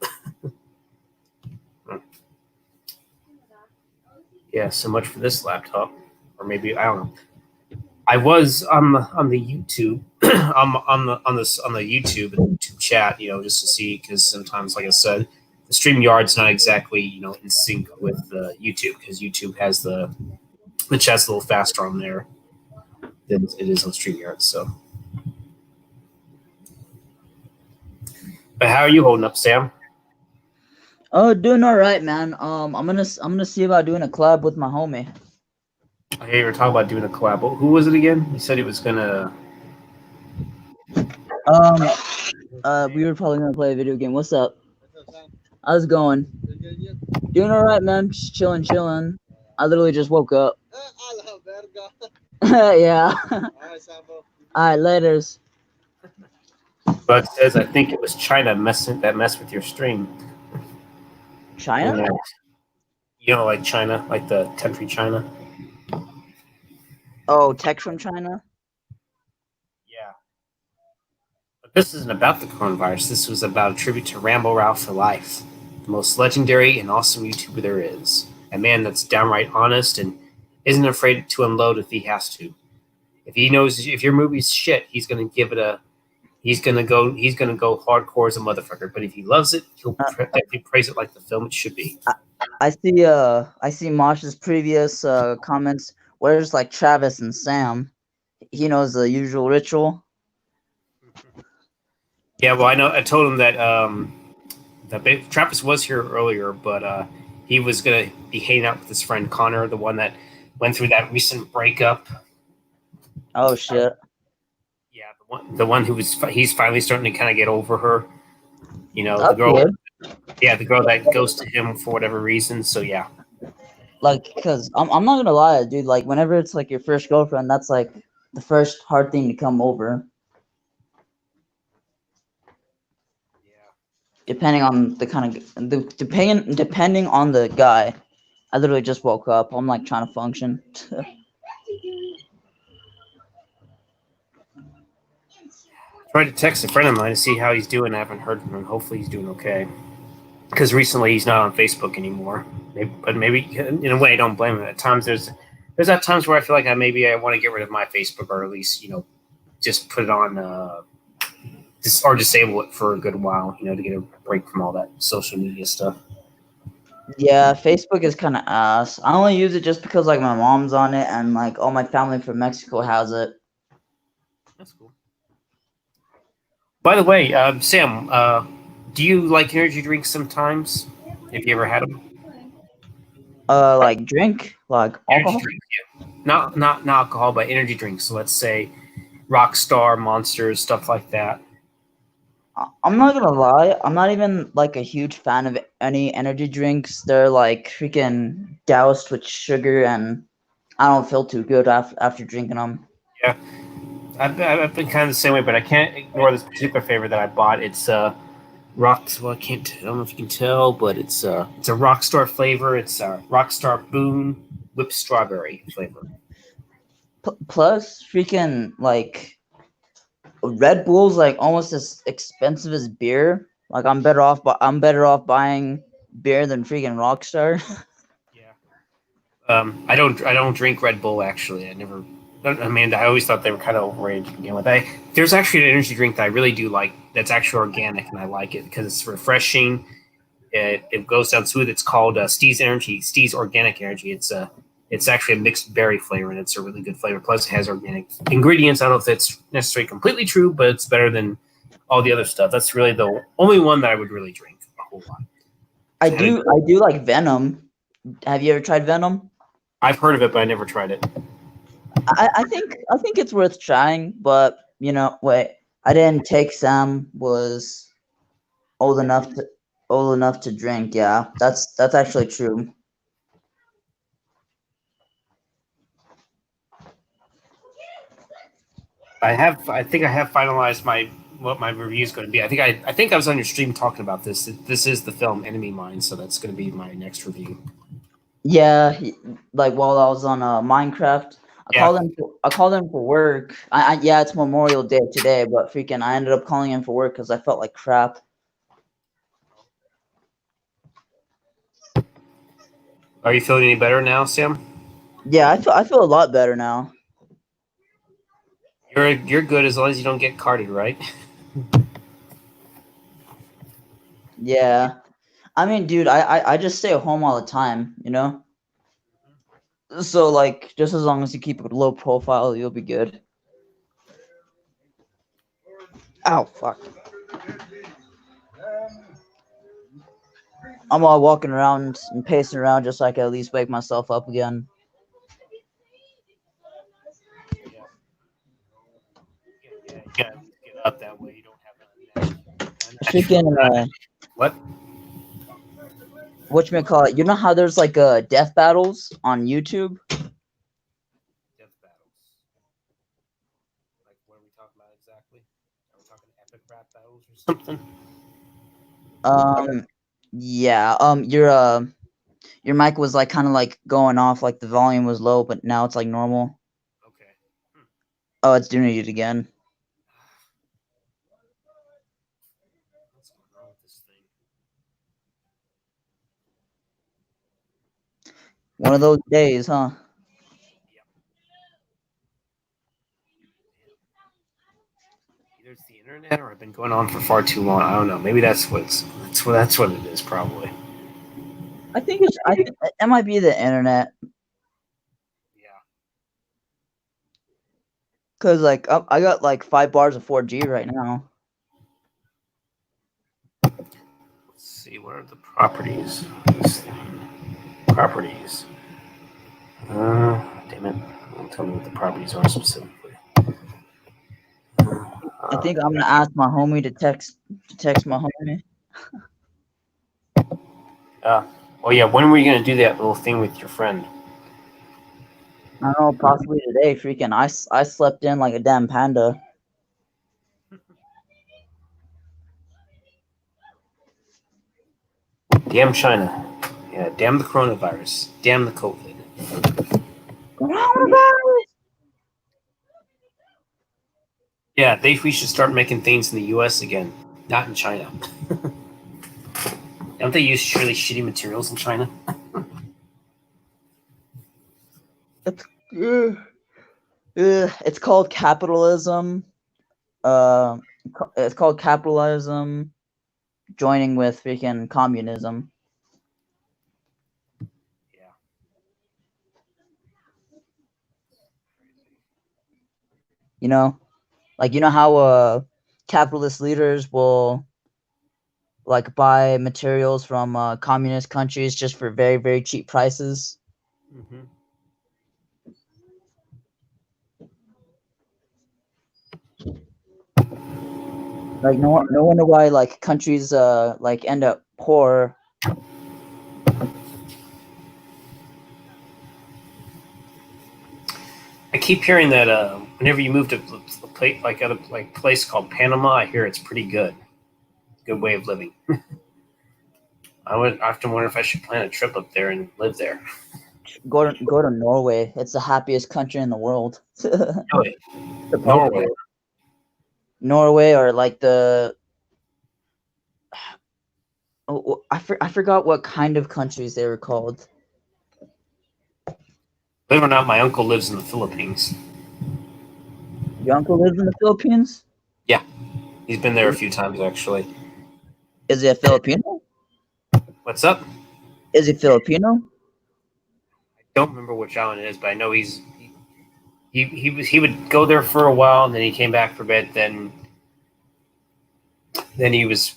Yeah, so much for this laptop. Or maybe I don't know. I was on the YouTube on the YouTube chat, just to see, because sometimes, like I said, the StreamYard's not exactly in sync with YouTube, because YouTube has the chat's a little faster on there than it is on StreamYard. So, but how are you holding up, Sam? Oh, doing all right, man. I'm gonna see about doing a collab with my homie. I hear you were talking about doing a collab. Who was it again? You said he was gonna. We were probably gonna play a video game. What's up? How's it going? Doing all right, man. Just chilling. I literally just woke up. Yeah. All right, laters. But it says I think it was China messed with your stream. China? And, like China, like the country China. Oh, text from China? Yeah. But this isn't about the coronavirus. This was about a tribute to Ramboraph4Life, the most legendary and awesome YouTuber there is. A man that's downright honest and isn't afraid to unload if he has to. If he knows if your movie's shit, he's gonna give it a. He's gonna go hardcore as a motherfucker. But if he loves it, he'll definitely praise it like the film it should be. I see Mosh's previous comments. Where's like Travis and Sam? He knows the usual ritual. Yeah, well, I know. I told him that Travis was here earlier, but he was gonna be hanging out with his friend Connor, the one that went through that recent breakup. Oh shit. Yeah, the one he's finally starting to kind of get over her. That's the girl. good. Yeah, the girl that goes to him for whatever reason. So yeah. Like, cause I'm not gonna lie, dude. Like, whenever it's like your first girlfriend, that's like the first hard thing to come over. Depending on the kind of depending on the guy. I literally just woke up. I'm like trying to function. Tried to text a friend of mine to see how he's doing. I haven't heard from him. Hopefully he's doing okay. Because recently he's not on Facebook anymore. Maybe in a way I don't blame him. At times there's at times where I feel like I want to get rid of my Facebook, or at least just put it on or disable it for a good while. To get a break from all that social media stuff. Yeah, Facebook is kind of ass. I only use it just because like my mom's on it and like all my family from Mexico has it. That's cool. By the way, Sam, do you like energy drinks sometimes? Have you ever had them? Like drink, like alcohol. Energy drinks, yeah. Not alcohol, but energy drinks. So let's say Rockstar, Monsters, stuff like that. I'm not gonna lie, I'm not even like a huge fan of any energy drinks. They're like freaking doused with sugar, and I don't feel too good after drinking them. Yeah, I've been kind of the same way, but I can't ignore this particular flavor that I bought. It's Rocks. Well, I don't know if you can tell, but it's a Rockstar flavor. It's a Rockstar Boon whipped strawberry flavor. Plus, freaking like Red Bull's like almost as expensive as beer. Like I'm better off buying beer than freaking Rockstar. Yeah. I don't drink Red Bull actually. I always thought they were kind of overrated to begin with. There's actually an energy drink that I really do like that's actually organic, and I like it because it's refreshing. It goes down smooth. It's called Steve's Organic Energy. It's actually a mixed berry flavor, and it's a really good flavor. Plus, it has organic ingredients. I don't know if that's necessarily completely true, but it's better than all the other stuff. That's really the only one that I would really drink a whole lot. I do like Venom. Have you ever tried Venom? I've heard of it, but I never tried it. I think it's worth trying, but wait, I didn't take Sam was old enough to drink. Yeah, that's actually true. I think I have finalized what my review is going to be. I think I was on your stream talking about this. This is the film Enemy Mine, so that's going to be my next review. Yeah, like while I was on Minecraft, I Yeah. called him for work. Yeah, it's Memorial Day today, but freaking, I ended up calling him for work because I felt like crap. Are you feeling any better now, Sam? Yeah, I feel a lot better now. You're good as long as you don't get carded, right? Yeah, I mean, dude, I just stay at home all the time, So like, just as long as you keep a low profile, you'll be good. Ow, fuck. I'm all walking around and pacing around just so I can at least wake myself up again. Yeah, you gotta get up that way. You don't have Freaking, what? whatchamacallit, you know how there's like death battles on YouTube? Death battles. Like, what are we talking about exactly? Are we talking epic rap battles or something? Yeah. Your mic was like kind of like going off, like the volume was low, but now it's like normal. Okay. Oh, it's doing it again. What's going on with this thing? One of those days, huh? Either it's the internet or I've been going on for far too long. I don't know. Maybe that's what it is. Probably. I think it might be the internet. Yeah. Cause like I got like 5 bars of 4G right now. Let's see. What are the properties? Properties. Damn it! Don't tell me what the properties are specifically. I think I'm gonna ask my homie to text my homie. Oh yeah. When were you gonna do that little thing with your friend? I don't know, possibly today. Freaking, I slept in like a damn panda. Damn China. Yeah. Damn the coronavirus. Damn the COVID. Yeah, we should start making things in the U.S. again, not in China. Don't they use really shitty materials in China? It's called capitalism. It's called capitalism joining with freaking communism. Yeah. Like how capitalist leaders will like buy materials from communist countries just for very, very cheap prices. Mm-hmm. Like no wonder why like countries like end up poor. I keep hearing that whenever you move to a place called Panama, I hear it's pretty good. Good way of living. I often wonder if I should plan a trip up there and live there. Go to Norway. It's the happiest country in the world. Really? Norway. Norway or like the I forgot what kind of countries they were called. Believe it or not, my uncle lives in the Philippines. Your uncle lives in the Philippines? Yeah, he's been there a few times actually. Is he a Filipino? What's up? Is he Filipino? I don't remember which island it is, but I know he would go there for a while, and then he came back for a bit. Then then he was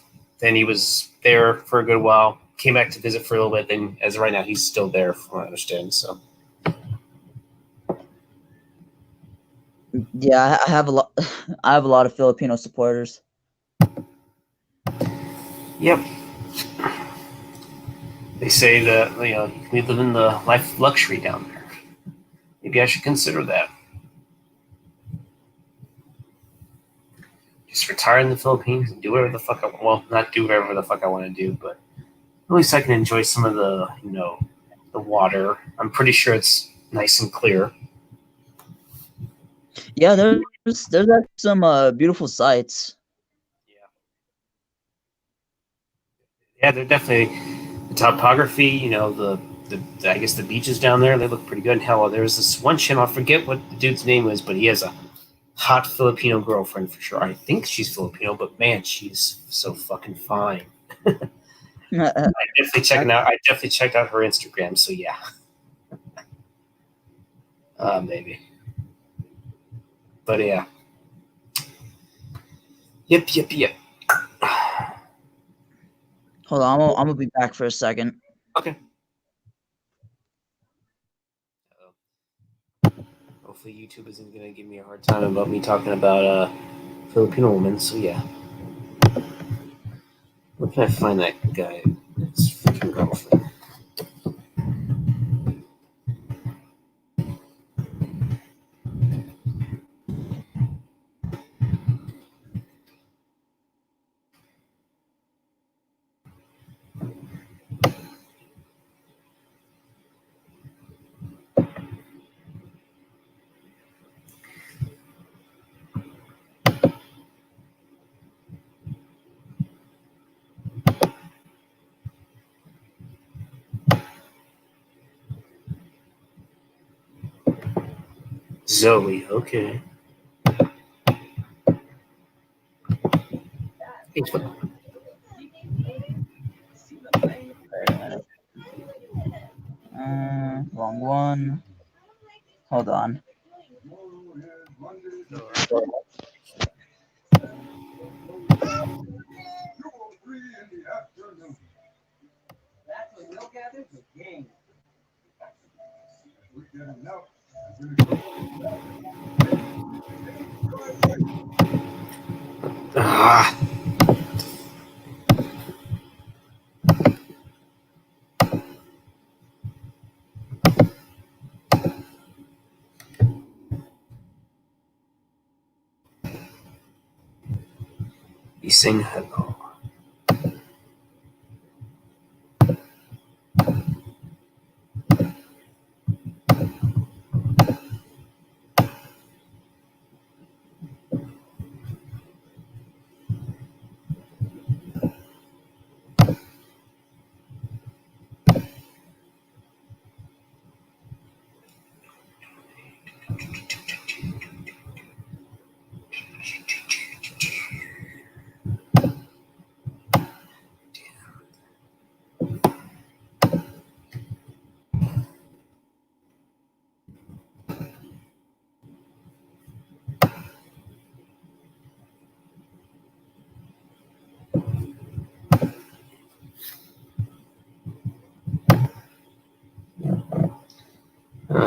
there for a good while. Came back to visit for a little bit. Then, as of right now, he's still there, from what I understand. So, Yeah, I have a lot. I have a lot of Filipino supporters. yep. They say that we live in the life of luxury down there. Maybe I should consider that. Just retire in the Philippines and do whatever the fuck I want. Well, not do whatever the fuck I want to do, but at least I can enjoy some of the the water. I'm pretty sure it's nice and clear. Yeah, there's actually some beautiful sights. Yeah, they're definitely the topography. The I guess the beaches down there, they look pretty good. Hell, there's this one channel, I forget what the dude's name is, but he has a hot Filipino girlfriend for sure. I think she's Filipino, but man, she's so fucking fine. I definitely checked out her Instagram. So yeah, maybe. But yeah, yep. Hold on, I'm gonna be back for a second. Okay. Hopefully YouTube isn't gonna give me a hard time about me talking about Filipino woman. So yeah, where can I find that guy? It's freaking girlfriend. Zoe, okay. Hey, Wrong one. Hold on. Ah, you sing hello.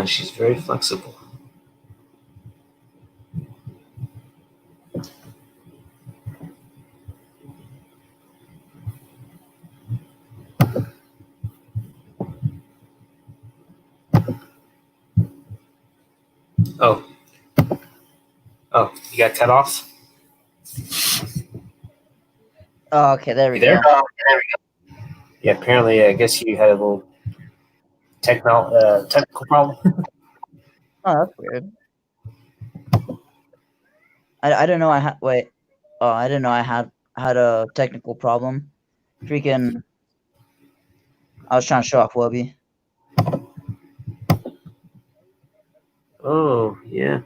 She's very flexible. Oh, you got cut off? Oh, okay, there we You there? go. Yeah, apparently, I guess you had a little technical problem. Oh, that's weird. I didn't know I had. Wait. Oh, I didn't know I had a technical problem. Freaking. I was trying to show off Wubby. Oh, yeah.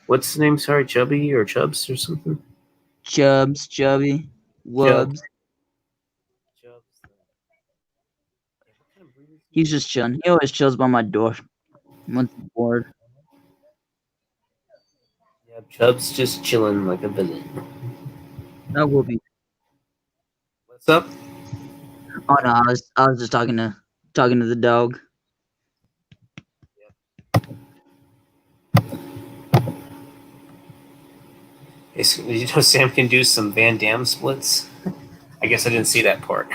What's the name? Sorry, Chubby or Chubs or something? Chubs, Chubby, Wubs. Chubs. He's just chilling. He always chills by my door once he's bored. Yeah, Chubs just chilling like a villain. That will be. What's up? Oh no, I was just talking to the dog. Did you know Sam can do some Van Damme splits? I guess I didn't see that part.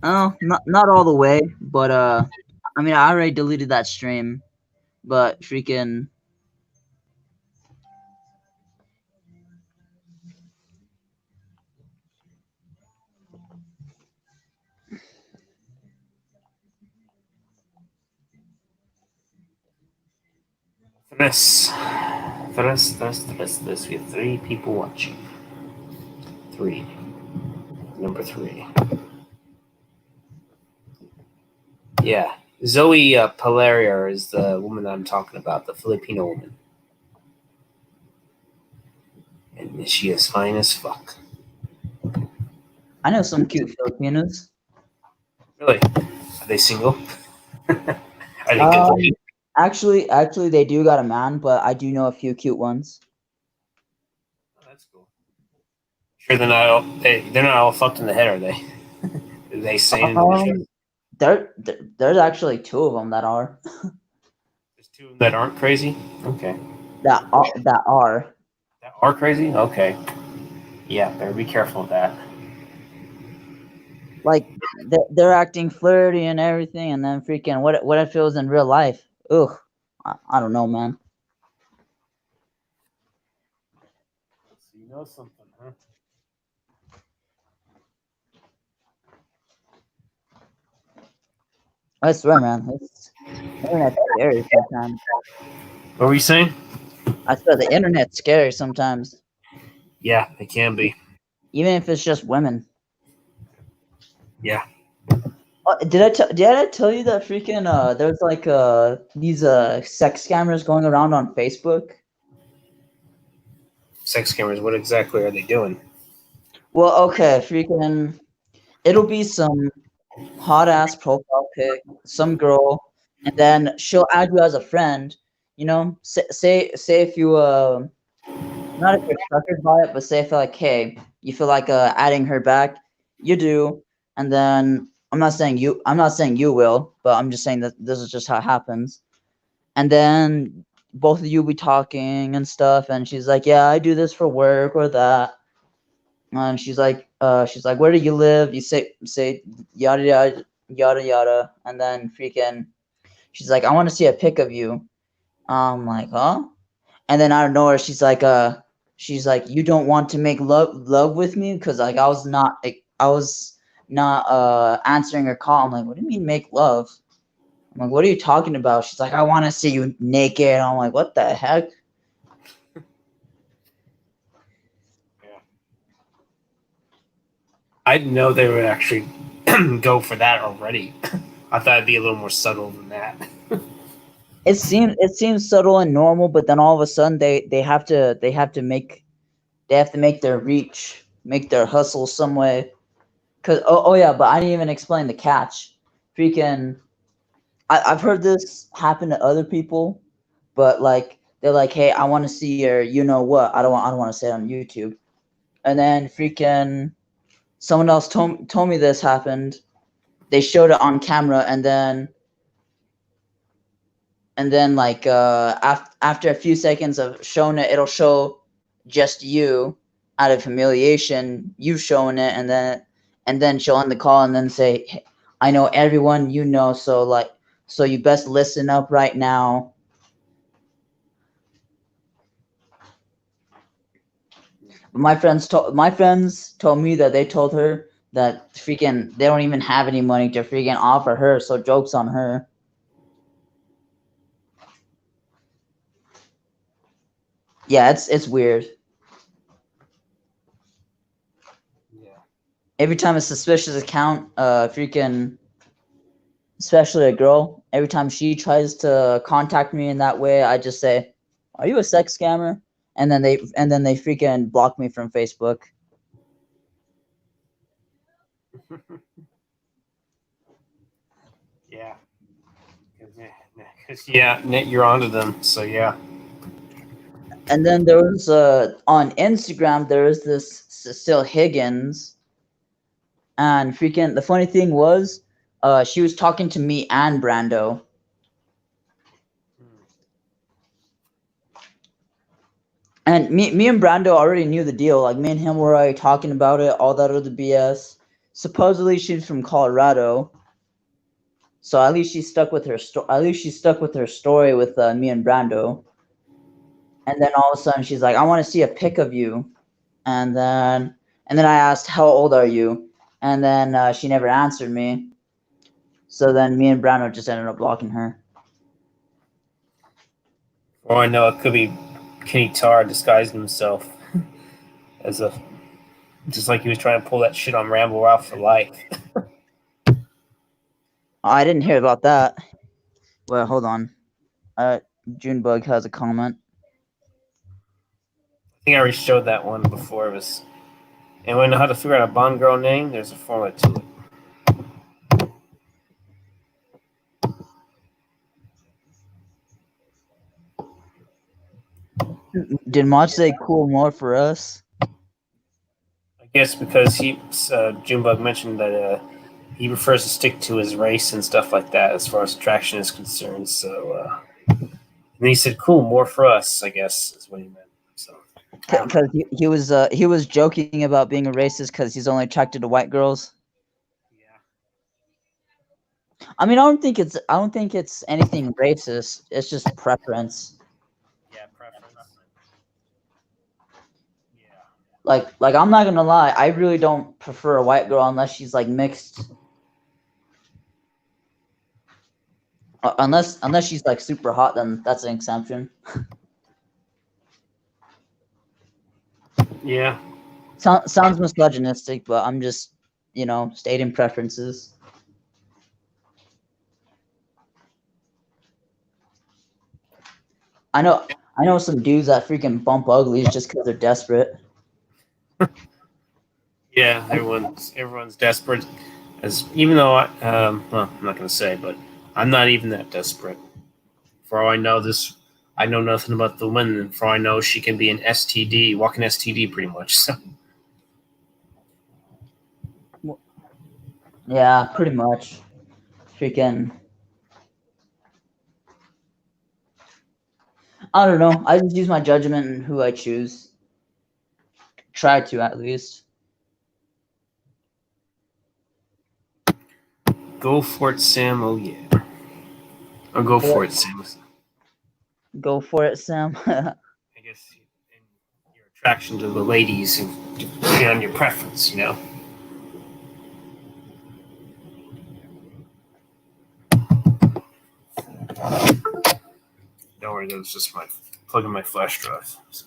Oh, not all the way, but I mean, I already deleted that stream, but freaking. This. We have 3 people watching. 3. Number 3. Yeah. Zoe Palaria is the woman that I'm talking about, the Filipino woman. And she is fine as fuck. I know some cute Filipinos. Really? Are they single? Are they good Um, looking? actually, they do got a man, but I do know a few cute ones. Oh, that's cool. Sure, they're not all fucked in the head, are they? Are they sane individuals? There's actually 2 of them that are There's 2 of them that aren't crazy? Okay. that are. That are crazy? Okay. Yeah, better be careful with that. Like they're acting flirty and everything, and then freaking what it feels in real life. Ugh, I don't know, man. So you know something, huh? I swear, man, internet's scary sometimes. What were you saying? I swear the internet's scary sometimes, Yeah, it can be. even if it's just women. Yeah. Did I tell you that freaking there's like these sex scammers going around on Facebook? Sex cameras, what exactly are they doing? Well, okay, freaking it'll be some hot ass profile pic, some girl, and then she'll add you as a friend. You know, say if you not if you're suckered by it, but say if like, hey, you feel like adding her back, you do, and then I'm not saying you will, but I'm just saying that this is just how it happens. And then both of you be talking and stuff, and she's like, yeah, I do this for work or that. And she's like, where do you live? You say yada yada yada yada, and then freaking, she's like, I want to see a pic of you. I'm like, huh? And then out of nowhere, she's like, you don't want to make love with me because like I was not answering her call. I'm like, what do you mean make love? I'm like, what are you talking about? She's like, I want to see you naked. I'm like, what the heck? I didn't know they would actually go for that already. I thought it'd be a little more subtle than that. It seems subtle and normal, but then all of a sudden they have to make their reach, make their hustle some way. Cause oh yeah, but I didn't even explain the catch. Freaking, I've heard this happen to other people, but like they're like, hey, I want to see your, you know what? I don't want to say it on YouTube. And then freaking, someone else told me this happened. They showed it on camera, and then like after a few seconds of showing it, it'll show just you out of humiliation, you showing it, and then she'll end the call and then say, hey, I know everyone you know, so you best listen up right now. My friends told me that they told her that freaking they don't even have any money to freaking offer her, so joke's on her. Yeah, it's weird. Yeah. Every time a suspicious account, freaking, especially a girl, every time she tries to contact me in that way, I just say, "Are you a sex scammer?" And then they freaking block me from Facebook. Yeah. Because yeah, you're onto them. So yeah. And then there was on Instagram there was this still Higgins. And freaking the funny thing was, she was talking to me and Brando. And me and Brando already knew the deal. Like me and him were already talking about it, all that other BS. Supposedly she's from Colorado, so at least she stuck with her story with me and Brando. And then all of a sudden she's like, "I want to see a pic of you," and then I asked, "How old are you?" And then she never answered me. So then me and Brando just ended up blocking her. Or I know it could be Kenny Tar disguising himself as a, just like he was trying to pull that shit on Ramble Ralph for life. I didn't hear about that. Well, hold on. Junebug has a comment. I think I already showed that one before. It was, and when I know how to figure out a Bond girl name, there's a formula to it. Did Mach say cool more for us? I guess because Junebug mentioned that he prefers to stick to his race and stuff like that as far as attraction is concerned. So, and he said, "Cool, more for us." I guess is what he meant. So, Because he was joking about being a racist because he's only attracted to white girls. yeah, I mean, I don't think it's anything racist. It's just preference. yeah, preference. Yeah, Like I'm not gonna lie, I really don't prefer a white girl unless she's like mixed. Unless she's like super hot, then that's an exception. yeah. Sounds misogynistic, but I'm just stating preferences. I know some dudes that freaking bump uglies just because they're desperate. Yeah, everyone's desperate. As even though well, I'm not gonna say, but I'm not even that desperate. For all I know, I know nothing about the woman. And for all I know, she can be an STD, walking STD, pretty much. So Yeah, pretty much. Freaking. I don't know. I just use my judgment in who I choose. Try to, at least. go for it, Sam. Oh yeah, I'll go for it, Sam. Go for it, Sam. I guess in your attraction to the ladies and depending on your preference, you know. Don't worry, that was just my plugging my flash drive. So.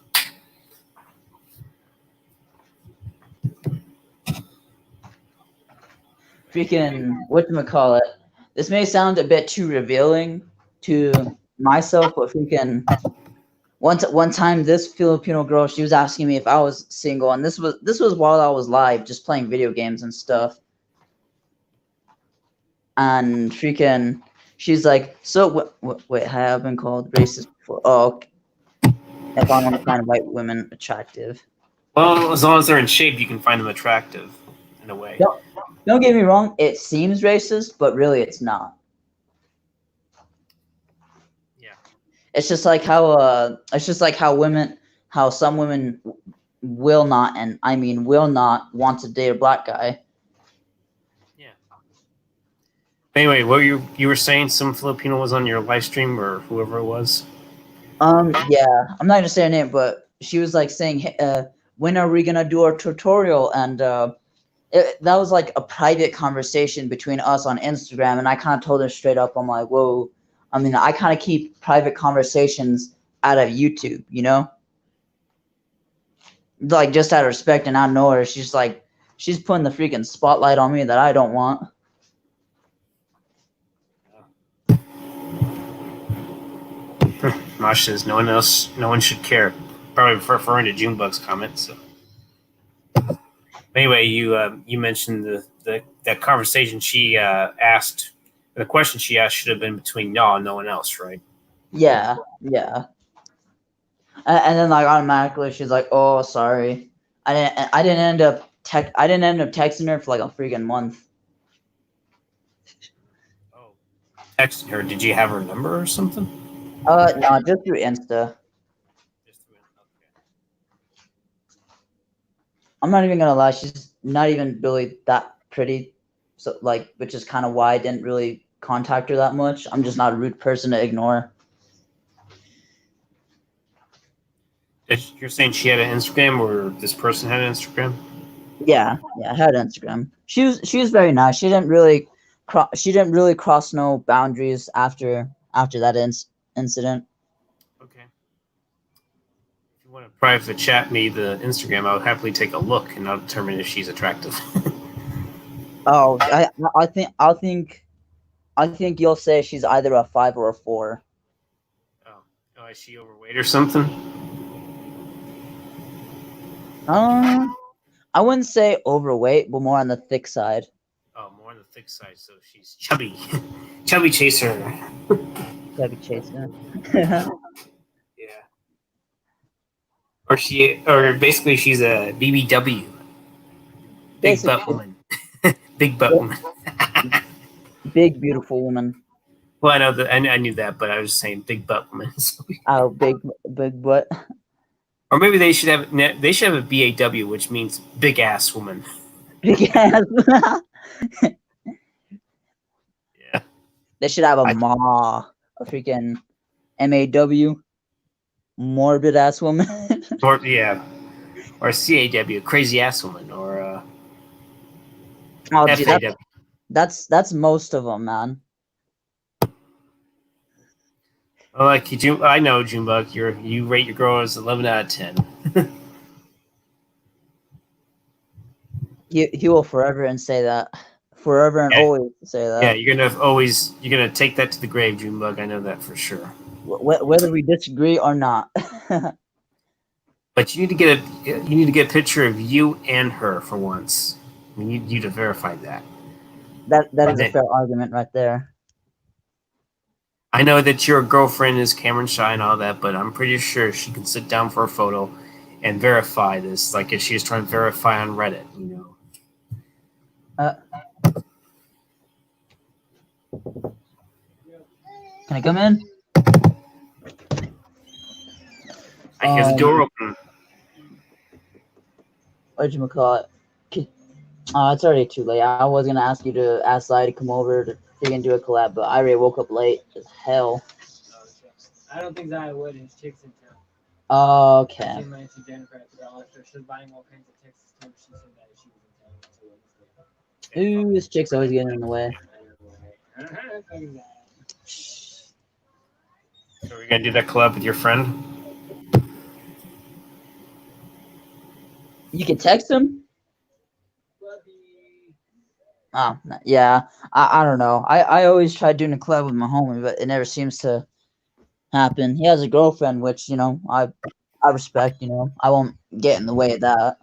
Freaking, whatchamacallit. This may sound a bit too revealing to myself, but freaking one time this Filipino girl, she was asking me if I was single, and this was while I was live just playing video games and stuff. And freaking she's like, "So wait, have I been called racist before?" Oh, okay. If I want to find white women attractive. Well, as long as they're in shape, you can find them attractive in a way. Don't get me wrong, it seems racist, but really it's not. Yeah. It's just like how some women will not, and I mean will not, want to date a black guy. Yeah. Anyway, what you were saying, some Filipino was on your live stream or whoever it was. Yeah, I'm not gonna say her name, but she was like saying, hey, when are we gonna do our tutorial? And that was like a private conversation between us on Instagram, and I kind of told her straight up, I'm like, whoa. I mean, I kind of keep private conversations out of YouTube, you know? Like, just out of respect and out of nowhere, she's putting the freaking spotlight on me that I don't want. Mosh says no one should care. Probably referring to Junebug's comment. So anyway, you mentioned that conversation she asked. The question she asked should have been between y'all and no one else, right? Yeah. And then like automatically she's like, oh, sorry. I didn't end up texting her for like a freaking month. Oh, texting her. Did you have her number or something? No, just through Insta. Just okay. I'm not even gonna lie, she's not even really that pretty. So like, which is kind of why I didn't really contact her that much. I'm just not a rude person to ignore. You're saying she had an Instagram, or this person had an Instagram? Yeah, I had Instagram. She was very nice. She didn't really cross no boundaries after that incident. Okay. If you want to private chat me the Instagram, I would happily take a look, and I'll determine if she's attractive. Oh, I think you'll say she's either a 5 or a 4. Oh, is she overweight or something? I wouldn't say overweight, but more on the thick side. Oh, more on the thick side, so she's chubby. Chubby chaser. Chevy Chaser. Yeah. Or basically she's a BBW. Big butt Basically, woman. Big butt woman. big beautiful woman. Well, I know that. I knew that, but I was just saying big butt woman. Oh, big butt. Or maybe they should have a BAW, which means big ass woman. Big ass. Yeah. They should have a freaking MAW, morbid ass woman. Or CAW, crazy ass woman, or Oh, dude, FAW. that's most of them, man. I like you, I know, Junebug. You rate your girls 11 out of 10. He will forever and say that, forever and always say that. Yeah, you're gonna take that to the grave, Junebug. I know that for sure. Whether we disagree or not. But you need to get a picture of you and her for once. We need you to verify that. That is a fair argument right there. I know that your girlfriend is Cameron Shy and all that, but I'm pretty sure she can sit down for a photo and verify this, like if she was trying to verify on Reddit, Can I come in? I hear the door open. Whatchamacallit? It's already too late. I was gonna ask you to ask Sai to come over to freaking do a collab, but I already woke up late as hell. I don't think Zaya would. His chick's in town. Okay. She might see Jennifer at the dollar store. She's buying all kinds of Texas toast. She said that she was in town. Ooh, this chick's always getting in the way. So we're gonna do that collab with your friend? You can text him? Oh, yeah. I don't know. I always try doing a collab with my homie, but it never seems to happen. He has a girlfriend, which, I respect, I won't get in the way of that.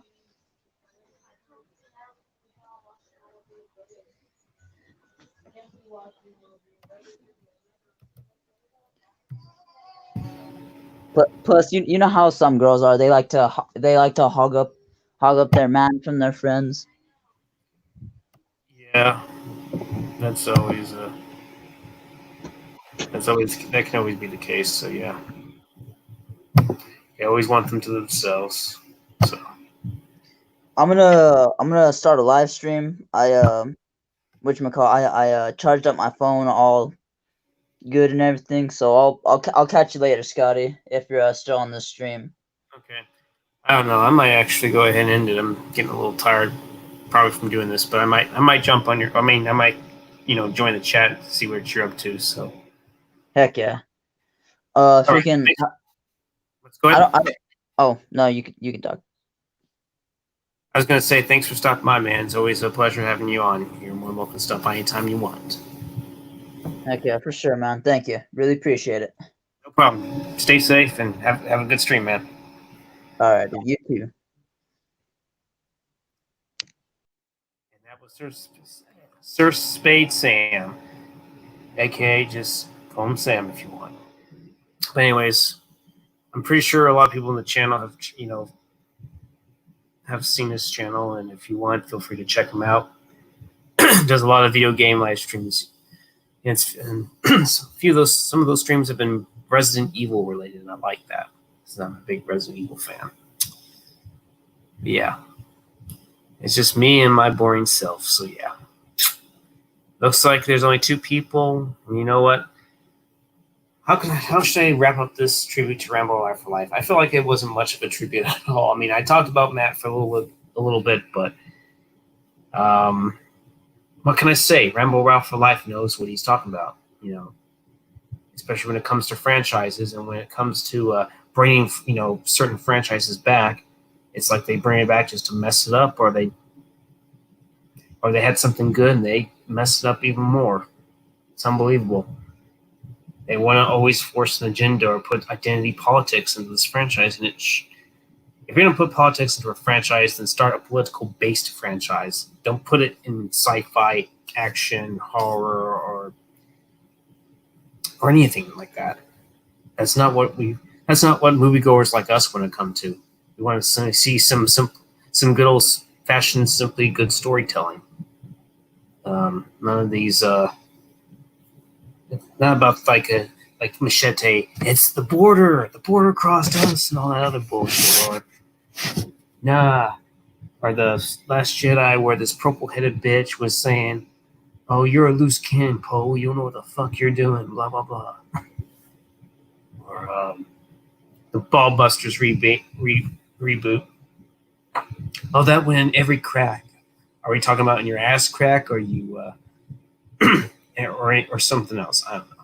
Plus, you know how some girls are. They like to hog up their man from their friends. Yeah, that can always be the case. So yeah, you always want them to themselves. So I'm gonna start a live stream. I charged up my phone all good and everything. So I'll catch you later, Scotty. If you're still on the stream. okay. I don't know. I might actually go ahead and end it. I'm getting a little tired, probably from doing this, but I might jump on your. I mean, I might, join the chat to see what you're up to. So Heck yeah. freaking. Right, Let's go ahead. Oh no, you can talk. I was gonna say thanks for stopping by, man. It's always a pleasure having you on. You're more than welcome to stop by anytime you want. Heck yeah, for sure, man. Thank you. Really appreciate it. No problem. Stay safe and have a good stream, man. All right, you too. And that was Sir Spade Sam, aka just call him Sam if you want. But anyways, I'm pretty sure a lot of people in the channel have seen his channel, and if you want, feel free to check him out. Does a lot of video game live streams. And some of those streams have been Resident Evil related, and I like that. So I'm a big Resident Evil fan. But yeah, it's just me and my boring self. So yeah, looks like there's only 2 people. And you know what? How should I wrap up this tribute to Ramboraph4Life? I feel like it wasn't much of a tribute at all. I mean, I talked about Matt for a little bit, but what can I say? Ramboraph4Life knows what he's talking about, you know, especially when it comes to franchises and when it comes to bringing, you know, certain franchises back. It's like they bring it back just to mess it up, or they had something good and they mess it up even more. It's unbelievable. They want to always force an agenda or put identity politics into this franchise, and if you're going to put politics into a franchise, then start a political-based franchise. Don't put it in sci-fi, action, horror, or anything like that. That's not what moviegoers like us want to come to. We want to see some good old-fashioned, simply good storytelling. None of these. Not about like Machete. It's the border crossed us, and all that other bullshit. Or nah, or the Last Jedi, where this purple-headed bitch was saying, "Oh, you're a loose cannon, Poe. You don't know what the fuck you're doing." Blah blah blah. Or the Ballbusters reboot. Oh, that went in every crack. Are we talking about in your ass crack, or you, or something else? I don't know.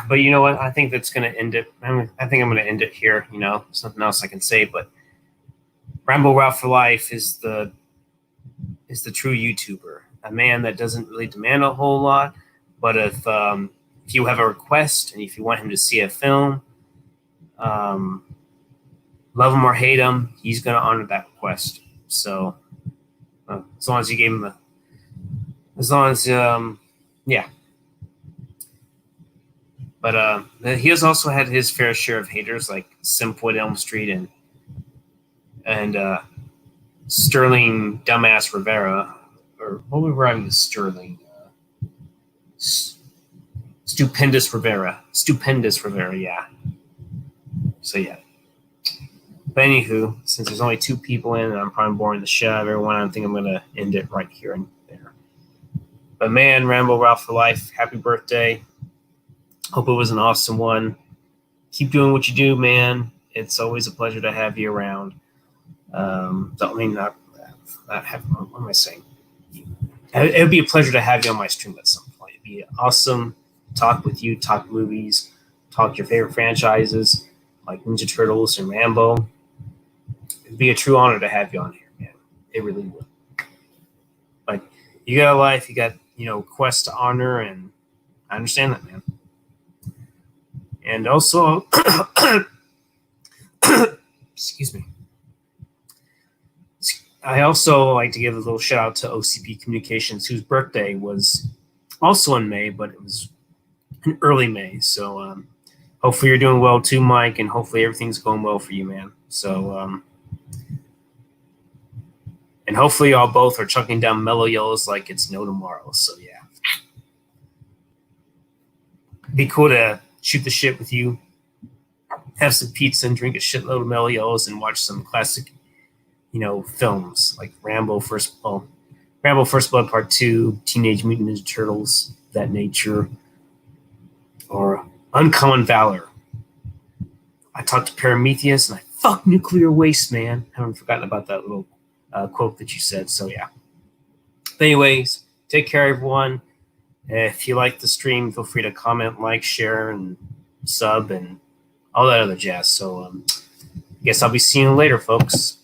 But you know what? I think that's going to end it. I think I'm going to end it here. You know, something else I can say. But Ramboraph4Life is the true YouTuber, a man that doesn't really demand a whole lot. But if you have a request and if you want him to see a film, love him or hate him, he's going to honor that request. So as long as you gave him yeah. But he has also had his fair share of haters, like Simpwood Elm Street and Sterling Dumbass Rivera, or what we were having with Sterling, Stupendous Rivera, yeah. So yeah. But anywho, since there's only 2 people in, and I'm probably boring the shit out of everyone, I think I'm gonna end it right here and there. But man, Ramboraph4Life, happy birthday. Hope it was an awesome one. Keep doing what you do, man. It's always a pleasure to have you around. What am I saying? It would be a pleasure to have you on my stream at some point. It'd be awesome to talk with you, talk movies, talk your favorite franchises like Ninja Turtles and Rambo. It'd be a true honor to have you on here, man. It really would. Like, you got a life, you got, you know, quests to honor, and I understand that, man. And also, excuse me. I also like to give a little shout out to OCP Communications, whose birthday was also in May, but it was in early May. So hopefully you're doing well too, Mike, and hopefully everything's going well for you, man. So and hopefully y'all both are chucking down mellow yellows like it's no tomorrow. So yeah, be cool to shoot the shit with you, have some pizza and drink a shitload of mellow yellows and watch some classic, you know, films like Rambo First Blood Part 2, Teenage Mutant Ninja Turtles, that nature, or Uncommon Valor. I talked to Prometheus and I fuck nuclear waste, man. I haven't forgotten about that little quote that you said. So yeah. But anyways, take care, everyone. If you like the stream, feel free to comment, like, share, and sub, and all that other jazz. So I guess I'll be seeing you later, folks.